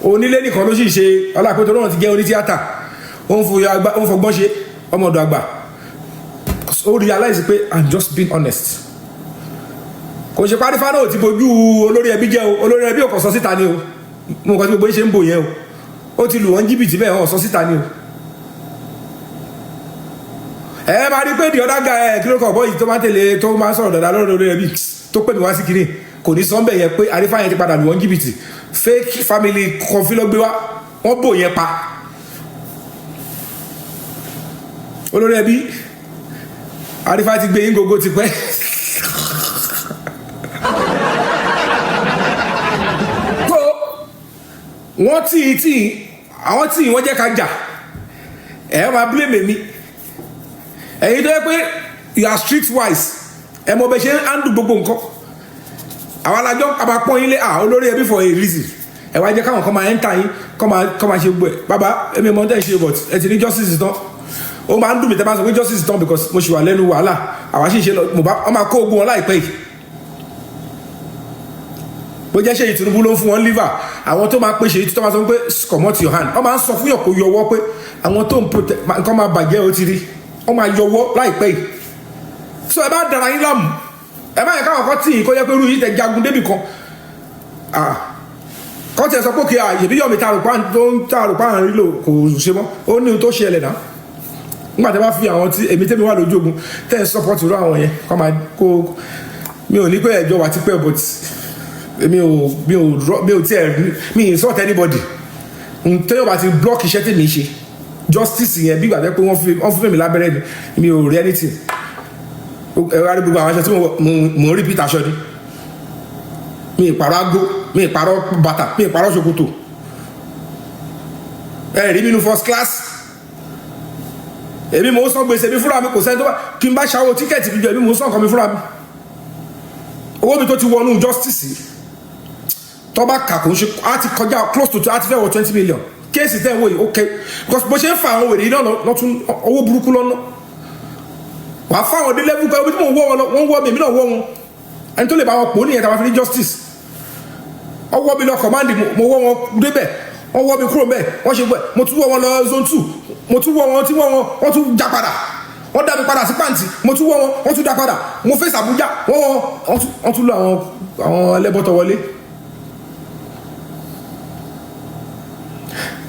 onílé nìkan ló sì ṣe ọlápẹ́tọ́ náà ti jẹ́ oní tíátà ó ń fọgbọ́n ṣe ọmọdọ̀ àgbà ó realize pé I'm just being honest kò ṣe parífà náà ti bojú olórí ẹbí jẹ́ o olórí ẹbí ò kàn sọ síta ni o mo kàn tí gbogbo ṣe ń bò yẹn o ó ti lù wọ́n jìbìtì bẹ́ẹ̀ hàn sọ síta ni o ẹ máa rí pé the other guy kí ló kọ̀ bọ́ yìí tó máa tẹ̀lé tó máa sọ̀rọ̀ dàda lọ́rọ̀ olórí ẹbí tó pè mí wá sí kiri kò ní sọ́ńbẹ̀ yẹn pé àrífà yẹn ti padà lù wọ́n jìbìtì fake family kọfí ló gbé wá wọ́n bò yẹn pa olórí ẹbí àrífà ti gbé yín gógó ti pẹ́ tó wọ́n àwọn tí wọ́n jẹ́ ká jà ẹ̀ máa blame mi ẹ̀yin tó yẹ pé you are street wise ẹ̀ mọ̀ bẹ́ẹ̀ ṣe ń handle gbogbo nǹkan àwọn alájọ àbápọ̀ yín lé olórí ẹbí for a reason ẹ wá jẹ́ káwọn kan máa ẹ́ńtà yín kọ́ máa ṣe gbogbo ẹ̀ bàbá èmi mọ̀ tẹ́ ṣe but ẹ ti ní justice tán ó máa ń dùn mí tẹ́ bá sọ pé justice tán because mo ṣì wà lẹ́nu wàhálà àwa sì ṣe lọ wọ́n máa kó ogun wọn láìpẹ́ yìí bó jẹ́ ṣe Tinubu ló ń fún wọn liver àwọn tó máa pè ṣe tó máa sọ pé comot your hand wọ́n máa ń sọ fún yàn kó yọwọ́ pé àwọn tó ń protect nǹkan máa bàjẹ́ ó ti rí wọ́n máa yọwọ́ láìpẹ́ yìí so ẹ bá dara yín láàmú ẹ má yẹ káwọn kan tì í kó yẹ pé irú yìí tẹ jagun débì kan kọ́ tẹ sọ pé kí àyèbí Yomi tààrùpá àárín lò kò ṣe mọ́ ó ní ohun tó ṣẹlẹ̀ náà nígbà tẹ bá fi àwọn tí èmi tẹ́mi wà lójú ogun tẹ́ ẹ sọ́pọ́tì irú àwọn yẹn kọ́ máa kó mi ò ní pé ẹjọ́ wà tipẹ́ but mi ò tiẹ̀ mi ì sort anybody tẹ́yọ̀ bá ti block iṣẹ́ tèmi ṣe justice yẹn bí gbàgbé pé wọ́n fún mi lábẹ́rẹ́ ni mi ò rí anything ẹ̀rọ arí gbogbo àwọn aṣọ tí mo ń repeat aṣọ ni mi ìpàrọ̀ ago mi ìpàrọ̀ bàtà mi ìpàrọ̀ ṣòkòtò ẹ rí mi nu first class èmi mò ń san gbèsè mi fúnra mi kò sẹ́ni tó bá kí n bá ṣàwọ̀ tíkẹ́ẹ̀tì mi jọ èmi mò ń san nǹkan mi fúnra mi owó mi tó ti wọnú justice tó bá kà kò ń ṣe á ti kọjá close to á ti fẹ́ wọ 20 million kéèsì tẹ́ ń wò yìí ok because bó ṣe ń fa àwọn wèrè náà lọ́tún owó burúkú lọ́nà wà á fáwọn dé level kan ibi tí mò ń wọ́ wọn lọ wọ́n wọ́ mi èmi náà wọ́ wọn ẹni tó lè bá wọn pò ó nìyẹn tàbí fi ní justice wọ́n wọ́ mi lọ command mo wọ́ wọn débẹ̀ wọ́n wọ́ mi kúrò mẹ́ẹ̀ wọ́n ṣe gbẹ́ mo tún wọ́ wọn lọ zone 2 mo tún wọ́ wọn tí wọ́n tún já padà wọ́n dá mi padà sí pàǹtì mo tún wọ́ wọn wọ́n tún dá padà mo fèsì Àbújá wọ́n tún lọ àwọn ẹlẹ́bọ̀tọ̀ wọlé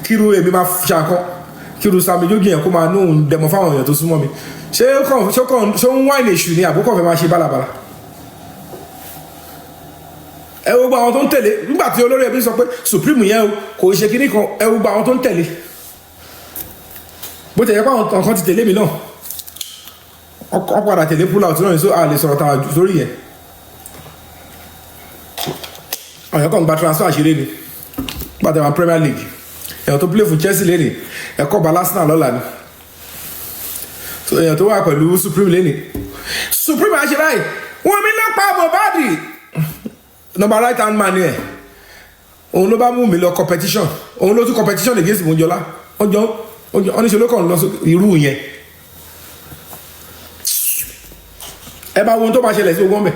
kíru èmi máa ṣàkọ́ kíru Sami Jogi yẹn kó máa ní òun dẹmọ fáwọn èèyàn tó súnmọ́ mi ṣé ó ń wáìnì èṣù ni àbúkọ̀ fẹ́ máa ṣe bálabàla ẹ wo gbogbo àwọn tó ń tẹ̀lé nígbà tí olórí ẹbí sọ pé supreme yẹn o kò ṣe kíní kan ẹ wo gbogbo àwọn tó ń tẹ̀lé bó tẹ̀yẹ pé àwọn kan ti tẹ̀lé mi náà wọ́n padà tẹ̀lé pull out náà so a lè sọ̀rọ̀ tàwa sórí yẹn àwọn kan gba transfer àṣírí ni nígbà tí wọ́n Premier League èèyàn tó play fún Chelsea lẹ́nìí ẹ̀kọ́ bá Arsenal lọ́la ni so èèyàn tó wà pẹ̀lú supreme lẹ́nìí supreme àṣẹ báyìí wọ́n mi lọ pa Mohbad number right hand man ẹ̀ òun ló bá mú mi lọ competition òun ló tún competition against Mojola ọjọ́ oníṣẹ́ ló kàn lọ irú yẹn ẹ bá wo ohun tó máa ṣẹlẹ̀ sí ogun mẹ́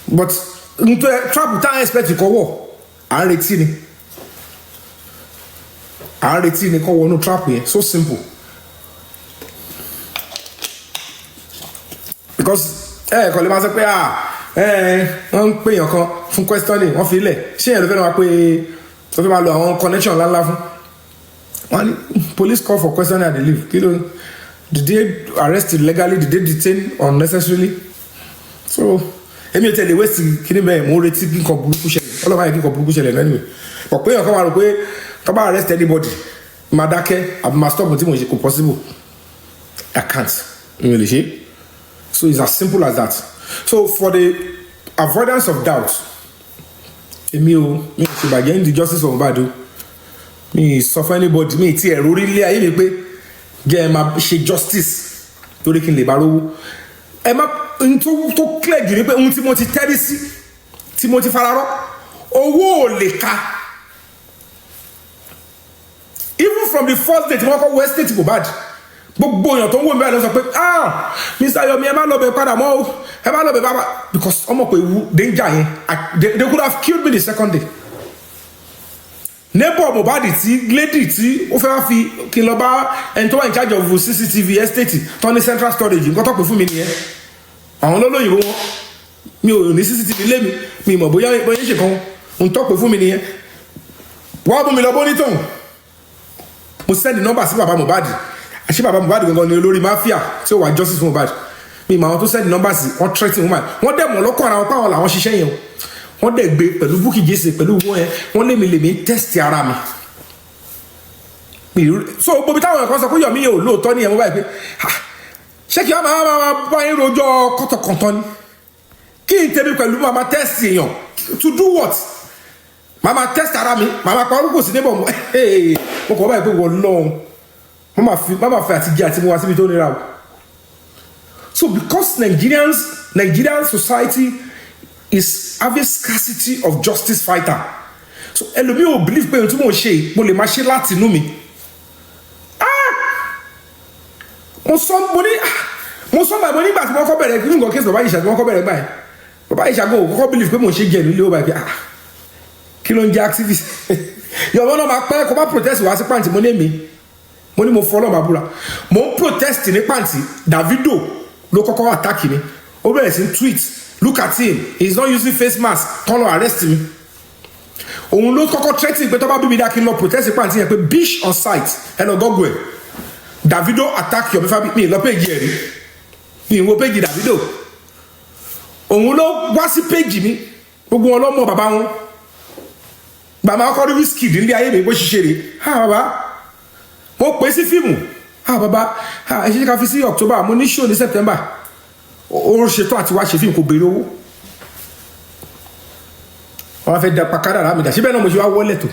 but nítorí trap tá à ń expect kọ́ wọ̀ à ń retí ni à ń retí ni kọ́ wọnú trap yẹn so simple because kò lè máa sọ pé wọ́n ń pèèyàn kan fún questioning wọ́n fi lẹ̀ ṣé yẹn ló fẹ́ máa pé tó fi máa lo àwọn connection ńláńlá fún wọ́n ní police call for questioning and they leave kí ló did they arrest illegally did they detain unnecessarily so èmi ò tẹ̀lé waste kí ni bẹ́ẹ̀ mo retí kí nǹkan burúkú ṣẹlẹ̀ ọlọ́mọ yẹn kí nǹkan burúkú ṣẹlẹ̀ anyway pọ̀ pé èèyàn kan máa rò pé tó bá arrest anybody máa dákẹ́ àbí máa stop tí mo ṣe kò possible I can't mi ò lè ṣe so it's as simple as that so for the avoidance of doubt èmi ò mi ò ṣe bàjẹ́ ní the justice of Mohbad mi sọ fún anybody mi ti ẹ̀rọ orílẹ̀ ayé mi pé jẹ́ ẹ máa ṣe justice torí kí n lè bá rówó ẹ má n tó clear jù ní pé ohun tí mo ti tẹ́rí sí tí mo ti fararọ́ owó ò lè ka even from the first day tí wọ́n kọ́ west state Mohbad gbogbo èèyàn tó ń wò mí báyìí ló sọ pé Mr. Yomi ẹ má lọ bẹ padà mọ́ o ẹ má lọ bẹ bàbá because ọmọ pé ewu danger yẹn they could have killed me the second day neighbor Mohbad tí lady tí ó fẹ́ wá fi kí n lọ bá ẹni tó wà in charge of CCTV estate tó ní central storage nǹkan tó pè fún mi nìyẹn àwọn olóyìnbó wọn mi ò ní CCTV lé mi mọ̀ bóyá ṣe kan ń tó pè fún mi nìyẹn wọ́n mú mi lọ bó nítòun mo send number sí bàbá Mohbad àṣé bàbá Mohbad gangan ni olórí mafia tí ó wà justice fún Mohbad mi mọ àwọn tó send number sí wọ́n threaten woman wọ́n dẹ̀ mọ̀ lọ́kàn ara wọn pàwọn làwọn ṣiṣẹ́ yẹn o wọ́n dẹ̀ gbé pẹ̀lú Bukky Jesse pẹ̀lú wọn yẹn wọ́n lèmi test ara mi so gbogbo táwọn ẹ̀kọ́ sọ pé Yomi yẹn ò lóòótọ́ ní ẹ̀mú báyìí pé ṣé kí wọ́n máa bá yín rojọ́ kọ́tọ̀kọ̀tọ̀ ni kí n tẹ̀mí pẹ̀lú máa test èèyàn to do what máa test ara mi máa pa orúkọ sí neighbor mo kọ́ báyìí pé wọ́n lọ́hùn máa fi àtijọ́ àti mo wá síbi tó nira o so because Nigerian society is having scarcity of justice fighter so ẹlòmíì ò believe pé ohun tí mo ṣe mo lè máa ṣe láti inú mi mo sọ báyìí mo nígbà tí wọ́n kọ́ bẹ̀rẹ̀ nínú nǹkan kéésì bàbá ìṣàgbọ́n wọ́n kọ́ bẹ̀rẹ̀ báyìí bàbá ìṣàgbọ́n ò kọ́kọ́ believe pé mo ṣe jẹ́ nílé ó báyìí pé kí ló ń jẹ́ activist yọ̀wọ́n náà máa pẹ́ kó bá protest wá sí pàǹtí mo ní èmi mo ní mo fọ́ ọlọ́mà búra mo ń protest ní pàǹtí Davido ló kọ́kọ́ attack mi ó bẹ̀rẹ̀ sí tweet look at him he is not using face mask kọ́ lọ arrest mi òun ló kọ́kọ́ threatening pé tó bá bí mi dá kí n lọ protest pàǹtí yẹn pé beach on site ẹ lọ gọ́gùn ẹ̀ Davido attack Yomi Fabiyi mi lọ péjì ẹ̀ rí mi ìwọ péjì Davido òun ló wá sí péjì mi gbogbo wọn lọ́mọ bàbá wọn bàbá ọkọ rí wíṣkì nílé ayé mi bó ṣiṣẹ́ rè bàbá mo pè sí fíìmù bàbá ẹ ṣe ká fi sí October mo ní show ní September ó ṣetán àti wá ṣe fíìmù kò béèrè owó wọn fẹ́ da pakádà rámìdá síbẹ̀ náà mo ṣe wá wọlé tó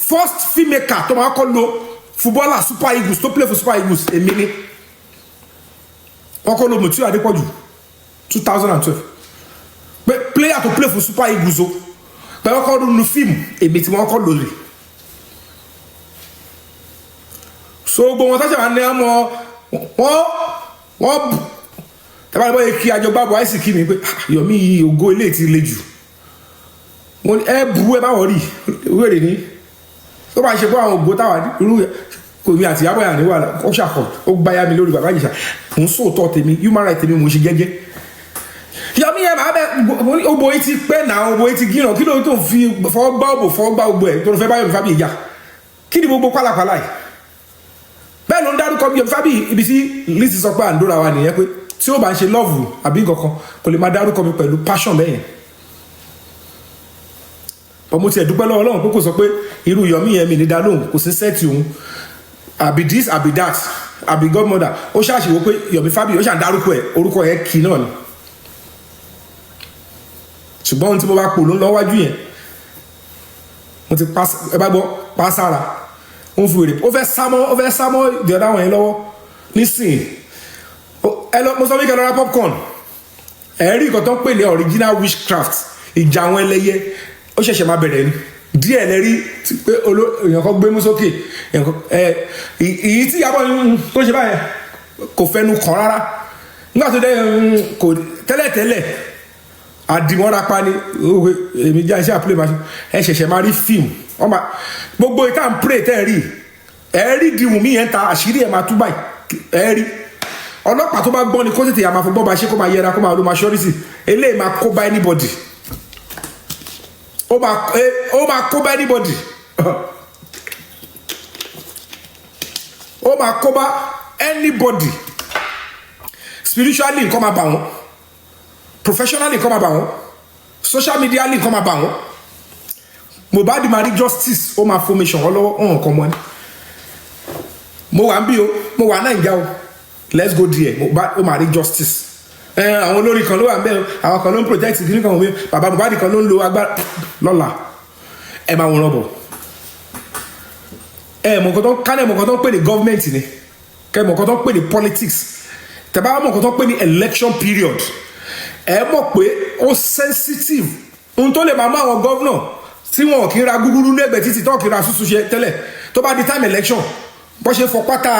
first filmmaker tó máa kọ́ lo footballer Super Eagles tó play for Super Eagles èmi ni wọ́n kọ́ lo Mutiu Adépọ̀jù 2012 pé player tó play for Super Eagles o pé wọ́n kọ́ lu fíìmù èmi tí wọ́n kọ́ lò rè so gbogbo wọn táṣà wà ní ọmọ wọ́n tẹ́bá lọ́wọ́ yẹ kí àjọgbá bọ̀ àìsí kí mi pé Yomi yìí ògo ilé ti le jù ẹ burú ẹ bá wọ̀ rí wéèrè ní tó bá ṣe pé àwọn ògbó táwà irú kò mi àti ìyàbọ̀ yà ní wà ó ṣàkọ ó gbáyà mi lórí bàbá Ìjẹ̀ṣà mò ń sòótọ́ tèmi human right tèmi mò ń ṣe jẹ́jẹ́ Yomi yẹn máa bẹ òbò yìí ti pẹ́ náà òbò yìí ti gíràn kí ló tó fi fọwọ́ gbá òbò ẹ̀ tó fẹ́ bá Yomi Fabiyi ìjà kí ni gbogbo pálapàla yìí bẹ́ẹ̀ ló ń dárúkọ Yomi Fabiyi ibi tí Lizzy sọ pé àǹdóra wa nìyẹn pé tí ó bá ń ṣe lọ́ọ̀vù àbí nǹkan kò lè máa dárúkọ mi pẹ̀lú passion bẹ́yẹn ọmọ tí ẹ̀ dúpẹ́ lọ́wọ́ Ọlọ́run pé kò sọ pé irú Yomi yẹn mi ní dá lóhùn kò sí sẹ́ẹ̀tì òun àbí this àbí that àbí godmother ó ṣàṣìwò pé Yomi Fabiyi ó ṣàn dárúkọ ẹ̀ orúkọ yẹn kì í náà ni ṣùgbọ́n ohun tí mo bá pò ló ń lọ wájú yẹn mo ti ẹ bá gbọ́ pa sára ó ń fi wèrè ó fẹ́ sámọ́ the other one yẹn lọ́wọ́ nísìnyí mo sọ wíkẹ́ lọ́ra popcorn ẹ̀rí nǹkan tó ń pè ní original witchcraft ìjà àwọn ẹlẹ́yẹ ó ṣẹ̀ṣẹ̀ máa bẹ̀rẹ̀ ni díẹ̀ lẹ́rí pé èèyàn kan gbé mú sókè èyí tí Ìyábọ̀ tó ṣe báyẹn kò fẹnu kàn rárá nígbà tó dé kò tẹ́lẹ̀tẹ́lẹ̀ àdìmọ́ra pa ni èmi jẹ́ iṣẹ́ àpilẹ̀ máa ṣe ẹ ṣẹ̀ṣẹ̀ máa rí fíìmù ọmọ gbogbo ìta ń pray tẹ́ ẹ rí di Wùmí yẹn ta àṣírí ẹ̀ máa tú báyìí ẹ rí ọlọ́pàá tó bá gbọ́n ni kó tètè àmà fọgbọ́n bá ṣe kó máa yẹra kó máa lo maturity eléyìí máa kó bá anybody ó máa kó bá anybody ó máa kó bá anybody spiritually nǹkan máa bà wọ́n professionally nǹkan máa bà wọ́n social media nǹkan máa bà wọ́n Mohbad máa rí justice ó máa formation ọlọ́wọ́ ọ̀hún kan mọ́ ni mo wà ń bí o mo wà Naija o let's go there Mohbad ó máa rí justice àwọn olórí kan ló wà ń bẹ́ẹ̀ àwọn kan ló ń protect kìnnìkan kan omi bàbá Mohbad kan ló ń lo agbára lọ́la ẹ máa wọ́n bọ̀ kálẹ̀ mọ̀kàn tó ń pè ní government ni kẹ́ mọ̀kàn tó ń pè ní politics tẹ̀bá mọ̀kàn tó ń pè ní election period ẹ mọ̀ pé ó sensitive ohun tó lè máa mú àwọn governor tí wọn kì í ra gúgúrú lẹ́gbẹ̀ẹ́ títí tó kì í ra ṣùṣù ṣe tẹ́lẹ̀ tó bá di time election bó ṣe fọ pátá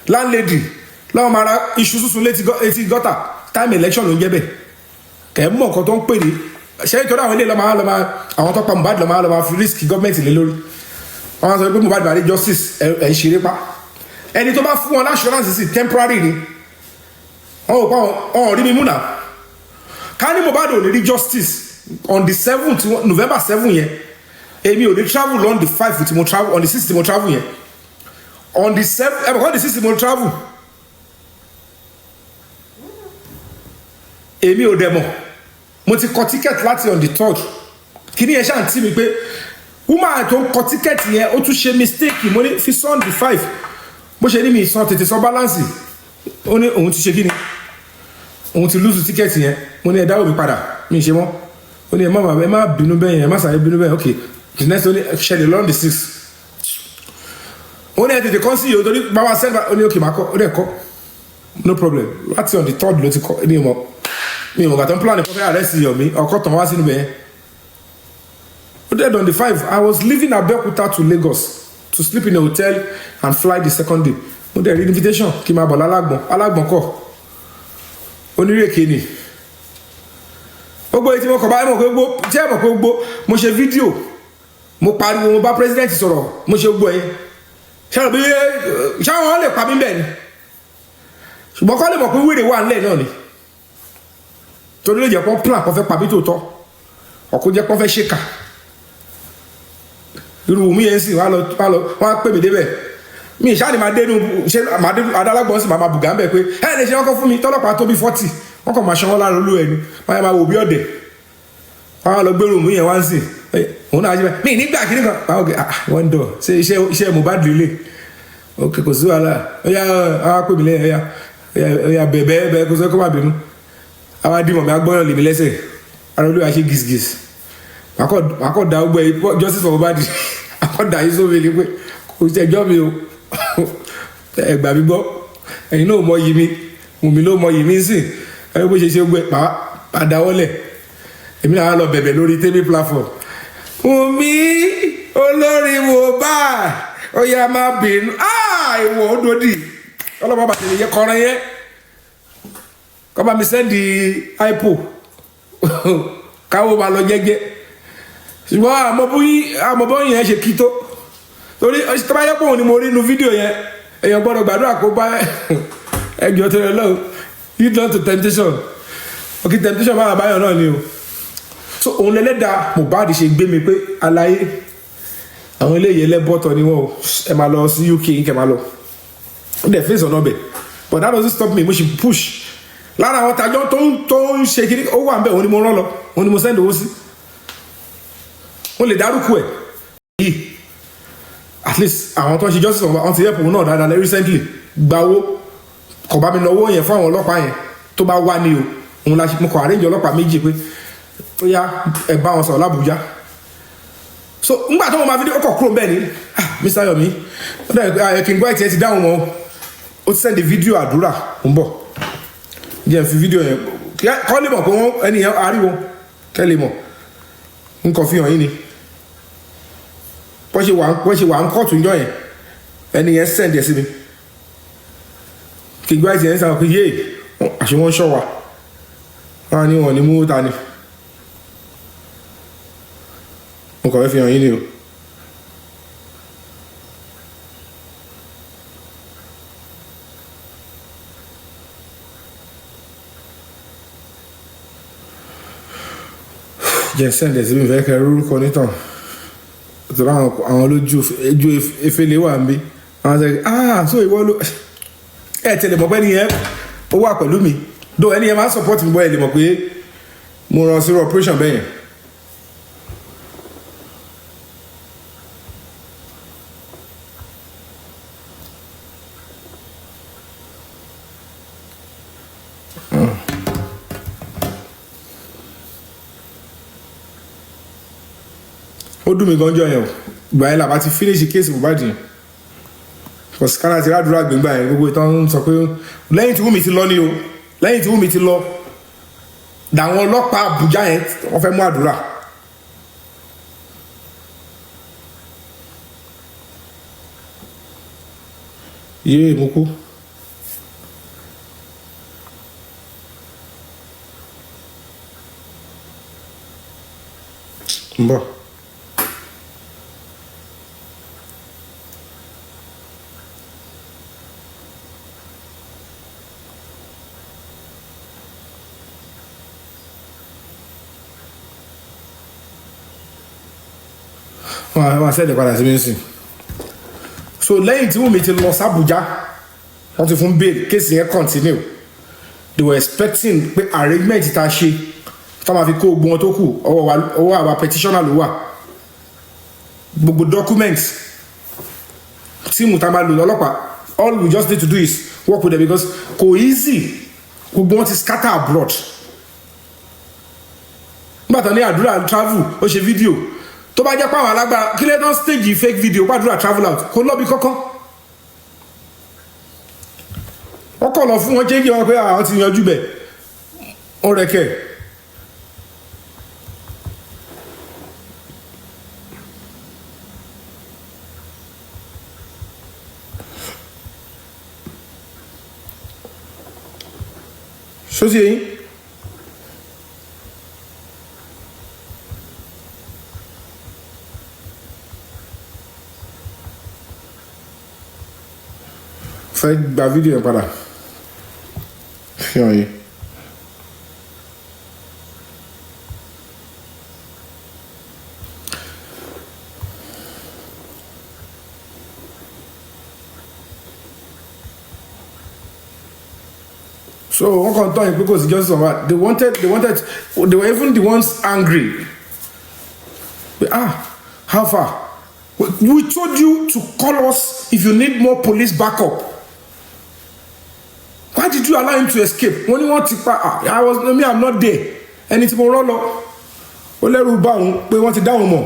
landlady lọ́wọ́ máa ra iṣu ṣùṣù létí gọ́tà time election ló ń jẹ́ bẹ́ẹ̀ kẹ́ mọ̀ nǹkan tó ń pè ní ṣé ìtọ́jú àwọn ilé lọ́mọ àwọn tó pa Mohbad lọ́mọ fi risk gọ́ọ̀mẹ̀ntì lé lórí wọn sọ pé Mohbad bá rí justice ẹ̀ ń ṣeré pa ẹni tó bá fún wọn l'assurance sí temporary ni wọn ò pa wọn rí mi múnà ká ní Mohbad ò ní rí justice on the 7th November 7 yẹn èmi ò ní travel on the 5 tí mo travel on the 6 tí mo travel yẹn on the 7 on the 6 tí mo travel èmi ò dẹ̀ mọ̀ mo ti kọ ticket láti on the 3rd kíní yẹn ṣáà ń tì mí pé woman tó ń kọ ticket yẹn ó tún ṣe mistake mo ní fi on the 5 bó ṣe ní mi san tètè san balance ó ní òun ti ṣe kíni òun ti lose ticket yẹn mo ní ẹ dáwọ́ mi padà mi ṣe mọ́ ó ní ẹ má bínú bẹ́ẹ̀ yẹn ẹ má sàré bínú bẹ́ẹ̀ okay the next ó ní ṣẹlẹ̀ lọ́n the 6 ó ní ẹ tètè kọ́ sí yòó torí bàbá sẹ́ńtà ó ní okay máa kọ́ ó dẹ̀ kọ́ no problem láti on the 3rd ló ti kọ́ mi ò mọ̀ gàtọ́ plan kọ́ fẹ́ arrest Yomi ọkọ̀ tàn wá sínú bẹ́ẹ̀ ó dẹ̀ on the 5 I was leaving Abeokuta to Lagos to sleep in a hotel and fly the second day mo dẹ̀ rí invitation kí n máa bọ̀ lálágbọ̀n kọ́ onírèké ni gbogbo etí mo kọ̀ bá mọ̀ pé gbogbo tí ẹ mọ̀ pé gbogbo mo ṣe fídíò mo pariwo mo bá president sọ̀rọ̀ mo ṣe gbogbo ẹ̀ ṣáà bí ṣáwọn lè pa mí bẹ́ẹ̀ ni ṣùgbọ́n kọ́ lè mọ̀ pé wíìrè wà nílẹ̀ náà ni torí lè jẹ́ pọ́n plan kọ́ fẹ́ pa mí tòótọ́ ọ̀kú jẹ́ pọ́n fẹ́ ṣèkà irú Wùmí yẹn sì wọ́n á pè mí débẹ̀ mi ìṣáà ni máa dé adálágbọ̀n sì máa bùgà ń bẹ̀ pé ẹ̀ lè ṣe ọkọ̀ fún mi tọ́lọ́pàá tó bí 40 wọ́n kàn máa ṣanwó lára olú ẹni wọ́n máa wò bí ọ̀dẹ̀ wọ́n á lọ gbé Wùmí yẹn wá ń sìn òun náà ṣe bẹ́ẹ̀ mi nígbà kí nìkan wọ́n ń dọ̀ ṣe iṣẹ́ Mohbad lélẹ̀ ok kò sí wàhálà ọ̀yà àwọn pè mí lẹ́yìn ọ̀yà bẹ̀ẹ̀ kò sọ kó má bínú àwọn adìmọ̀ mi agbọ́yàn lèmi lẹ́sẹ̀ ara olú àṣẹ gìsgìs àkọ́ da ọgbẹ́ justice for Mohbad àkọ́ da yìí sómi ni pé kò sí ẹjọ́ mi o ẹgbà mi gbọ́ ẹ̀yin náà mọ yìí mi Wùmí ló mọ yìí mi sìn ẹni bó ṣe ṣe gbẹ àdáwọ́lẹ̀ èmi náà lọ bẹ̀bẹ̀ lórí tv platform Wùmí olórí Mohbad ó yá má bínú ìwọ òdòdì ọlọ́pàá bàtẹ̀ lè yẹ kọrin yẹn kọ́ bá mi sẹ́ndì ipo káwọ́ máa lọ jẹ́jẹ́ ṣùgbọ́n àmọ́bọ́ yẹn ṣe kí tó torí tó bá yẹ pé òun ni mo rí inú fídíò yẹn èèyàn gbọ́dọ̀ gbàdúrà kó bá ẹjọ́ tó yẹ lọ́wọ́ lead not to temptation okay temptation máa báyọ̀ náà ni o so òun lẹ́lẹ́dàá Mohbad ṣe gbé mi pé aláyé àwọn eléyìí ẹlẹ́bọ̀tọ̀ ni wọ́n ẹ máa lọ sí UK kẹ máa lọ ó dẹ̀ fèsì ọ̀nà ọbẹ̀ but that doesn't stop me mo ṣe push lára àwọn tàjọ́ tó ń ṣe kiri ó wà ń bẹ̀ òun ni mo rán lọ òun ni mo send owó sí wọ́n lè dárúkọ ẹ̀ yìí at least àwọn tó ń ṣe justice wọn ti help òun náà dáadáa recently gba owó kò bá mi lọ owó yẹn fún àwọn ọlọ́pàá yẹn tó bá wá ní o òun la ṣe mo kọ arrange ọlọ́pàá méjì pé ó yá ẹ bá wọn sọ̀rọ̀ l'Abuja so ngbà tó wọn máa fi dé ọkọ̀ kúrò bẹ́ẹ̀ ni Mr. Yomi ó dẹ̀ pé kí n gbọ́ ẹ̀ ti dáhùn wọn ó ti send fídíò àdúrà ń bọ̀ jẹ́ fi fídíò yẹn kọ́ lè mọ̀ pé wọ́n ẹni yẹn ariwo kẹ́ lè mọ̀ ń kọ́ fi hàn yín ni wọ́n ṣe wà ń kọ́ọ̀tù ńjọ́ yẹn ẹni yẹn send ẹ̀ sí mi kí n gbọ́ ẹ̀ ti yẹn sábà pé yéè àṣé wọ́n ṣọ́ wa wọ́n ní wọ́n ní mú ta ni mo kàn fẹ́ fi hàn yín ni o jẹ́ sẹ́ndẹ̀ sí mi fẹ́ kẹ́ orúkọ nítàn ìtura àwọn olójú efele wà ń bí àwọn sẹ́yìn so ìwọ ló tẹ̀lé mọ̀ pé ẹnìyẹn ó wà pẹ̀lú mi dó ẹnìyẹn máa support mi bọ́ ẹ lè mọ̀ pé mo ràn sí operation bẹ́yẹn. ó dùn mí gan jọ yẹn o ìgbà yẹn làbá ti finish case Mohbad yẹn kọ̀síkánná ti rádúrà gbẹ̀ngbà yẹn gbogbo ìtàn sọ pé lẹ́yìn tí Wùmí ti lọ ni o lẹ́yìn tí Wùmí ti lọ dàwọn ọlọ́pàá Àbújá yẹn wọ́n fẹ́ mú àdúrà. yéé mo kú. ń bọ̀. wọ́n ṣẹ̀dẹ̀ padà sí mísìn so lẹ́yìn tí Wùmí ti lọ sàbújá wọ́n ti fún bail kéèsì yẹn continue they were expecting pé arrangement tá a ṣe tá a máa fi kó gbogbo wọn tó kù ọwọ́ àwa petitioner ló wà gbogbo documents tíìmù tá a máa lò lọ́lọ́pàá all we just need to do is work with them because kò easy gbogbo wọn ti scatter abroad nígbà tán ní àdúrà travel ó ṣe fídíò tó bá jẹ́ pàwọn alágbára kí lè tán stage fake video pàdúrà travel out kò lọ́bi kọ́kọ́ wọ́n kọ̀ lọ fún wọn jẹ́ kí wọ́n pé àwọn ti yanjú bẹ̀ ó rẹ̀kẹ̀ ṣó sí eyín. fẹ́ gba fídíò yẹn padà fi hàn yìí. so wọ́n kàn tán yìí pé kò sí justice of that they were even the ones angry but how far we told you to call us if you need more police backup. Why did you allow him to escape? Wọ́n ní wọ́n ti pa I'm not there. Ẹni tí mo rán lọ ó lẹ́rù bá òun pé wọ́n ti dá òun mọ̀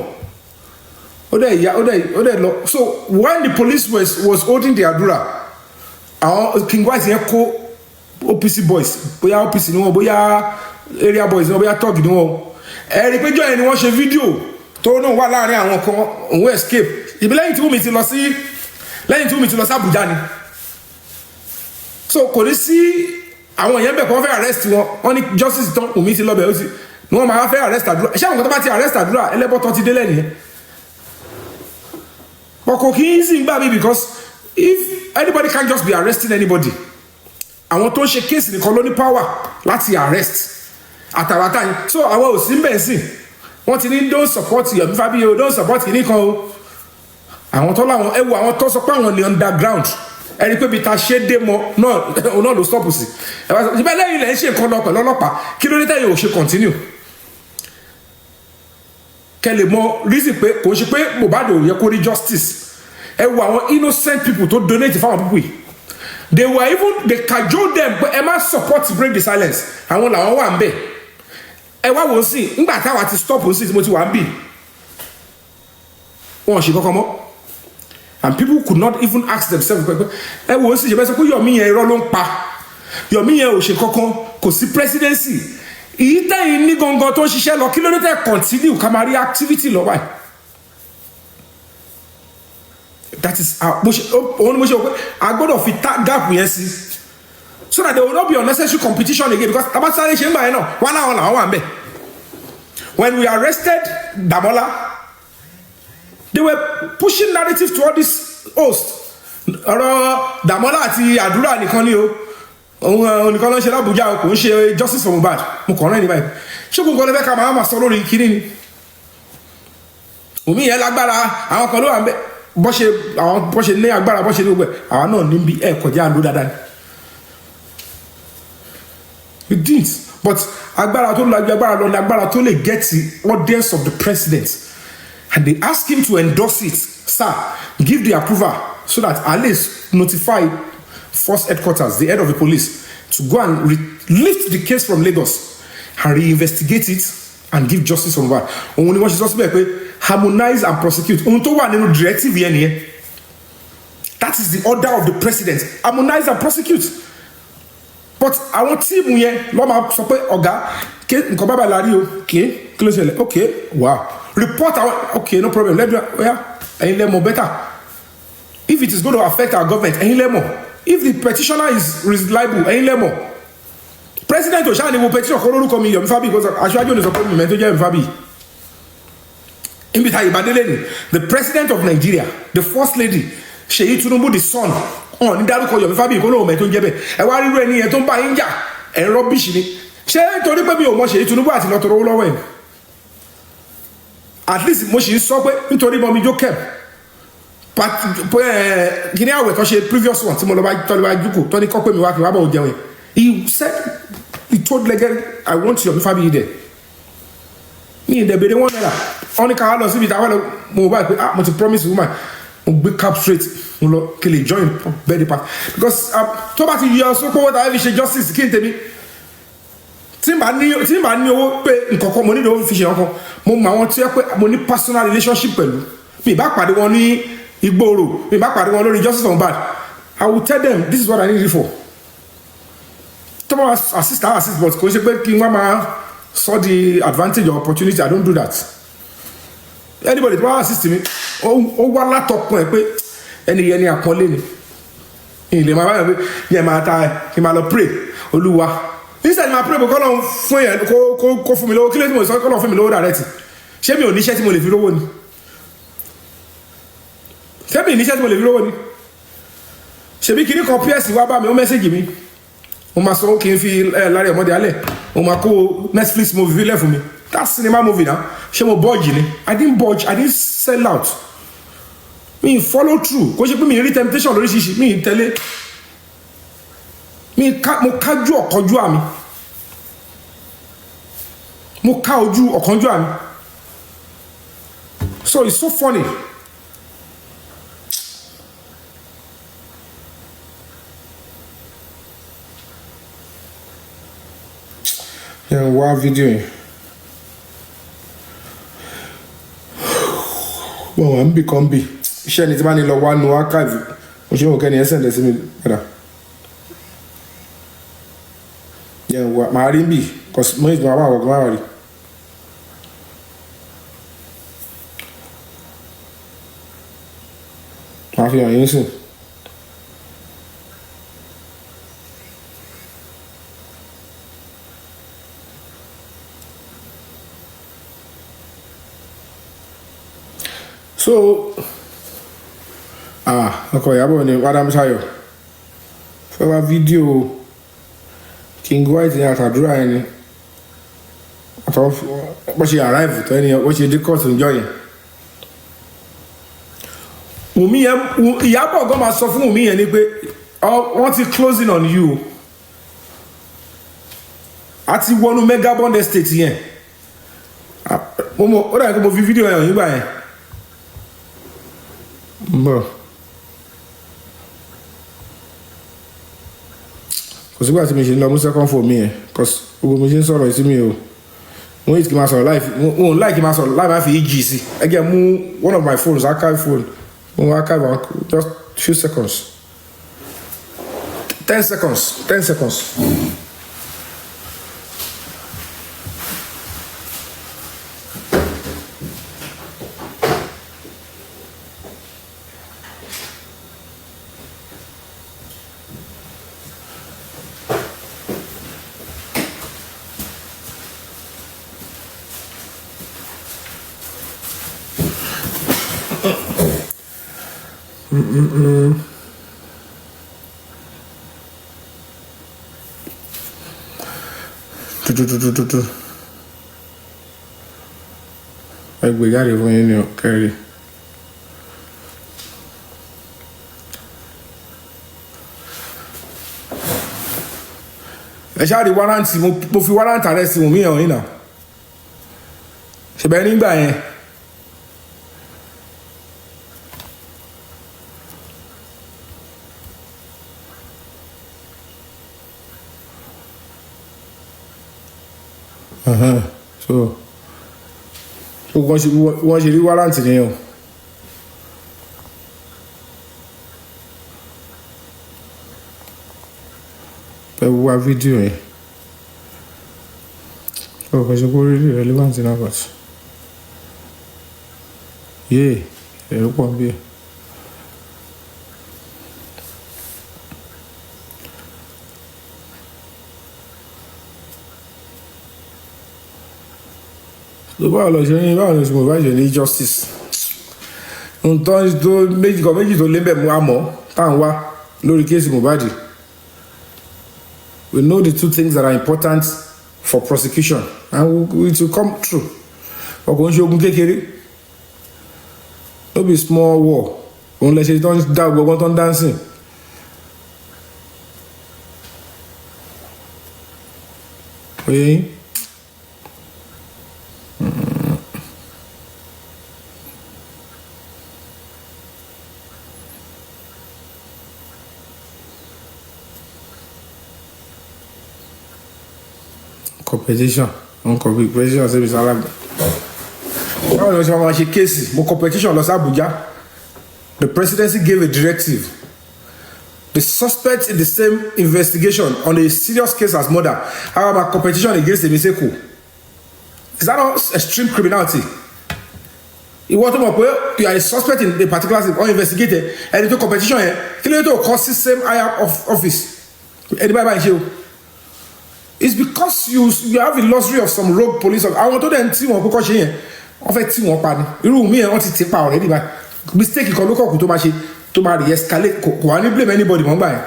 ó dẹ̀ lọ. So when the police was holding the àdúrà àwọn King Wise yẹn kó OPC boys bóyá OPC ni wọ́n bóyá area boys ni wọ́n bóyá tọ́ọ̀gì ni wọ́n ẹ̀rí péjọ yẹn ni wọ́n ṣe fídíò tó náà wà láàrin àwọn kan òun escape ìbí lẹ́yìn tí Wùmí ti lọ sí Àbújá ni. So kò ní sí àwọn èèyàn bẹ̀ kó wọ́n fẹ́ arrest wọn ní justice tán Wùmí ti lọ́bẹ̀ ó sì ni wọ́n máa fẹ́ arrest àdúrà ṣé àwọn kan tó bá ti arrest àdúrà ẹlẹ́bọ̀tán ti délẹ̀ nìyẹn. ọkọ̀ kì í sì ń gbà mí because if anybody can just be arresting anybody àwọn tó ń ṣe case nìkan ló ní power láti arrest àtàwátà yìí so àwọn ò sí ń bẹ̀ sí wọ́n ti ní don't support Yomi Fabiyi o don't support kìnnìkan o àwọn tó láwọn ẹ wo àwọn tó sọ pé àwọn ní underground ẹni pé bí ta ṣe dé mọ náà ló stop sí ìbẹ́ lẹ́yìn ilẹ̀ ń ṣe nǹkan lọ pẹ̀lú ọlọ́pàá kí ló dé tẹ́yìn ò ṣe continue kẹ́ lè mọ reason pé kò ń ṣe pé Mohbad ò yẹ kó rí justice ẹ wo àwọn innocent people tó donate fáwọn people yìí they cajole them pé ẹ má support break the silence àwọn làwọn wà ń bẹ̀ ẹ wá wò ó sí nígbà táwa ti stop ó sì tí mo ti wà ń bì wọn ò ṣe kankan mọ́. And people could not even ask themselves ẹ wo sì ṣe bẹ́ẹ̀ sọ pé Yomi yẹn irọ́ ló ń pa Yomi yẹn ò ṣe kankan kò sí presidency èyí tẹ̀yìn ní gangan tó ń ṣiṣẹ́ lọ kí ló dé tẹ̀ continue ká máa rí activity lọ báyìí. That is òun ni mo ṣe wọ pé a gbọ́dọ̀ fi gap yẹn sí so that there will not be unnecessary competition again because tabasare ṣe ń gbà yẹn náà wọn láwọn làwọn wà ń bẹ̀. When we arrested Damola they were pushing narrative to all this host ọ̀rọ̀ Dàmọ́lá àti àdúrà nìkan ni o òun nìkan ló ń ṣe lábùjá kò ń ṣe justice for Mohbad mo kàn rán ẹni báyìí ṣé kò ń kọ́ lẹ́fẹ̀ẹ́ ká máa sọ lórí kíní ni Wùmí yẹn lágbára àwọn kan ló wà bọ́ ṣe ní agbára bọ́ ṣe ní gbogbo ẹ̀ àwọn náà níbi ẹ̀ kọjá ló dáadáa ni you didn't but agbára tó lágbára agbára lọ ní agbára tó lè get the audience of the president and they ask him to endorse it sir give the approval so that at least notify force headquarters the head of the police to go and lift the case from Lagos and reinvestigate it and give justice on that òun ni wọ́n ṣe sọ síbẹ̀ pé harmonize and prosecute ohun tó wà nínú directive yẹn nìyẹn that is the order of the president harmonize and prosecute but àwọn tíìmù yẹn lọ́ máa sọ pé ọ̀gá nǹkan bábà la rí o kí ló ṣẹlẹ̀ okay wow report àwọn okay no problem let me oya ẹ̀yin lẹ mọ̀ better if it is going to affect our government ẹ̀yin lẹ mọ̀ if the petitioner is reliable ẹ̀yin lẹ mọ̀ president ò ṣáà ní wo petition kọ́ lórúkọ mi Yomi Fabiyi aṣáájú òní sọ pé mi mẹ́tò jẹ́ Yomi Fabiyi níbi tá ìbádélé ni the president of Nigeria the first lady Ṣèyí Tinubu the son ọ̀ ní dárúkọ Yomi Fabiyi kó lóun mẹ́tò jẹ́ bẹ́ẹ̀ ẹ wá rírú ẹni yẹn tó ń bá yín jà ẹ̀ rọ́bìṣì ni ṣé nítorí pé mi ò mọ Ṣèyí Tinubu àti lọ́tọ̀rọ̀ owó lọ́wọ́ ẹ̀ at least mo sì ń sọ pé nítorí mọ́ mi jó kẹ́m kíní àwẹ̀ tó ṣe previous one tí mo lọ bá tọ́lú bá jùkú tó ní kọ́ pé mi wá kí wá bọ̀ jẹun yẹn he said he told Legend I want Yomi Fabiyi there ní ìdẹ̀bẹ̀rẹ̀ wọn náírà wọn ní ká lọ síbi ìta wọn mo bá pé mo ti promise woman mo gbé cap straight mo lọ kí lè join birthday party because tó bá ti yọ sópò wọ́n tàbí fi ṣe justice kí n tèmi tí n bá ní owó pé nǹkankan mo nílò fi ṣe nǹkan mo mọ àwọn tí ó pé mo ní personal relationship pẹ̀lú mi bá pàdé wọn ní ìgboro mi bá pàdé wọn lórí justice on bad I will tell them this is what I need it for tó bá assist but kò ṣe pé kí n wá máa sọ the advantage or opportunity I don't do that anybody tó bá assist mi ó wá látọkùn ẹ pé ẹni yẹn ni àpọ́nlé ni ilé máa báyọ̀ pé yẹn máa ta kí n máa lọ pray Olúwa instead máa pray kọ́ lọ́n fún yẹn kó fún mi lówó kí ló tí mo sọ kọ́ lọ́n fún mi lówó direct ṣé mi ò níṣẹ́ tí mo lè fi lówó ni ṣebí níṣẹ́ tí mo lè fi lówó ni ṣebí kiri kan ps wá bá mi ó mẹ́sẹ̀gì mi mo máa sọ kí n fi lárí ọmọdé alẹ́ mo máa kó Netflix movie fi lẹ̀ fún mi that's cinema movie now ṣé mo budge ni I didn't budge I didn't sell out mi follow through kò ṣe pé mi rí temptation lóríṣiríṣi mi tẹ̀lé mo kájú ọ̀kánjú àmì mo ká ojú ọ̀kánjú àmì so it's so funny. yẹn wá fídíò yẹn wọn wà ń bì kan bì iṣẹ́ ni tí bá ní lọ wá nu archive mo ṣe wọn kẹ́ni ẹ̀ sẹ̀ǹdẹ̀ sí mi padà yẹn wá màá rí bì kọ́sì mo ní ìgbìmọ̀ àwọn àwọ̀gán máa rí màá fi hàn yín sìn. so ọkọ ìyàbọ̀ ni Adam Sayo fẹ́ wá fídíò King White ní àtàdúrà ẹni àtọ́ bó ṣe arrive tó ẹni bó ṣe dé court níjọ́ yẹn Wùmí yẹn Ìyábọ̀ gan máa sọ fún Wùmí yẹn ni pé wọ́n ti closing on you àti wọnú Megabond estate yẹn ó dàbí pé mo fi fídíò yẹn nígbà yẹn bro kò sígbà tí mi ṣe lọ mú second phone mi yẹn cause gbogbo mi ṣe ń sọ̀rọ̀ sí mi o mo yìí kì í máa sọ̀rọ̀ live mo like kì í máa sọ̀rọ̀ live máa fi eg sí ẹ jẹ́ mú one of my phones archive phone mo archive just few seconds 10 seconds. Ẹgbẹ́ jáde fún yín ni o kẹ́rì. Ẹ ṣáà rí wárántì mo fi wárántì arrest wọn mí hàn yín náà. Ṣèbẹ̀ nígbà yẹn. So wọ́n ṣe rí wárántì nìyẹn o. Ẹ wo fídíò yẹn. Kò ṣe kó rí relevant náà but yéè ẹ̀rọ pọ̀ bí ẹ̀. Tó báwo lọ ṣe ní báwo ni mo bá ṣe ní justice nǹkan tó méjì tó lé bẹ̀ mú àmọ́ tá à ń wá lórí kéèsì Mohbad. We know the two things that are important for prosecution and it will come true. Ọkùnrin ṣe ogun kékeré no be small war òun lè ṣe tó ń dá gbogbo tó ń dancing. Oye yín. Competition ṣe bí sálábì. Báwo ni wọ́n ṣe máa ṣe kéèsì mo competition lọ sí Abuja. The presidency gave a directive. The suspect in the same investigation on a serious case as murder. How about competition against the Miseko? Is that not extreme criminality? Ìwọ tó mọ̀ pé you are a suspect in a particular thing or investigated ẹni tó competition yẹn kí ló tó kọ́ sí same higher office ẹni báyìí ṣe o. It's because you have a luxury of some rogue police officers. Àwọn tó dẹ̀ ń tí wọn kókó ṣe yẹn wọ́n fẹ́ tí wọ́n pa ni irú mi yẹn wọ́n ti pa already báyìí mistake kan ló kọ̀ọ̀kù tó máa ṣe tó máa re-escalate kò wá ní blame anybody mọ́ gbà yẹn.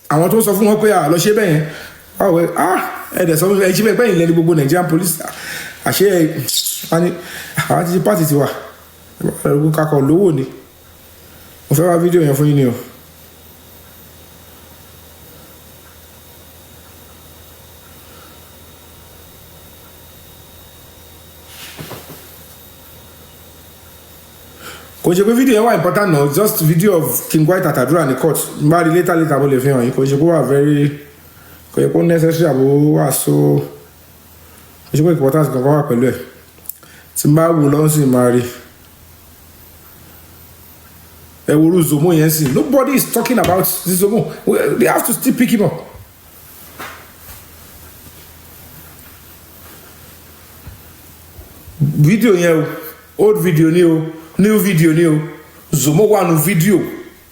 Àwọn tó sọ fún wọn pé lọ ṣe bẹ́ẹ̀ yẹn báwo ẹ̀ẹ́dẹ̀ sọ fún ẹ jí bẹ́ẹ̀ bẹ́ẹ̀ ilẹ̀ ní gbogbo Nigerian police àṣẹ àwọn ti ṣe pàtì tiwa ẹ̀rọ kakọ̀ lówó ni mo fẹ́ wá fídíò yẹn fún yín ni o. Kò ṣe pé fídíò yẹn wà important náà just video of King White àtàdúrà ní court bá rí later mo lè fi hàn yín kò ṣe pé wà very kò ṣe pé necessary àbò wà so kò ṣe pé important kankan wà pẹ̀lú ẹ̀ tí n bá wù lọ́wọ́ sí máa rí ẹ wo irú Zomo yẹn sí nobody is talking about this Zomo they have to still pick him up. Video yẹn old video ni o new video ni o Zomo wà nù video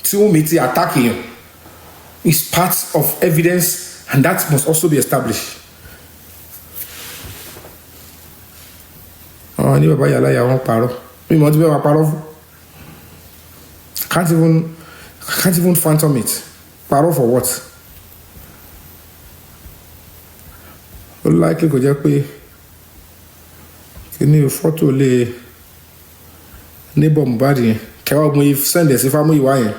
tí wọ́n mi ti attack yẹn is part of evidence and that must also be established. Àwọn ní bàbá yàrá yà wọ́n parọ́ mi mọ̀ tí bẹ́ẹ̀ wà parọ́ fún can't even phantom it parọ́ for what? Ó láìpẹ́ kò jẹ́ pé kí ni fọ́tò lè neighbor Mohbad yẹn kẹwàá ogun yìí sẹ́ndẹ̀ sí fámú ìwá yẹn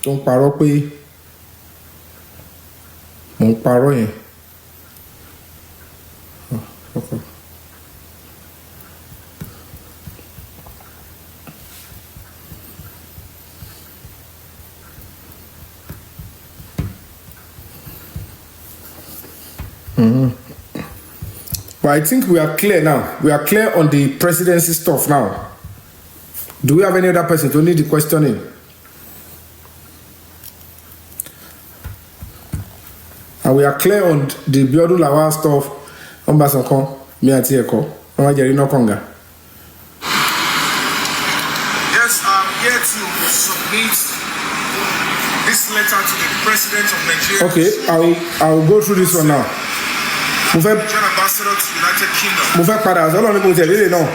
tó ń parọ́ pé mò ń parọ́ yẹn. But I think we are clear now. We are clear on the presidency stuff now. Do we have any other person to need the questioning? And we are clear on the Biodun Lawal stuff. Ombasankan, Miati Eko, Omajerino Konga. Yes, I'm here to submit this letter to the president of Nigeria. Okay, I will go through this one now. Mo fẹ́ padà sọ́lọ́ ní mo tẹ̀lé lè náà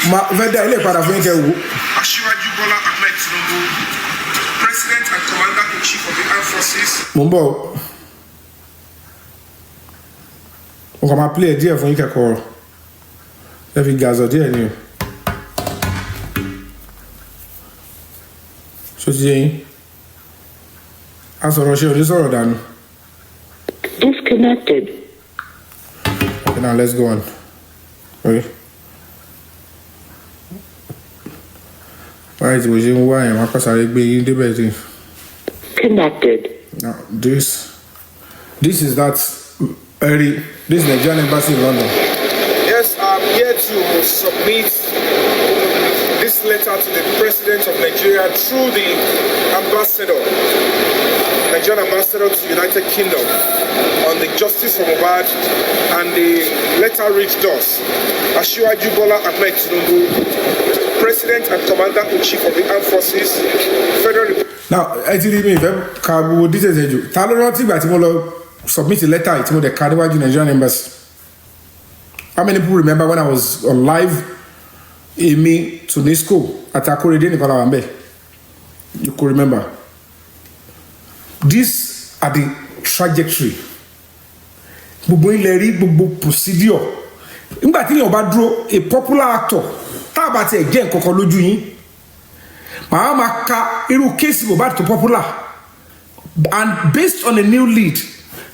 mo fẹ́ dá ilé padà fún ìkẹ́ wò. Aṣíwájú Bọ́lá Ahmed Tinubu, President and Commander-in-Chief of the Armed Forces. Mumbo. I'm going to play a deal for you. Every gas or dear new. So, Jane, as a Russian, this all done. Disconnected. Okay, now let's go on. Okay. Why is it why am I passing being debating? Connected. Now, this is that early. This is the Nigerian Embassy in London. Yes, I'm here to submit this letter to the President of Nigeria through the Nigerian ambassador to the United Kingdom on the justice for Mohbad, and the letter reads thus: Asiwaju Bola Ahmed Tinubu, President and Commander-in-Chief of the Armed Forces, Federal. Now, I tell you, if I this is you. Talorati, but I will submit a letter to the Kadiwaju Nigerian Embassy. How many people remember when I was on live Amy to Nisco at Akorede Nicola Wambe? You could remember. These are the trajectory. Gbogbo ileri gbogbo procedure. Nígbà tí èèyàn bá dúró a popular actor tá bá ti jẹ́ nǹkankan lójú yín. Màá máa ka irú case Mohbad tó popular, and based on a new lead,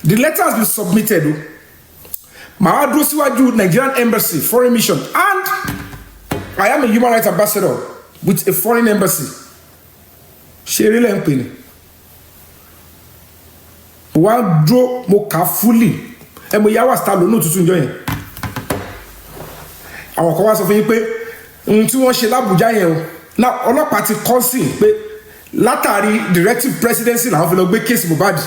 the letter has been submitted. Màá dúró síwájú Nigerian Embassy foreign mission, and I am a human rights ambassador with a foreign embassy. Ṣé rí lẹ́ ń pè ní? Wá dúró mo kà fully. Ẹ mo yá wá star lónà tuntun jọ yẹn. Àwọn kan wá sọ fún yín pé ohun tí wọ́n ṣe l'Abuja yẹn o. Now ọlọ́pàá ti kọ́ sí pé látàrí directive presidency làwọn fi lọ gbé case Mohbad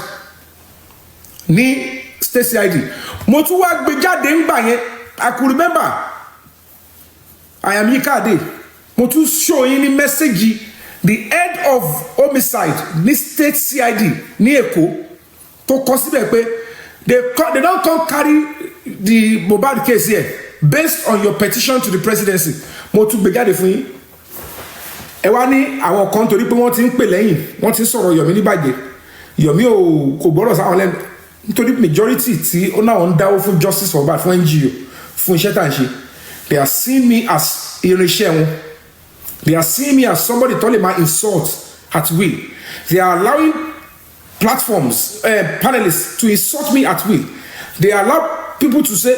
ní state CID. Mo tún wá gbé jáde ńgbà yẹn. I could remember I am Yikade. Mo tún show yín ní message the head of homicide ní state CID ní Èkó tó kọ síbẹ̀ pé they don't come carry the Mohbad case here based on your petition to the presidency. Mo tún gbé jáde fún yín. Ẹ wá ní àwọn kan torí pé wọ́n ti ń pè lẹ́yìn, wọ́n ti ń sọ̀rọ̀ Yomi ní bàjẹ́. Yomi kò gbọ́dọ̀ sáwọn lẹ́nu nítorí majority tí ó náà ń dáwó fún justice for Mohbad fún NGO fún iṣẹ́ tá à ń ṣe. They are seeing me as irinṣẹ́ wọn. They are seeing me as somebody tó lè máa insult at will. They are allowing platforms, panelists to insult me at will. They allow people to say,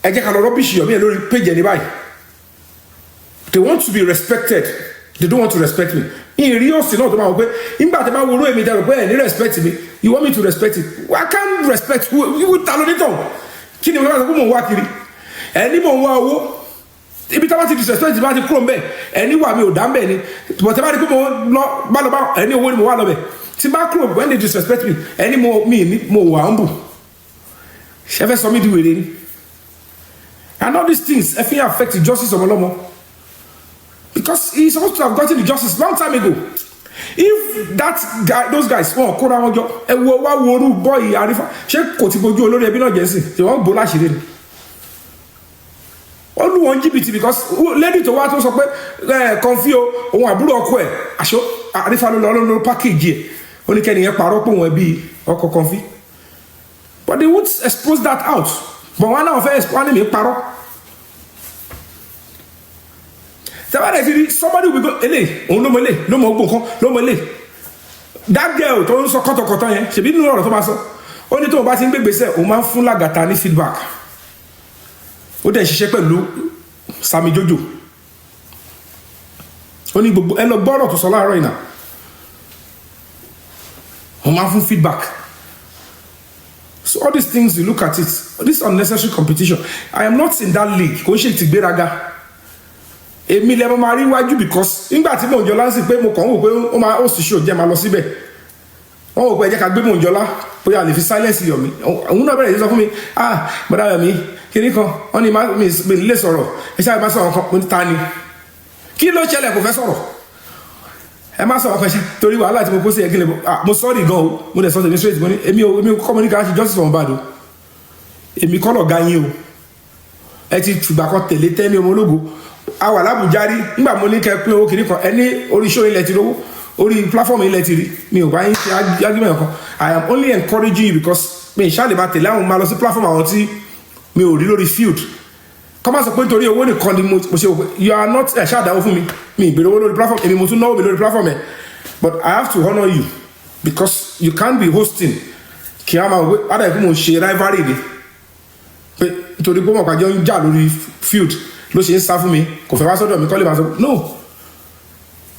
ẹ jẹ́ ká lọ rubbish Yomi lórí page ẹni báyìí. They want to be respected. They don't want to respect me. In real sense, not about where. In fact, about where me that where any respect me. You want me to respect it? I can't respect who you tell it on. Kini mo wá mo wá kiri. Ẹni mo wá owó. Ibi tá bá ti disrespect ti bá ti kúrò ńbẹ̀. Ẹni wá mi ò dá ńbẹ̀ ni. But te bá rí pé mo lọ bá lọ bá ẹni owó ni mo wá lọ bẹ̀. Tí bá kúrò when they disrespect me, ẹni mo wá humble. Ṣé fẹ́ sọ mí di wèrè ni? And all these things if it affect the justice of Olomo. Because he's supposed to have gotten the justice long time ago. If that guy, those guys, oh, kó ra wọn jọ, ẹ wo wá wo orú boy Arifa, ṣé kò ti bojú olórí ẹbí náà jẹ́ sí, ṣé wọ́n bò láṣìírí ni. Ó lù wọ́n jìbìtì because lady tó wá tó sọ pé kọfí o, òun àbúrò ọkọ ẹ̀, àṣọ Arifa ló lọ package ẹ̀, ó ní kẹ́ni yẹn parọ́ pé òun ẹbí ọkọ kọfí. But they would expose that out. But one náà fẹ́ expose ní mi parọ́. Somebody will go, no more. That girl tó ń sọ kọ́tọ̀kọ́tọ̀ yẹn, ṣebí nínú ọ̀rọ̀ tó bá sọ. Ó ní tó bá ti ń gbé gbèsè, ó máa ń fún Lagata ní feedback. Ó dẹ̀ ṣiṣẹ́ pẹ̀lú Sami Jojo. Ó ní gbogbo ẹ lọ gbọ́rọ̀ tó sọ láàárọ̀ ìnà. Ó máa ń fún feedback. So all these things, you look at it, this unnecessary competition. I am not in that league. Kò ń ṣe ti gbéraga. Èmi lè máa rí wájú because nígbà tí Mòǹjọ́lá ń sì pé mo kàn wò pé ó sì ṣó jẹ́ máa lọ síbẹ̀. Wọ́n wò pé ẹ jẹ́ ká gbé Mòǹjọ́lá pé a lè fi silence Yomi. Òun náà bẹ̀rẹ̀ sí sọ fún mi, bọ́dá Yomi, kíní kan, wọ́n ní mi lè sọ̀rọ̀, ẹ ṣáà má sọ̀rọ̀ kan, mo ní ta ni. Kí ló ṣẹlẹ̀ kò fẹ́ sọ̀rọ̀? Ẹ má sọ̀rọ̀ kan ṣe torí wàhálà tí mo kó sí ẹ̀gílẹ̀ mo sọ́ọ̀rì gan o, mo dẹ̀ sọ tèmi straight mo ní èmi kọ́ mo ní ká ṣe justice for Mohbad o. Èmi kọ́ lọ̀gá yín o. Ẹ ti fìgbà kan tẹ̀lé tẹ́ni ọmọ ológo. Àwa l'Abuja rí nígbà mo ní kẹ́ pín owó kìíní kan ẹni oríṣiríṣi ilẹ̀ ti lówó orí platform ilẹ̀ ti rí mi ò bá yín ṣe argument kan I am only encouraging you because mi ìṣàlè máa tẹ̀lé àwọn máa lọ sí platform àwọn tí mi ò rí lórí field kọ́ máa sọ pé nítorí owó nìkan ni mo ṣe wò pé you are not ẹ̀ ṣáàdáwó fún mi mi ìbèrè owó lórí platform èmi mo tún náwó mi lórí platform ẹ̀ but I have to honour you because you can't be hosting kí á máa wò pé ádà ìkú mo ṣe rivalry ni pé nítorí pé mọ̀pájọ́ ń jà lórí field ló ṣe ń sá fún mi kò fẹ́ wá sọ́dọ̀ mi kọ́lé máa sọ no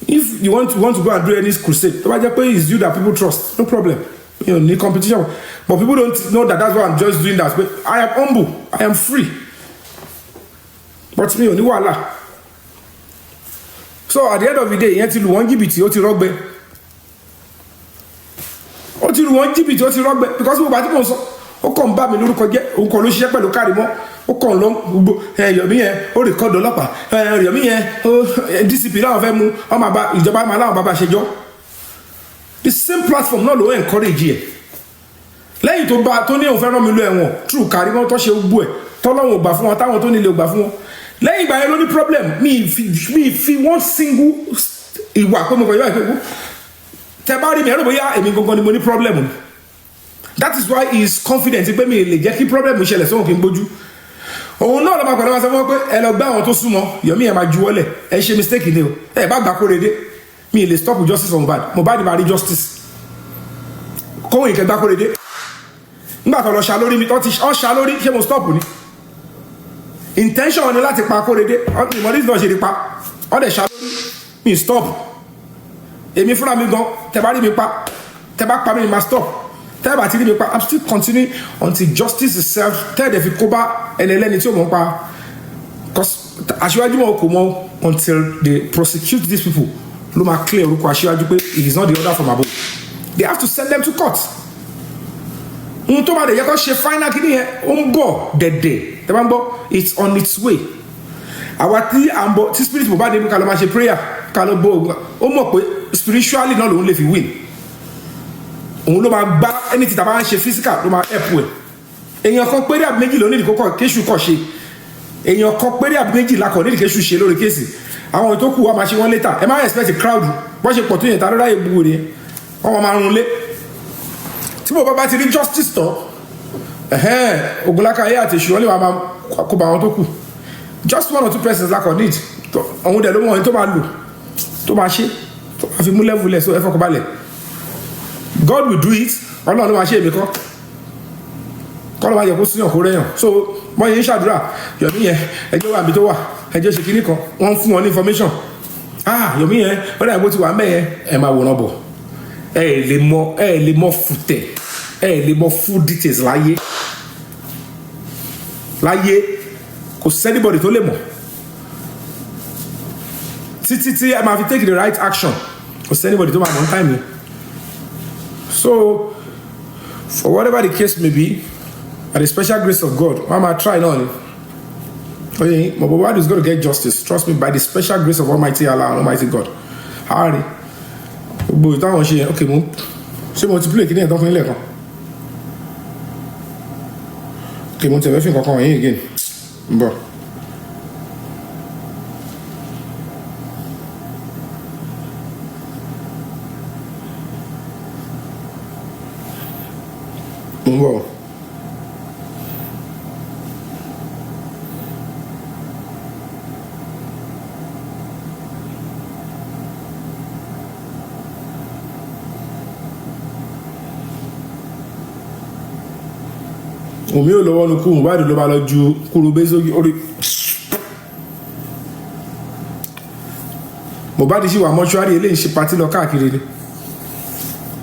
if you want to go and do any crusade tó bá jẹ́ pé it's you that people trust no problem you know ní competition but people don't know that that's why I'm just doing that but I am humble I am free but mi ò ní wàhálà so at the end of the day ìyẹn ti lù wọ́n jìbìtì ó ti rọ́gbẹ́ because mo bá tí mo sọ ó kàn ń bá mi lórúkọ jẹ́ òun kàn ló ṣiṣẹ́ pẹ̀lú Kàrímọ́ ó kàn lọ gbogbo Yomi yẹn ó rìkọ́dù ọlọ́pàá Yomi yẹn DCP láwọn fẹ́ mú ọmọ àbá ìjọba máa láwọn bàbá ṣẹjọ́ the same platform náà ló ń encourage ẹ̀ lẹ́yìn tó ní òun fẹ́ rán mi lọ ẹ̀wọ̀n true Kàrímọ́ tó ṣe gbogbo ẹ̀ tọ́lọ́wọ̀n gbà fún wọn táwọn tó nílé gbà fún wọn lẹ́yìn ìgbà yẹn ló ní problem mi fi one single ìwà pé mo kàn yọ ìpéwò tẹ bá rí mi ẹ̀rọ bóyá èmi gangan ni mo ní problem that is why he is confident pé mi lè jẹ́ kí problem ṣẹlẹ̀ sóhun kí n gbójú òun náà lọ́mọ pẹ̀lú ọmọ sọ fún wọn pé ẹ lọ gbá àwọn tó súnmọ́ Yomi ẹ̀ máa juwọ́lẹ̀ ẹ ṣe mistake ni o ẹ bá gbà Kóredé mi lè stop justice on Mohbad máa rí justice kóhun ìkẹ́ gbá Kóredé nígbà tó lọ ṣá lórí mi tó ti ṣá lórí ṣé mo stop ni intention ni láti pa Kóredé ìmọ̀lẹ́sì náà ṣe rí pa ọ́ dẹ̀ ṣá lórí mi stop èmi fúnra mi gan tẹ bá rí mi pa tẹ bá pa mi ma stop tẹ bá ti rí mi pa I'm still continuing until justice is served tẹ dẹ̀ fi kó bá ẹni ẹlẹ́ni tí ò mọ̀ pa cause aṣíwájú mọ̀ kò mọ̀ until they prosecute these people ló máa clear orúkọ aṣíwájú pé it is not the order from above they have to send them to court ohun tó bá dẹ̀ yẹ kó ṣe final kìíní yẹn ó ń bọ̀ dẹ̀dẹ̀ tẹ bá ń bọ̀ it's on its way àwa tí à ń bọ̀ tí spirit mo bá dé ká lọ máa ṣe prayer ká lọ bọ̀ ó mọ̀ pé spiritually náà lòun lè fi win òun ló máa gbá ẹni tí tàbá ń ṣe physical ló máa help ẹ èèyàn kan péré àbí méjì lónìí kókó kéṣù kọ ṣe èèyàn kan péré àbí méjì lakọ nídìí kéṣù ṣe lórí kéèsì àwọn tó kù wá máa ṣe wọn later ẹ má expect crowd bọ́n ṣe pọ̀ tó yẹn tá lọ́dá yẹ gbogbo rẹ wọ́n máa run lé tí mo bá ti rí justice tán Ogunlaka ayé àti ìṣúná lè máa kó bá àwọn tó kù just 1 or 2 persons lakọ need òun dẹ̀ ló mọ̀ ẹni tó máa lò tó máa ṣe àfi mú level so ẹ fọkàn balẹ̀ God will do it Ọlọ́run ló máa ṣe èmi kọ́ kọ́lọ́ máa yẹ kó síyàn kó rẹ́yàn so wọ́n yẹn ń ṣàdúrà Yomi yẹn ẹjọ́ wà níbi tó wà ẹjọ́ ṣe kíní kan wọ́n ń fún wọn ní information Yomi yẹn wọ́n dàgbò ti wà ń bẹ̀ yẹn ẹ máa wòran bọ̀ ẹ lè mọ fùtẹ̀ ẹ lè mọ full details láyé kò sẹ́nibọ̀dì tó lè mọ̀ títí ẹ máa fi take the right action kò sẹ́nibọ̀dì tó máa mọ̀ ní time yẹn. So, for whatever the case may be, by the special grace of God, I'm going to try now. Okay, but Mohbad is going to get justice. Trust me, by the special grace of Almighty Allah and Almighty God. Harry. But that one, okay, mo. Ṣé mo ti play kí ni ẹ̀dọ́ fún ilé kan? Okay, mo tẹ̀wé fún kankan yín again. Mbọ̀. Mbọ̀. Omi ò lọ́wọ́ nu kú Mohbad ló bá lọ ju kúrúbé sórí orí. Mohbad sì wà mọ́ṣúárì eléyìí ṣe patí lọ káàkiri ni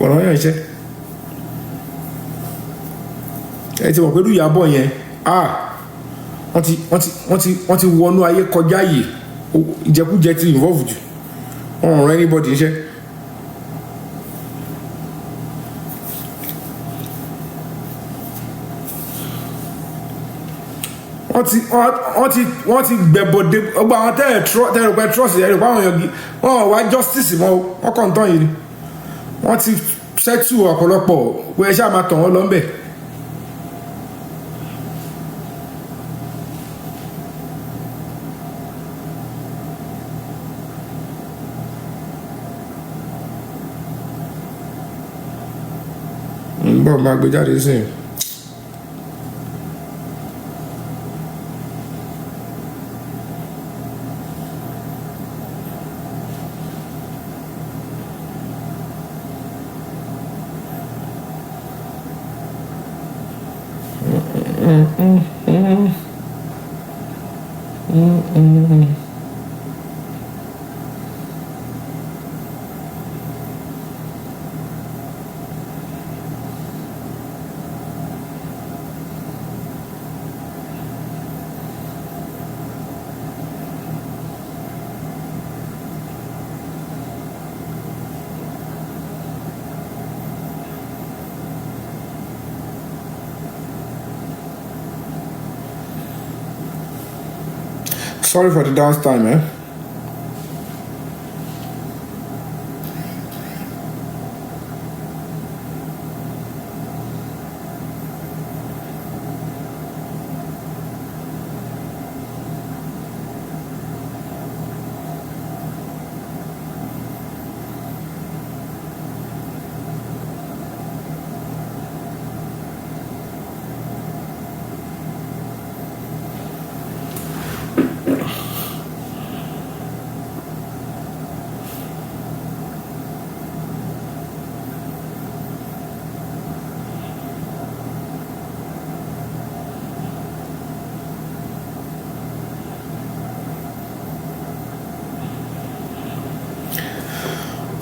ọ̀rọ̀ yẹn ṣe ẹ ti mọ̀ pé lùyàbọ̀ yẹn wọ́n ti wọnú ayé kọjá yìí ìjẹkújẹ ti involve jù wọn ò rán anybody iṣẹ́. wọ́n ti gbẹ̀bọ̀dé ọgbà àwọn tẹ́rẹ̀ pẹ́ trust ẹ̀rọ pàwọn èèyàn wọ́n wá justice mọ́ wọ́n kàn tán yìí wọ́n ti settle ọ̀pọ̀lọpọ̀ pé ẹ ṣáà máa tàn wọ́n lọ́nbẹ̀. Bọ́ máa gbé jáde sí i. Sorry for the downtime, eh?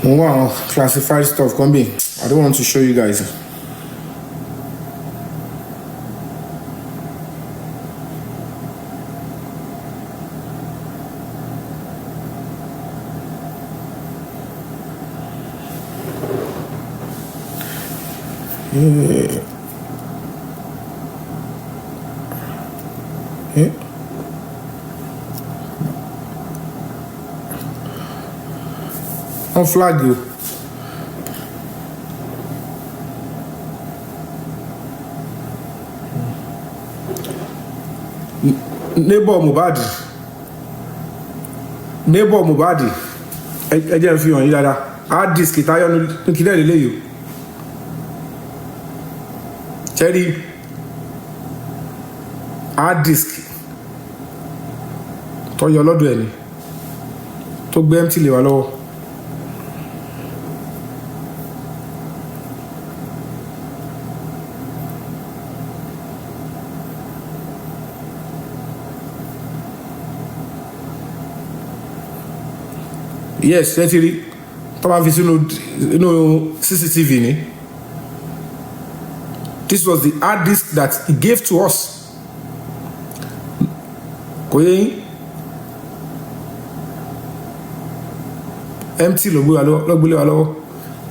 Wow, classified stuff can be. I don't want to show you guys. Yeah. Yeah. On flag you. Neighbor Mohbad ẹ jẹ́ fi hàn yín dáadáa hard disk táyọ̀ ní kílẹ̀ lélẹ́yìí cherry hard disk tó yọ lọ́dọ̀ ẹ̀ ni tó gbé empty lé wa lọ́wọ́. Yes, ẹ ti rí tó máa fi sínú CCTV ni. This was the hard disk that he gave to us. Kò yẹ yín empty ló gbélé wa lọ́wọ́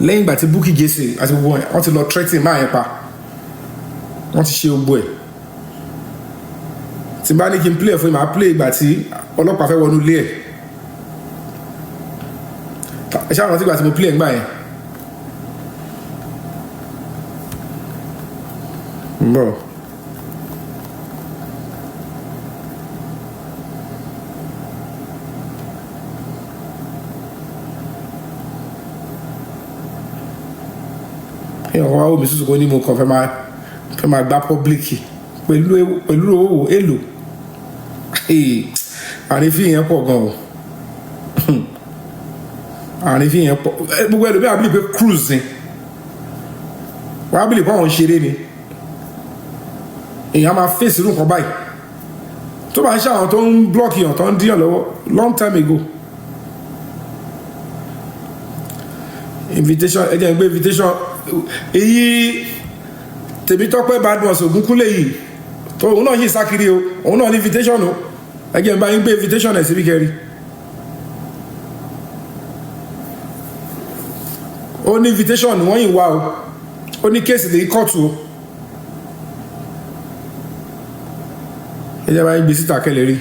lẹ́yìn ìgbà tí Bukky Jesse àti gbogbo wọn ti lọ threatening máa yẹn pa wọ́n ti ṣe gbogbo ẹ̀ tí bá ní kí n play ẹ̀ fún mi máa play ìgbà tí ọlọ́pàá fẹ́ wọnú ilé ẹ̀. Ẹ ṣáà rántí ìgbà tí mo play ẹ̀ngbà yẹn. Bọ̀. Ẹ̀yàn wá omi sísè kó ní mo kàn fẹ́ máa gbá pọ́blíkì pẹ̀lú owó èlò. Àrífín yẹn pọ̀ gan o. Àrífín yẹn pọ̀ gbogbo ẹlòmíì àbílí pé cruise ni wọ́n àbílí pé àwọn ṣeré ni èèyàn máa fèsì irú nǹkan báyìí tó bá ń ṣe àwọn tó ń blọ́ọ̀kì yàn tó ń díyàn lọ́wọ́ long time ago. Invitation ẹ jẹ́ n gbé invitation èyí Tèmítọ́pẹ́ Badmus Ògúnkúnlé yìí tó òun náà yìí sákiri o òun náà ní invitation o ẹ jẹ́ n bá yín gbé invitation ẹ̀ síbí kẹrin. Ó ní invitation wọ́n yìí wá o ó ní kéèsì lè kọ́ọ̀tù o ẹ jẹ́ báyìí gbé síta kẹlẹ̀ rí.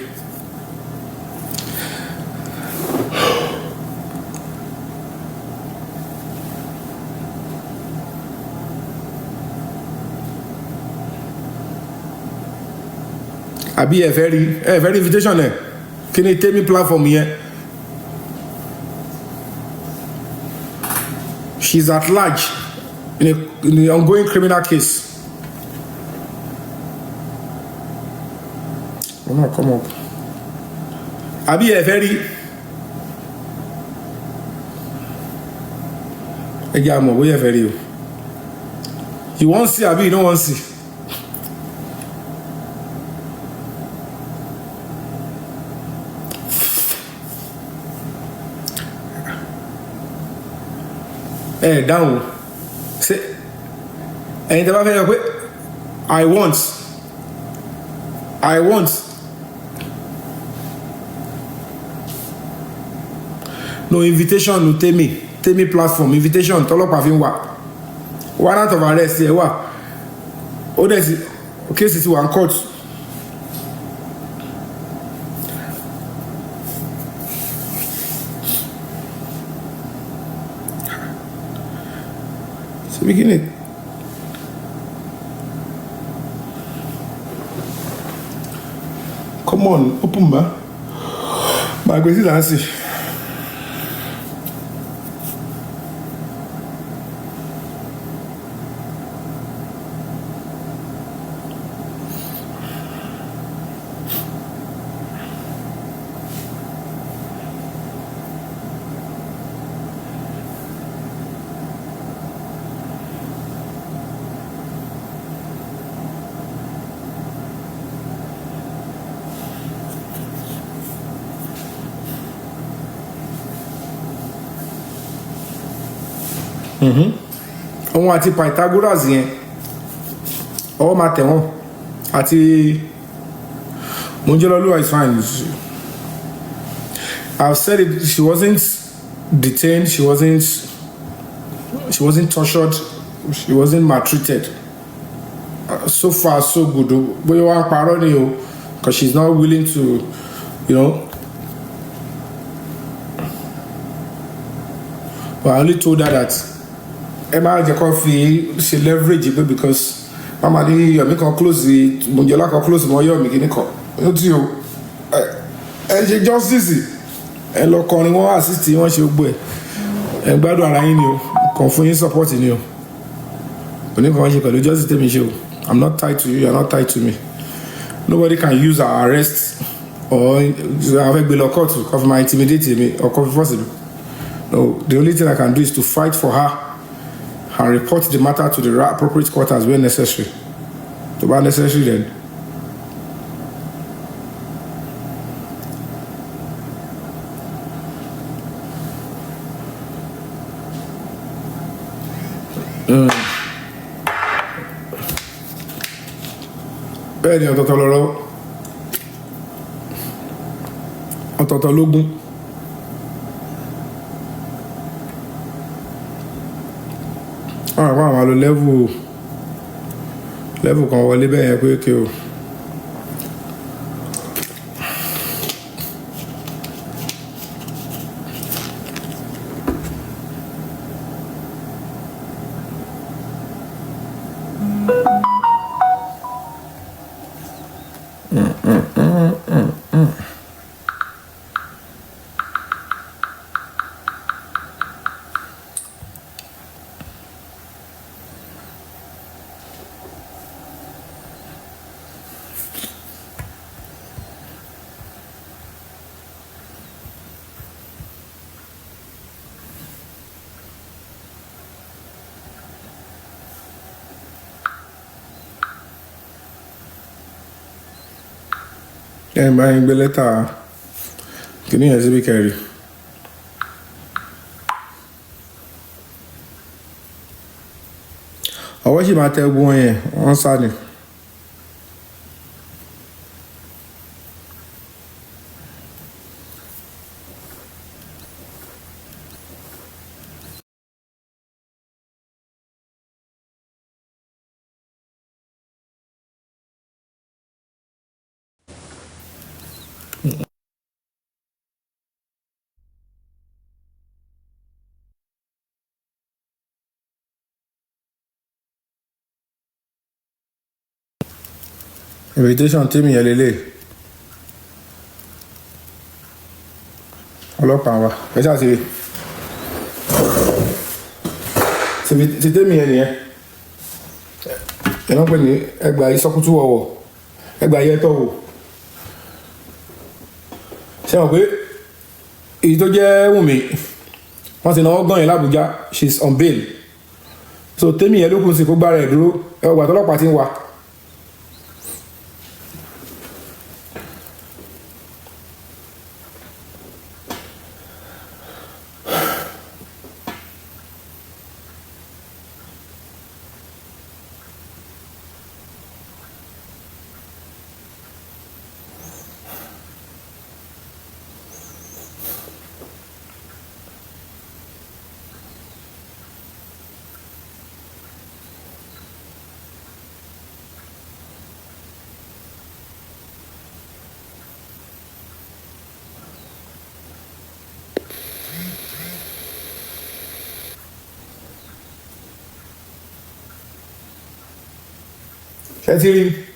àbí ẹ fẹ́ rí invitation ẹ̀ kí ni tèmi platform yẹn. She's at large in the ongoing criminal case. Oh no, come up. Abi a very Ejamo, we are very. You won't see Abi, you don't want to see. Down. Say, and I want. No invitation, no tell me platform, invitation, tọ́lọ́pàá fi ń wà. Warrant of arrest yẹ wà. Ó dẹ̀ sí, case ti wà ń court. So begin it. Come on, open ma. My gbèsè là ń sè. Òun àti Pythagoras yẹn ọwọ́ máa tẹ̀ wọ́n àti Monjololuwa is fine. I've said it, she wasn't detained, she wasn't tortured, she wasn't maltreated. So far so good. But you want parody because she's not willing to, but I only told her that Emma Jacofi she leverage it because Mama di Yomi can close the Monjola can close more Yomi kini kan. What do you? She just easy. Ẹ lọ kọrin wọn assist wọn ṣe gbogbo ẹ. Ẹ gbádùn ara yín ni o. Kàn fún yín support ni o. Oni kan ṣe pẹ̀lú justice tèmi ṣe o. I'm not tied to you, you are not tied to me. Nobody can use our arrest or have gbé lọ court kó fi máa intimidate me or kó fi force me. No, the only thing I can do is to fight for her and report the matter to the appropriate quarters where necessary. To be necessary then. Bẹ́ẹ̀ ni ọ̀tọ̀ọ̀tọ̀ lọ́rọ̀ ọ̀tọ̀ọ̀tọ̀ lógún. Àwọn àlò level kan wọlé bẹ́ẹ̀ yẹn pé kí o. Ẹ bá yín gbé lẹ́tà kìíní yẹn síbí kẹrì. Ọwọ́ sì máa tẹ ogun wọn yẹn, wọ́n sá ni. Invitation tèmi yẹn lélẹ̀ ọlọ́pàá wa ẹ ṣáà ti rí ti tẹ́mi yẹn nìyẹn ìran pè ní ẹgbàá ìsọkútù ọ̀wọ̀ ẹgbàá yẹtọ̀ wò ṣe mọ̀ pé èyí tó jẹ́ Wùmí wọ́n ti náwó gan yẹn l'Àbújá she is on bail so tẹ́mi yẹn ló kù sí kó gbára ẹ̀ dúró ẹgbàá tọ́lọ́pàá ti ń wá.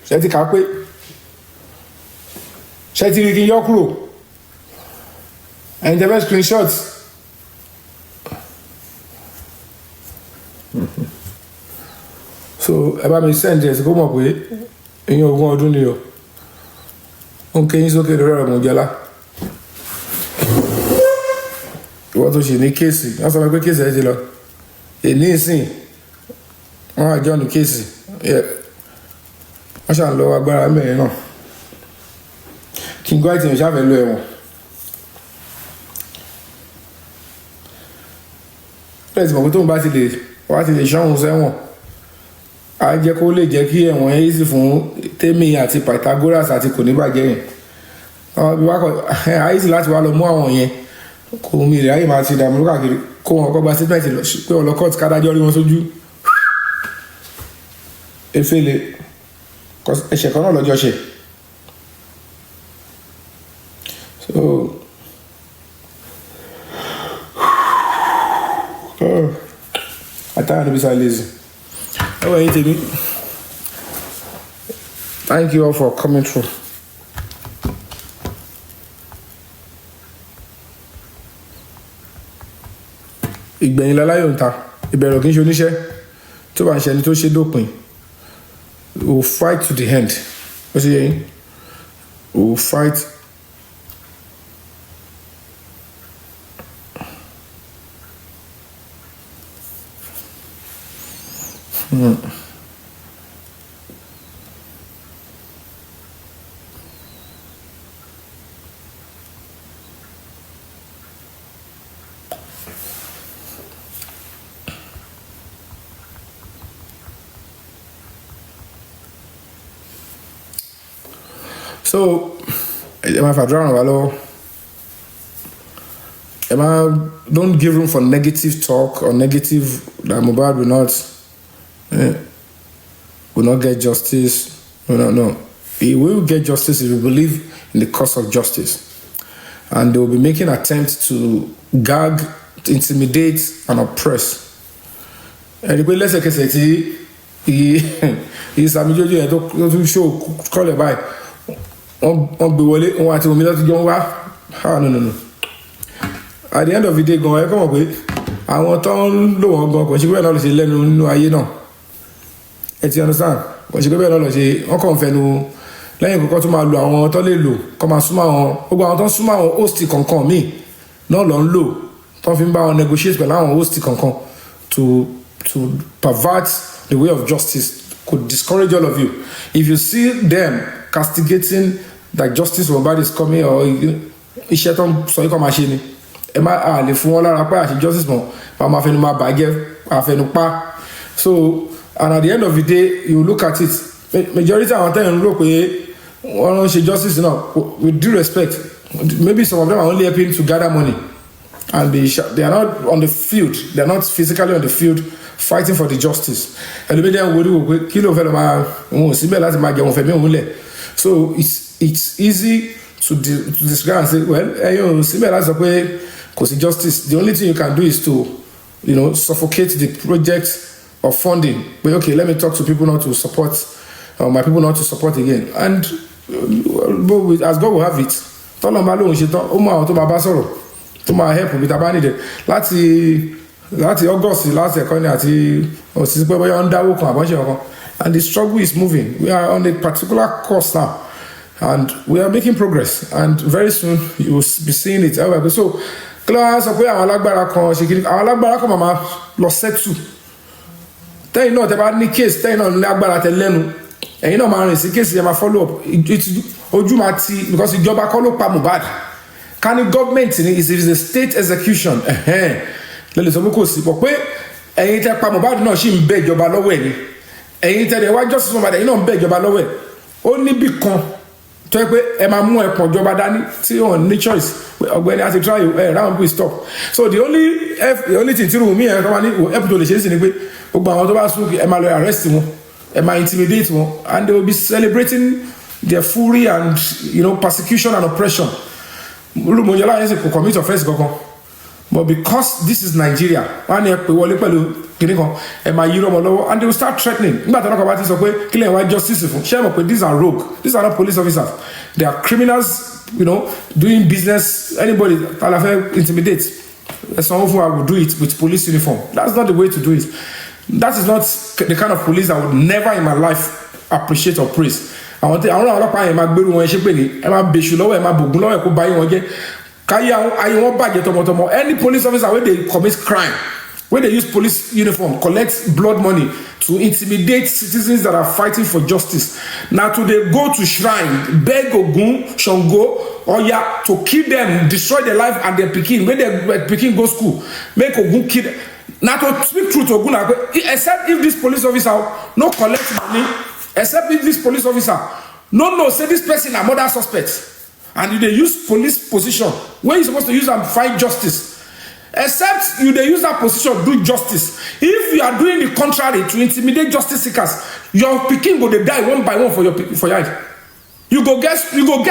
ṣe ti kà pé ṣe ti rí kí n yọ kúrò ẹ̀yin tẹ́ fẹ́ screenshot so ẹ bá mi send ẹ̀ sí kó mọ̀ pé ìyẹn ogún ọdún ni o ó ń kéyìn sókè lórí ọ̀rọ̀ Mojala ìwọ tó ṣe ní kéèsì wọ́n sọ pé kéèsì ẹ ti lọ èní ìsìn wọ́n àjọ ní kéèsì wọ́n ṣàn lọ agbára mẹ́rin náà kí n gbọ́ ìtìyàn ṣáfẹ́ lọ ẹ̀wọ̀n bẹ́ẹ̀ tí mọ̀ pé tóun bá ti lè ṣọ́hun sẹ́wọ̀n á jẹ́ kó lè jẹ́ kí ẹ̀wọ̀n yẹn sì fún Tẹ́mi àti Pythagoras àti kò ní bàjẹ́ yẹn àyíṣì láti wá lọ mú àwọn yẹn kò mí rẹ̀ ayé máa ti dààmú káàkiri kó wọn kọ́ gba statement pé ọlọ́kọ́ọ̀tì kádájọ́ rí wọn sójú efele ẹ̀ṣẹ̀ kan náà lọ́jọ́ ṣe so àtàwọn níbi sáà lazy ẹwọ ẹ̀yin tèmi thank you all for coming through. ìgbẹ̀yìn láláyò ń ta ìbẹ̀rù kì í ṣe oníṣẹ́ tó bá ń ṣe ẹni tó ṣe dópin we will fight to the end ó ṣe yẹn we will fight so Emma Fadran Walo Emma don't give room for negative talk or negative that Mohbad will not get justice. No. He will get justice if we believe in the cause of justice. And they will be making attempts to gag, to intimidate and oppress. And the let's say he's a major to show call it by on be wọlé wọn àti omi láti jọ ń wá no at the end of the day gan ẹ kọ́ mọ̀ pé àwọn tó ń lò wọ́n gan kò ṣe pé bẹ́ẹ̀ náà lọ ṣe lẹ́nu nínú ayé náà ẹ ti understand kò ṣe pé bẹ́ẹ̀ náà lọ ṣe wọ́n kàn fẹnu lẹ́yìn kọ́kọ́ tó máa lo àwọn tó lè lò kọ́ máa súnmọ́ àwọn gbogbo àwọn tó ń súnmọ́ àwọn host kankan míì náà lọ ń lò tó fi ń bá wọn negotiate pẹ̀lú àwọn host kankan to pervert the way of justice could discourage all of you if you see them castigating that justice Mohbad is coming or iṣẹ́ tó ń sọ yìí kọ́ máa ṣe ni ẹ má lè fún wọn lára pé àṣẹ justice mọ̀ máa fẹnu máa bàjẹ́ àfẹnu pa so and at the end of the day you look at it majority àwọn tẹ́yìn ń rò pé wọ́n ń ṣe justice náà with due respect maybe some of them are only helping to gather money and they are not on the field they are not physically on the field fighting for the justice ẹlòmídìí wo ni wò pé kí ló fẹ́ lọ máa wọn ò síbẹ̀ láti máa jẹun fẹ̀mí òun lẹ̀ so it's easy to describe and say well ẹ̀yin ò síbẹ̀ láti sọ pé kò sí justice the only thing you can do is to suffocate the project of funding but okay let me talk to people not to support my people not to support again and as God will have it tọ́lọ́ máa lóun ṣe tán ó mọ àwọn tó máa bá sọ̀rọ̀ tó máa help bí ta bá nídẹ̀ láti láti August last ẹ̀kọ́ ni àti òsì pé bóyá ń dáwó kan àbọ̀ṣe ọ̀kan, and the struggle is moving. We are on a particular course now and we are making progress, and very soon you will be seeing it. So kí ló wá sọ pé àwọn alágbára kan ṣe kiri, àwọn alágbára kan máa lọ settle. Tẹ́yìn náà tẹ́ bá ní case, tẹ́yìn náà ní agbára tẹ́ lẹ́nu, ẹ̀yin náà máa rìn sí case yẹn máa follow up, ojú máa ti, because ìjọba kọ́ ló pa Mohbad. Ká ní government ni is a state execution, lẹ́lẹ̀ sọ pé kò sí pọ̀ pé ẹ̀yin tẹ́ pa Mohbad náà ṣì ń bẹ ìjọba lọ́wọ́ ẹ̀ ni, ẹ̀yin tẹ́ dẹ̀ wá justice Mohbad ẹ̀yin náà ń bẹ ìjọba lọ́wọ́ ẹ̀. Ó níbì kan tó yẹ pé ẹ máa mú ẹ̀pọ̀n ìjọba dání tí wọ́n ní choice ọ̀gbẹ́ni àti try round we stop. So the only thing tí rú mi ẹ̀ tó wá ní ẹ̀pù tó lè ṣe é sì ni pé gbogbo àwọn tó bá sún ẹ máa lọ arrest wọn, ẹ máa intimidate wọn, and they will be celebrating their fury and persecution and oppression. Olùmọ̀jọ́lá yẹn sì kò commit offence kankan, but because this is Nigeria wọ́n á ní ẹ pè wọlé pẹ̀lú kìnìún kan ẹ máa yí ọmọ lọ́wọ́, and they will start threatening. Nígbà tí wọ́n kọ́ bá ti sọ pé kí lẹ́yìn wá justice fún, ṣé ẹ mọ̀ pé these are rogue, these are not police officers, they are criminals, doing business. Anybody that I fẹ́ intimidate, someone who will do it with police uniform. That's not the way to do it. That is not the kind of police I would never in my life appreciate or praise. Àwọn ọlọ́pàá yẹn máa gbèrú wọn ṣe pé ní ẹ máa bèṣù lọ́wọ́ ẹ máa bògùn lọ́wọ́ ẹ kó báyé wọn jẹ́ káyé ayé wọn bàjẹ́ tọmọtọmọ. Any police officer wey dey commit crime, wey dey use police uniform collect blood money to intimidate citizens that are fighting for justice, na to dey go to shrine beg Ogun, Shango, Oya to kill them, destroy their life and their pikin, make their pikin go school, make Ogun kill them. Na to speak truth to Ogun, except if this police officer no collect money, except if this police officer no know say this person na murder suspect, and you dey use police position wey you suppose to use am fight justice, except you dey use that position do justice. If you are doing the contrary to intimidate justice seekers, your pikin go dey die one by one for your head. You go get accident, you go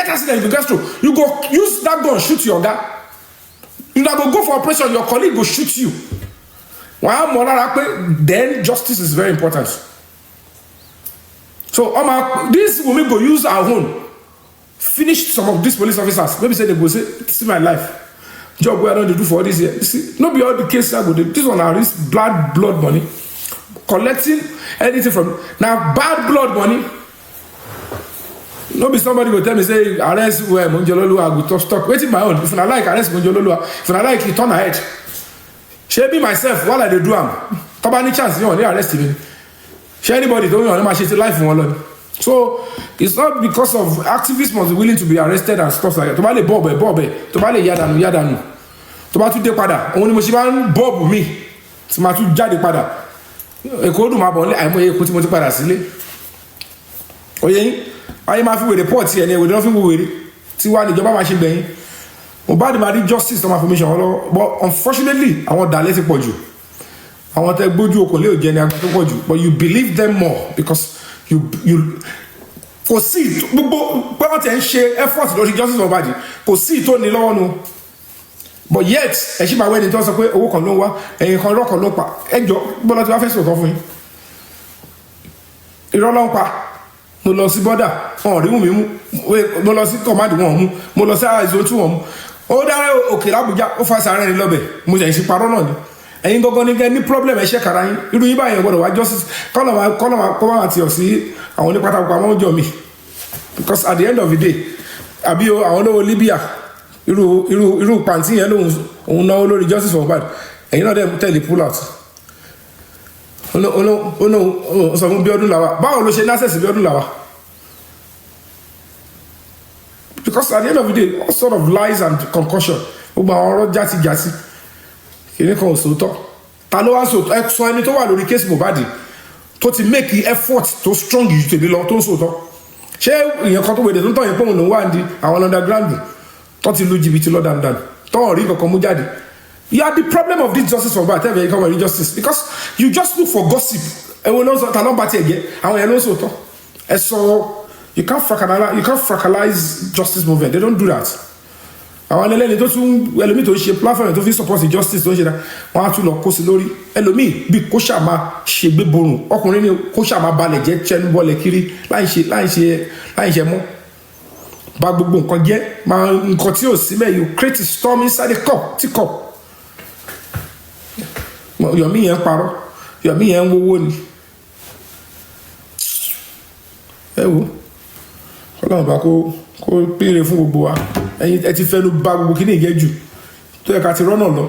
get stroke, you go use that gun shoot your oga, you na go for operation, your colleague go shoot you. Then justice is very important. So this woman go use her own finish some of these police officers. Maybe say they go say, see my life job where I don't do for all this year. See, not be all the cases I go do. This one I risk blood money, collecting anything from now bad blood money. No be somebody go tell me say arrest where Monjololu I go stop waiting my own. If I like arrest Monjololu, if I like you turn ahead. Share me myself while I do am. Come any chance you want to arrest me. Share anybody don't want to life for one. So it's not because of activists must be willing to be arrested and stuff like that. Tobale bobe, tobale yadanu. Toba tu de pada. Oni mo si ban bob mi. Ti ma tu jáde padà. Eko du ma bo le àìmọye eko ti mo ti padà sílé. Oye yin, aye ma fi we report here, we don't fi we ti wa ni ìjọba ma ṣe gbẹ̀yìn. Mohbad ma rí justice to ma information lọ, but unfortunately àwọn dalẹ̀ ti pọ̀jù. Àwọn tẹ́ gbójú okòó lé òjẹ́ ni àgbà tó pọ̀jù, but you believe them more because you kò sí gbogbo pé wọ́n ti ń ṣe effort lórí justice Mohbad kò sí tó ní lọ́wọ́ nu, but yet ẹ ṣì máa wẹ́ni tó sọ pé owó kan ló ń wá ẹ̀yìn kan rọ́ọ̀kan ló ń pa ẹjọ́ gbọ́dọ̀ tí wọ́n fẹ́ sọ̀tọ̀ fún yín irọ́ ló ń pa. Mo lọ sí bọ́dà wọn ò rí mú, mo lọ sí command wọn mú, mo lọ sí àìsàn tí wọn mú, ó dára òkè l'Àbújá ó fa sàárẹ̀ ní lọ́bẹ̀ mo jẹ́ ìṣe parọ́ náà ni. Ẹ̀yin gangan ní kẹ́ ní problem ẹ̀ṣẹ̀ kara yín irú yín báyìí gbọ́dọ̀ wá justice kọ́nà àti ọ̀sí àwọn onípátákó àwọn ọjọ́ mi, because at the end of the day àbí àwọn olówó Libya irú pàǹtí yẹn òun náwó lórí justice for Mohbad, ẹ̀yin náà dẹ̀ tẹ̀lé pull out. Sọ fún Bíọ́dún Làwà báwo ló ṣe ní access Bíọ́dún Làwà, because at the end of the day all sort of lies and concussion gbogbo àwọn ọ̀rọ̀ játijàti kìíní kan ò sòótọ́. Ta ló wá sòótọ́ ẹ sọ ẹni tó wà lórí case Mohbad tó ti make the effort tó strong ju tèmi lọ tó ń sòótọ́. Ṣé ìyẹn kan tó wèdè tó ń tọ̀ yẹn pé òun lòún wà ní àwọn underground tó ti lu jìbìtì lọ dandan tó ń rí kankan mú jáde. You are the problem of this justice for Mohbad tell me you come and justice because you just look for gossip. Ẹ wo ló ń sọ ta ló ń bá tiẹ̀ jẹ́ àwọn yẹn ló ń sòótọ́. Ẹ sọ you can't fractalize justice movement, they don't do that. Àwọn ẹlẹ́ni tó tún ẹlòmíì tó ń ṣe platform tó fi support justice tó ń ṣe dá wọn á tún lọ kó sí lórí ẹlòmíì bí kó ṣàmà ṣègbè borùn ọkùnrin ní kó ṣàmà balẹ̀ jẹ́ chẹnu bọ́ọ̀lẹ̀ kiri láì ṣe mọ́ bá gbogbo nǹkan jẹ́ máa nǹkan tí ò sí mẹ́ you create a storm inside a cup teacup Yomi yẹn parọ́ Yomi yẹn ń wówó ni ẹ wo Ọlọ́run bá kó péré fún gbogbo wa ẹ̀yin ẹ ti fẹ́ ló bá gbogbo kíní ìjẹ́ jù tó yẹ ká ti rọ́nà lọ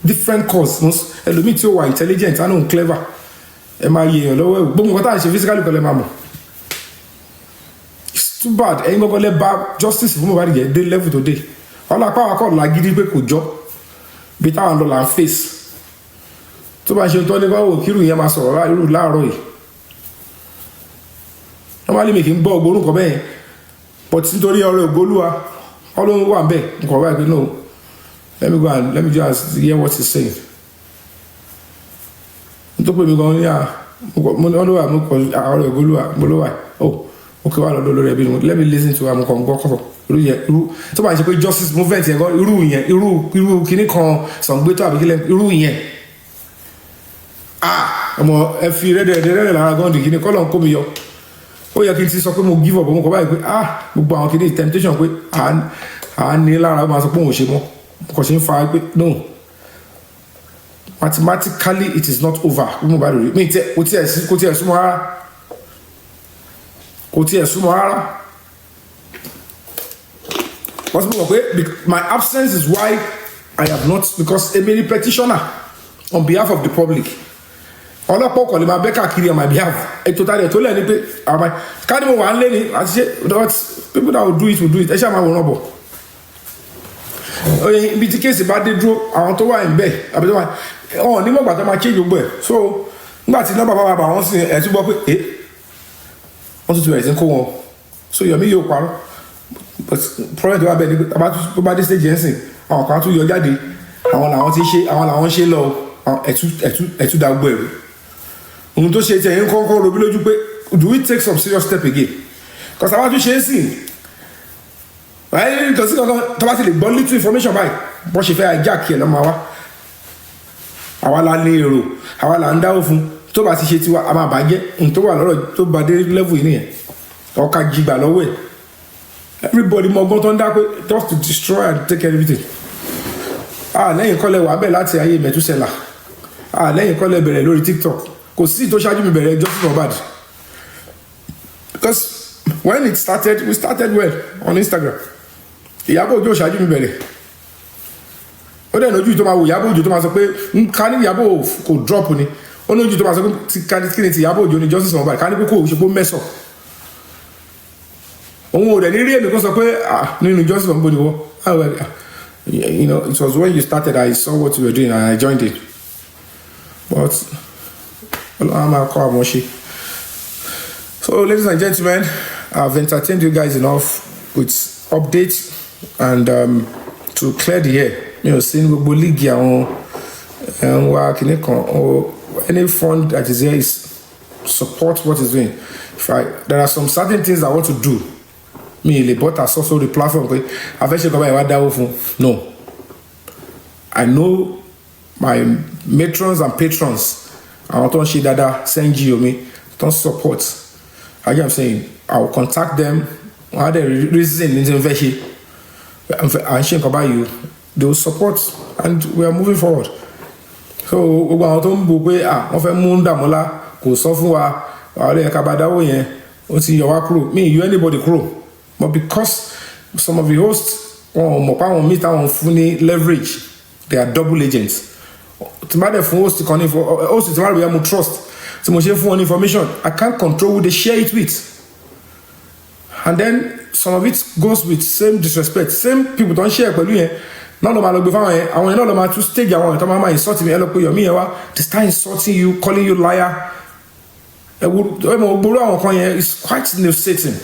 different cause ẹlòmíì tí ó wà intelligent á náà clever ẹ máa yẹ èèyàn lọ́wọ́ ẹ̀ gbogbo nǹkan tá à ń ṣe physically kọ́ lẹ́ máa mọ̀ it's too bad ẹ̀yin gbọ́ngàn lẹ́ bá justice fún Mohbad yẹn dé level tó dé ọlọ́pàá wa kọ́ làgídí pé kò jọ́ bí táwọn lọ là ń face tó bá ṣe tọ́ ní báwo kírù yẹn máa sọ̀rọ̀ irú láàárọ̀ yìí normally mi kì í gbọ́ ògbórùn kan bẹ́ẹ̀ but nítorí ọ̀rọ̀ ògbólúwa ọlọ́run wà bẹ́ẹ̀ nǹkan báyìí pé no let me go and let me just hear what he's saying nítorí pé mi gan ní ọlọ́wà mo kọ ọ̀rọ̀ ògbólúwa oh ok wà lọ́dọ̀ lórí ẹbí let me listen to am kan gbọ́ kọ́kọ́ irú tó bá ṣe pé justice movement yẹn gan irú kíní kan sọ̀ngbétọ̀ àbí kílẹ̀ irú yẹn ọmọ ẹ fi rẹ́dẹ̀ẹ́dẹ́ lára gan dìgí ni kọ́lọ̀ ń kó mi yọ ó yẹ kí n ti sọ pé mo give up mo kọ báyìí pé gbogbo àwọn kìíní temptation pé à ní lára ó máa sọ pé òun ṣe mọ́ kò ṣe ń fa pé no mathematically it is not over mo bá rí mi kò tiẹ̀ súnmọ́ rárá wọ́n sì mọ̀ pé my absence is why I have not because èmi ni petitioner on behalf of the public ọlọ́pàá ọkọ̀ lè máa bẹ́ káàkiri on my behalf ètò tàbí ètò lẹ́ni pé káàdì mo wà ń lé ní àti ṣe people that will do it ẹ ṣáà máa wòran bọ̀ oye ibi tí kéèsì bá dé dúró àwọn tó wà ń bẹ̀ àbí tó wà ọ̀ nígbà gbà tó máa change gbogbo ẹ̀ so nígbà tí nọ́mbà bá wà wọ́n sì ẹ̀ tún gbọ́ pé wọ́n tún ti bẹ̀rẹ̀ sí kó wọn so Yomi yóò parọ́ but problem tó wà bẹ́ẹ̀ ni pé tó bá dé stage yẹn sìn àwọn kan tún yọ jáde àwọn làwọn ṣe lọ ẹ̀tú dàgbọ́ ẹ̀rù ohun tó ṣe tẹ̀yìn kọ́kọ́ robi lójú pé do we take some serious step again because àwọn àtúnṣe ń sìn right because tó bá ti lè gbọ́ little information báyìí bọ́ ṣe fẹ́ ajá kí ẹ̀ lọ́mọ wa àwa la ní èrò àwa la ń dáwó fún tó bá ti ṣe tiwa a máa bàjẹ́ ohun tó wà lọ́rọ̀ tó bá dé level yìí nìyẹn ọkà jìgbà lọ́wọ́ ẹ̀ everybody mọ ọgbọ́n tó ń dá pé just to destroy and take everything lẹ́yìn kọ́lẹ̀ wà bẹ́ẹ̀ láti ayé mẹ́túsẹ̀là lẹ́yìn kọ́lẹ̀ bẹ̀rẹ̀ lórí TikTok kò sí tó ṣáájú mi bẹ̀rẹ̀ justice Mohbad because when it started we started well on Instagram Ìyábọ̀ Òjó ṣáájú mi bẹ̀rẹ̀ ó dẹ̀ lójú tó máa wò Ìyábọ̀ Òjó tó máa sọ pé ká ní Ìyábọ̀ kò drop ni ó lójú tó máa sọ pé kí ni ti Ìyábọ̀ Òjó ni justice Mohbad ká ní pé kò ṣe pé mẹ́sàn òun ò dẹ̀ ní rí èmi kó sọ pé nínú justice Mohbad ni wọ́n you know, it was when you started I saw what you were doing and I joined it. But so ladies and gentlemen, I've entertained you guys enough with updates and to clear the air. You know, seeing gbogbo league or any fund that is here is support what is doing. There are some certain things I want to do. Me, but as also the platform. No, I know my matrons and patrons. I want to share that send Yomi, don't support. As I'm saying, I will contact them. How they reason in the and shake about you. They will support, and we are moving forward. So we want to move away. Ofe munda mola ko sọ fún wa. Àwọn kabadawo yẹn, ó ti yọ wá kúrò. Me, you anybody kúrò. But because some of the hosts meet our funny leverage, they are double agents. To matter for host to host to matter we trust. So much for information, I can't control who they share it with. And then some of it goes with same disrespect. Same people don't share but you none of my log before I want to know to stage I want to my insulting me, they start insulting you, calling you liar. It's quite nauseating.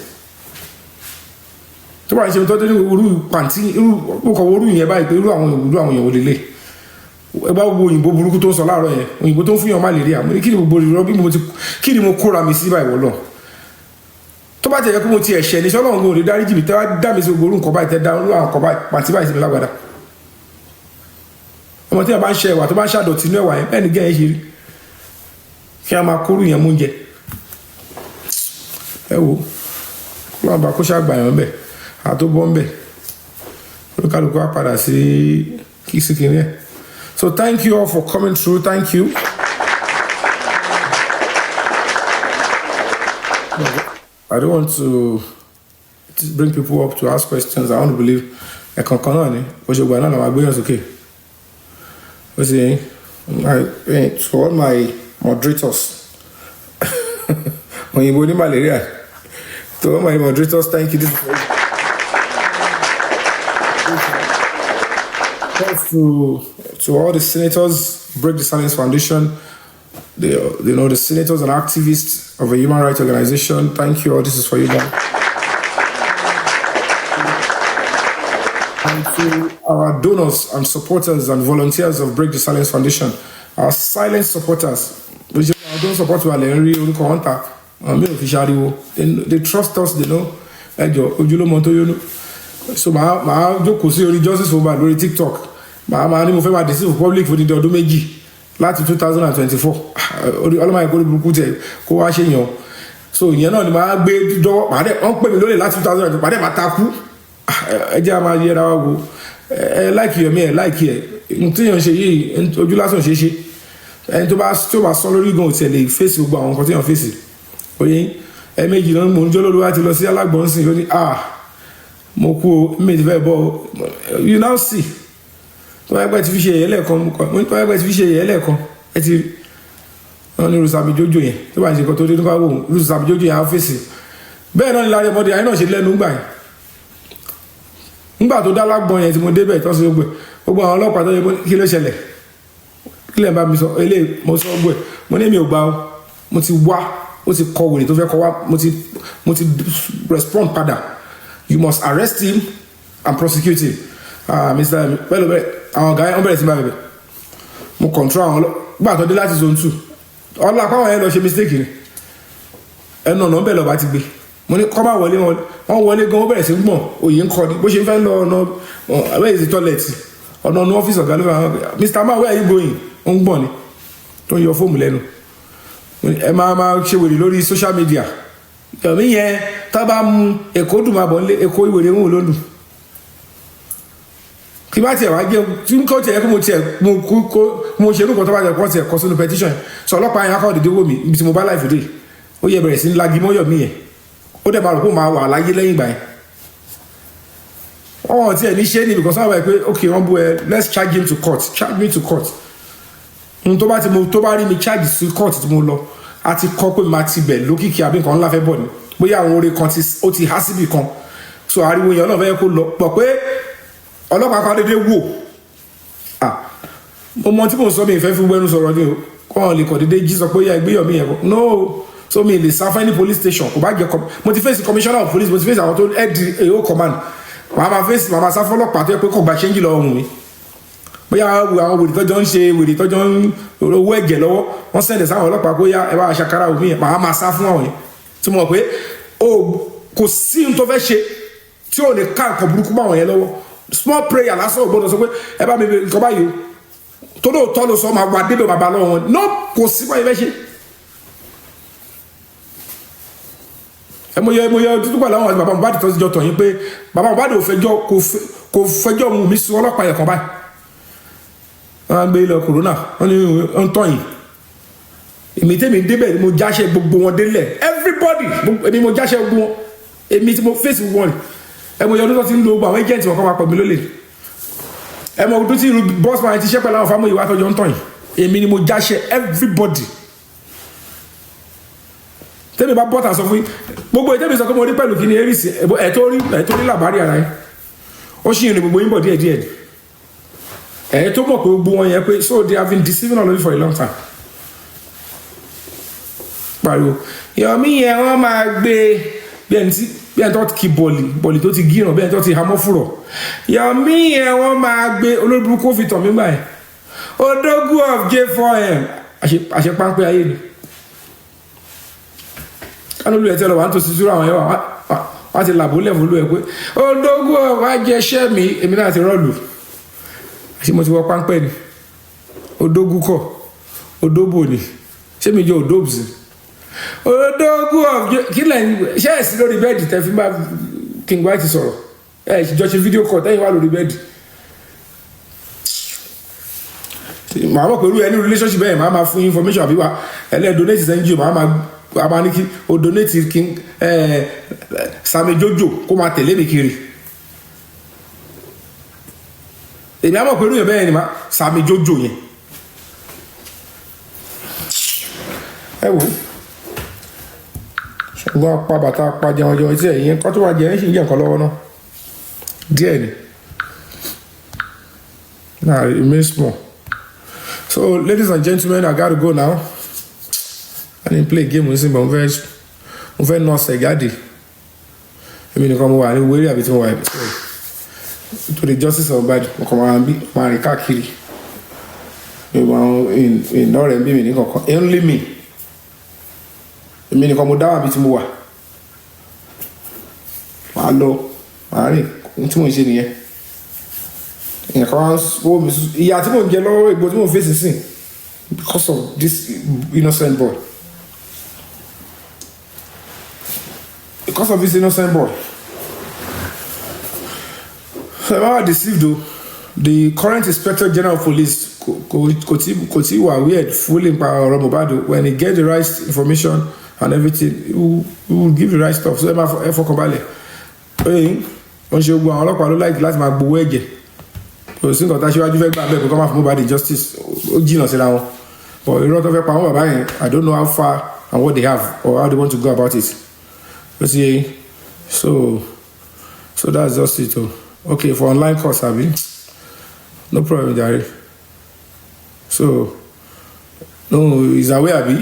tó bá ṣe tó ní irú pàǹtí irú ọkọ̀ orú yẹn báyìí pé irú àwọn èèyàn ò lélẹ̀ ẹ bá wo òyìnbó burúkú tó ń sọ láàárọ̀ yẹn òyìnbó tó ń fún yàn malaria mo ní kí ni gbogbo ìrọ̀ bí mo ti kí ni mo kóra mi sí báyìí wọ́lọ́ tó bá tẹ̀ yẹ kó mo ti ẹ̀ṣẹ̀ ní sọ́lọ́run kò lè dáríjì mi tẹ́ wá dá mi sí gbogbo orú nǹkan báyìí tẹ́ dá irú àwọn nǹkan báyìí pàǹtí báyìí sí mi lágbàdá ọmọ tí wọn bá ń ṣe ẹwà tó bá ń ṣàdọ̀tí inú ẹwà yẹn bẹ́ẹ̀ ni gẹ́yìn ṣe rí kí a máa kórú yẹn mú oúnjẹ ẹ wo lọ́wọ́ bá kó ṣàgbà yẹn bẹ́ẹ̀ àtó bọ́ ń bẹ̀ olúkálùkù á padà sí kìsìkìní ẹ̀ So thank you all for coming through. Thank you. I don't want to bring people up to ask questions. I want to believe I can come on. But you're okay. To all my moderators, when you body malaria, to all my moderators, thank you. To all the senators, Break the Silence Foundation, the senators and activists of a human rights organization, thank you all. This is for you guys. And to our donors and supporters and volunteers of Break the Silence Foundation, our silent supporters, which don't support you, they trust us, they know. So my jókòó sí orí justice for bad lórí TikTok màá ní mo fẹ́ máa deceive public for the ọdún méjì láti 2024 ọlọ́mọ ìkórè burúkú tẹ̀ kó wá ṣe yàn so ìyẹn náà ni màá gbé dọ́wọ́ màá dẹ̀ wọ́n pè mí lólè láti 2024 màá dẹ̀ máa takú ẹ jẹ́ àmà yẹra wa wo ẹ láìkì Yomi ẹ láìkì ẹ tí èèyàn ṣe yìí ojú lásán ṣe ṣe ẹni tó bá sọ lórí gan òtí ẹ lè fèsì gbogbo àwọn nǹkan tí èèyàn fèsì oyin ẹ méjì náà mò ń jó lórí wa ti lọ sí alágbọ̀nsìn lórí mo kú o méjì fẹ́ bọ́ you now see tó bá gbẹ́ ti fi ṣe èyẹ lẹ́ẹ̀kan mo ní tó bá gbẹ́ ti fi ṣe èyẹ lẹ́ẹ̀kan ẹ ti wọn ní rúṣàbí jójó yẹn tó bá ń ṣe nǹkan tó dé nípa wò rúṣàbí jójó yẹn á fèsì bẹ́ẹ̀ náà ni lára ọmọdé ayé náà ṣe lẹ́nu gbà yẹn nígbà tó dá lágbọ́n yẹn tí mo débẹ̀ tó ṣe gbogbo àwọn ọlọ́pàá tó yẹ kí ló ṣẹlẹ̀ kí lẹ́ẹ̀ bá mi sọ eléyìí mo sọ gbọ́ ẹ̀ mo ní mi ò gbà ó mo ti wá ó ti kọ wèrè tó fẹ́ kọ wá mo ti respond padà. You must arrest him and prosecute him. Mr. Well, àwọn guy on bẹ̀rẹ̀ sí máa bẹ̀rẹ̀ mo control àwọn gbà tó dé láti zone 2 ọlá àpáwọn yẹn lọ ṣe mistake ni ẹnu ọ̀nà bẹ́ẹ̀ lọ́ba ti gbé mo ní kọ́ bá wọlé wọ́n wọlé gan ó bẹ̀rẹ̀ sí gbọ̀n òye ń kọ́ ni bó ṣe ń fẹ́ lọ ọ̀nà where is the toilet ọ̀nà ọ́fíìsì ọ̀gá ló fẹ́ Mr. Man where are you going ó ń gbọ̀n ni tó ń yọ fóòmù lẹ́nu ẹ máa ṣe wèrè lórí social media Yomi yẹn tá bá mú èkó dùn máa bọ̀ nílé èkó ìwèrè mú lónù kí bá tiẹ̀ wá jẹ́ tí n kọ́ tiẹ̀ kó mo ṣe irúkọ tó bá jẹ́ kó tiẹ̀ kọ́ sínú petition sọ ọlọ́pàá yẹn akọ́ dédé wò mí ibi tí mo bá láì fìdí ó yẹ bẹ̀rẹ̀ sí ní lagi mọ́ Yomi yẹn ó dẹ̀ máa rò pé ó máa wà láyé lẹ́yìn ìgbà yẹn ọ̀hún tiẹ̀ ní ṣé ni because wọ́n bá yẹ pé ok wọ́n bú ẹ let's charge him to court charge me to court tó bá rí mi charge sí court tí mo lọ a ti kọ́ pé màá ti bẹ̀ lókìkí àbí nǹkan ńlá fẹ́ bọ̀ ni bóyá àwọn oore kan ó ti há síbì kan so ariwo yẹn náà fẹ́ kó lọ pọ̀ pé ọlọ́pàá kan dédé wò mo mọ tí mo sọ mi ìfẹ́ fi wẹ́nu sọ̀rọ̀ ni o kọ́ ọ lè kọ̀ dédé jí sọ pé yá ẹgbẹ́ Yomi yẹn kọ́ no so mi lè sá fún any police station kò bá jẹ mo ti face commissioner of police mo ti face àwọn tó head AO command màá sá fún ọlọ́pàá tó yẹ pé kò gba ṣẹ́ńjì lọ́wọ́ mi bóyá àwọn wèrè tọ́jọ́ ń ṣe wèrè tọ́jọ́ ń owó ẹ̀jẹ̀ lọ́wọ́ wọ́n sẹ̀dẹ̀ sáwọn ọlọ́pàá kó yá ẹ bá aṣàkárà omi yẹn màá máa sá fún àwọn yẹn tí mo mọ̀ pé kò sí ohun tó fẹ́ ṣe tí ò lè ká nǹkan burúkú bá àwọn yẹn lọ́wọ́ small prayer lásán ò gbọ́dọ̀ sọ pé ẹ bá mi bẹ nǹkan báyìí o tó lóòótọ́ ló sọ máa wà débẹ̀ bàbá lọ́wọ́ wọn no kò sí báyìí fẹ́ ṣe. ẹ mo yẹ dúdú pàlọ́ àwọn àti bàbá Mohbad tó ti jọ tọ̀ yín pé bàbá Mohbad kò fẹjọ́ mú mi sún ọlọ́pàá yẹn kan báyìí wọ́n gbé lọ corona wọ́n ní ń tọ́ yìí èmi tẹ́mi débẹ̀ ni mo jáṣẹ́ gbogbo wọn délẹ̀ everybody èmi mo jáṣẹ́ gbogbo wọn èmi tí mo face wọn ẹ mo yọ ọdún tó ti ń lo gbogbo àwọn agent wọn kọ́ máa pọ̀ mí lólè ẹ mọ ọdún tí irú boss man ti ṣẹ́ pẹ̀lú àwọn fámìlì wa tọ́jọ́ ń tọ́ yìí èmi ni mo jáṣẹ́ everybody tẹ́mi bá bọ́tà sọ fún yín gbogbo ìtẹ́mi sọ pé mo rí pẹ̀lú kí ni eris ẹ̀tọ́ rí làbárí ara yín ó ṣì rìn gbogbo yín bọ̀ díẹ̀díẹ̀ ẹ̀ tó mọ̀ pé gbogbo wọn yẹn pé so they have been deceiving all of you for a long time. pariwo Yomi yẹn wọ́n máa gbé bí ẹni tó ti kí bọ̀lì tó ti gíràn bí ẹni tó ti hamọ́ fúrọ̀ Yomi yẹn wọ́n máa gbé olóògbé kó fi tọ̀ mí gbà yẹn Odogwu of J4M àṣepáńpẹ́ ayé ni kánú lóye tẹ́lọ̀ wà ń tó sí súrà àwọn yẹn wà ti làbó lẹ́fọ́ lóye pé Odogwu of ajẹṣẹ́ mi èmi náà ti rọ́ọ̀lù àti mo ti wọ páńpẹ́ ni Odogwu kọ́ Odóbò ni ṣé mi jẹ́ Odóbùsì Odogwu of kí lẹ́yìn ṣé ẹ̀sìn lórí bẹ́ẹ̀dì tẹ́ fi máa King White sọ̀rọ̀ jọ ṣe fídíò kọ̀ tẹ́yìn wà lórí bẹ́ẹ̀dì màá mọ̀ pé irú ẹni relationship bẹ́ẹ̀ màá máa fún information àbí wa ẹlẹ́ donate sí NGO màá máa ní kí o donate kí Sami Jojo kó máa tẹ̀lé mi kiri èmi á mọ̀ pé irú yẹn bẹ́ẹ̀ ni ma Sami Jojo yẹn ẹ wò ṣùgbọ́n apá bàtà apá jẹun jẹun tí ẹ̀yìn kọ́ tó wà jẹ́ ẹ̀ ṣì ń jẹ́ nǹkan lọ́wọ́ náà díẹ̀ ni nah it means more. So, ladies and gentlemen, I gotta go now. I didn't play a game with him, but I'm very not segadi. I mean, come on, I'm worried about it. To the justice of bad, come on, be my kakiri. In Northern Bimini, only me. I mean, come down a bit more. Hello, Mari, into my senior. In accounts, yeah, I think yellow, but more facing because of this innocent boy. Because of this innocent boy. So, I'm deceived though. The current Inspector General of Police, Koti were weird, fooling by Romobado. When he get the right information and everything, he will give the right stuff. So, I'm for Kobale. Hey, when she go, I don't like last my boy. So, since I should have come off mobile justice, but I don't know how far and what they have or how they want to go about it. You see, so that's just it. Okay, for online course, Abby, no problem, Jerry. So, no, he's aware, Abby.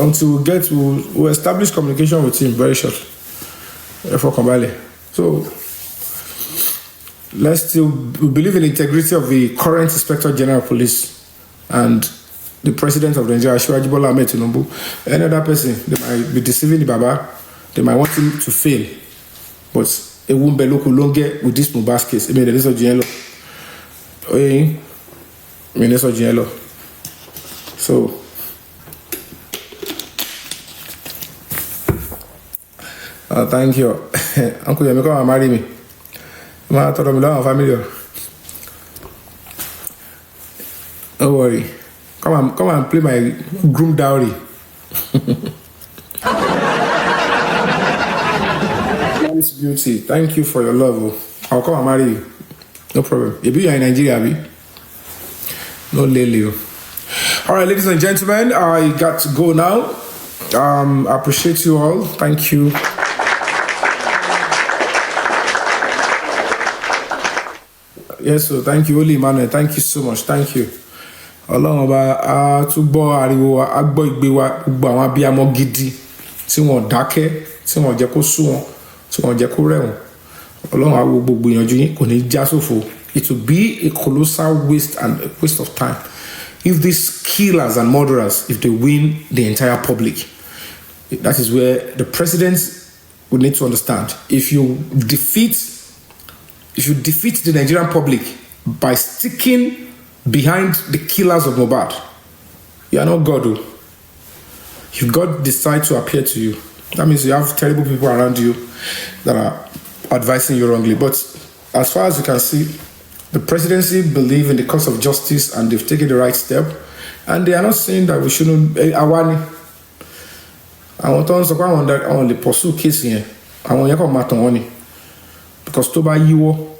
Until we'll establish communication with him very shortly. For Kambale. So. Let's still believe in the integrity of the current Inspector General of Police and the President of Nigeria, Asiwaju Bola Ahmed Tinubu. Any other person, they might be deceiving the Baba, they might want him to fail, but it won't be local longer with this Mohbad case. I mean, there's a Giello. So, thank you. Uncle, you're going to marry me. Ma told me down family. Don't worry. Come and play my groom dowry. Nice beauty. Thank you for your love. I'll come and marry you. No problem. If you are in Nigeria, no lele. All right, ladies and gentlemen, I got to go now. I appreciate you all. Thank you. Yes, so thank you, Oli Emmanuel. Thank you so much. Thank you. Ọlọ́run ọba a tún gbọ́ ariwo wa, a gbọ́ ìgbé wa, gbogbo àwọn abiyamọ gidi tí wọ́n dákẹ́, tí wọ́n jẹ́ kó sú wọn, tí wọ́n jẹ́ kó rẹ̀ wọ́n. Ọlọ́run á wo gbogbo ìyànjú yín kò ní já sófo. It will be a colossal waste and a waste of time if these killers and murderers, if they win the entire public. That is where the presidents would need to understand. If you defeat the Nigerian public by sticking behind the killers of Mohbad, you are not God. If God decides to appear to you, that means you have terrible people around you that are advising you wrongly. But as far as you can see, the presidency believe in the cause of justice and they've taken the right step. And they are not saying that we shouldn't. I want to pursue case here. I want to because to buy you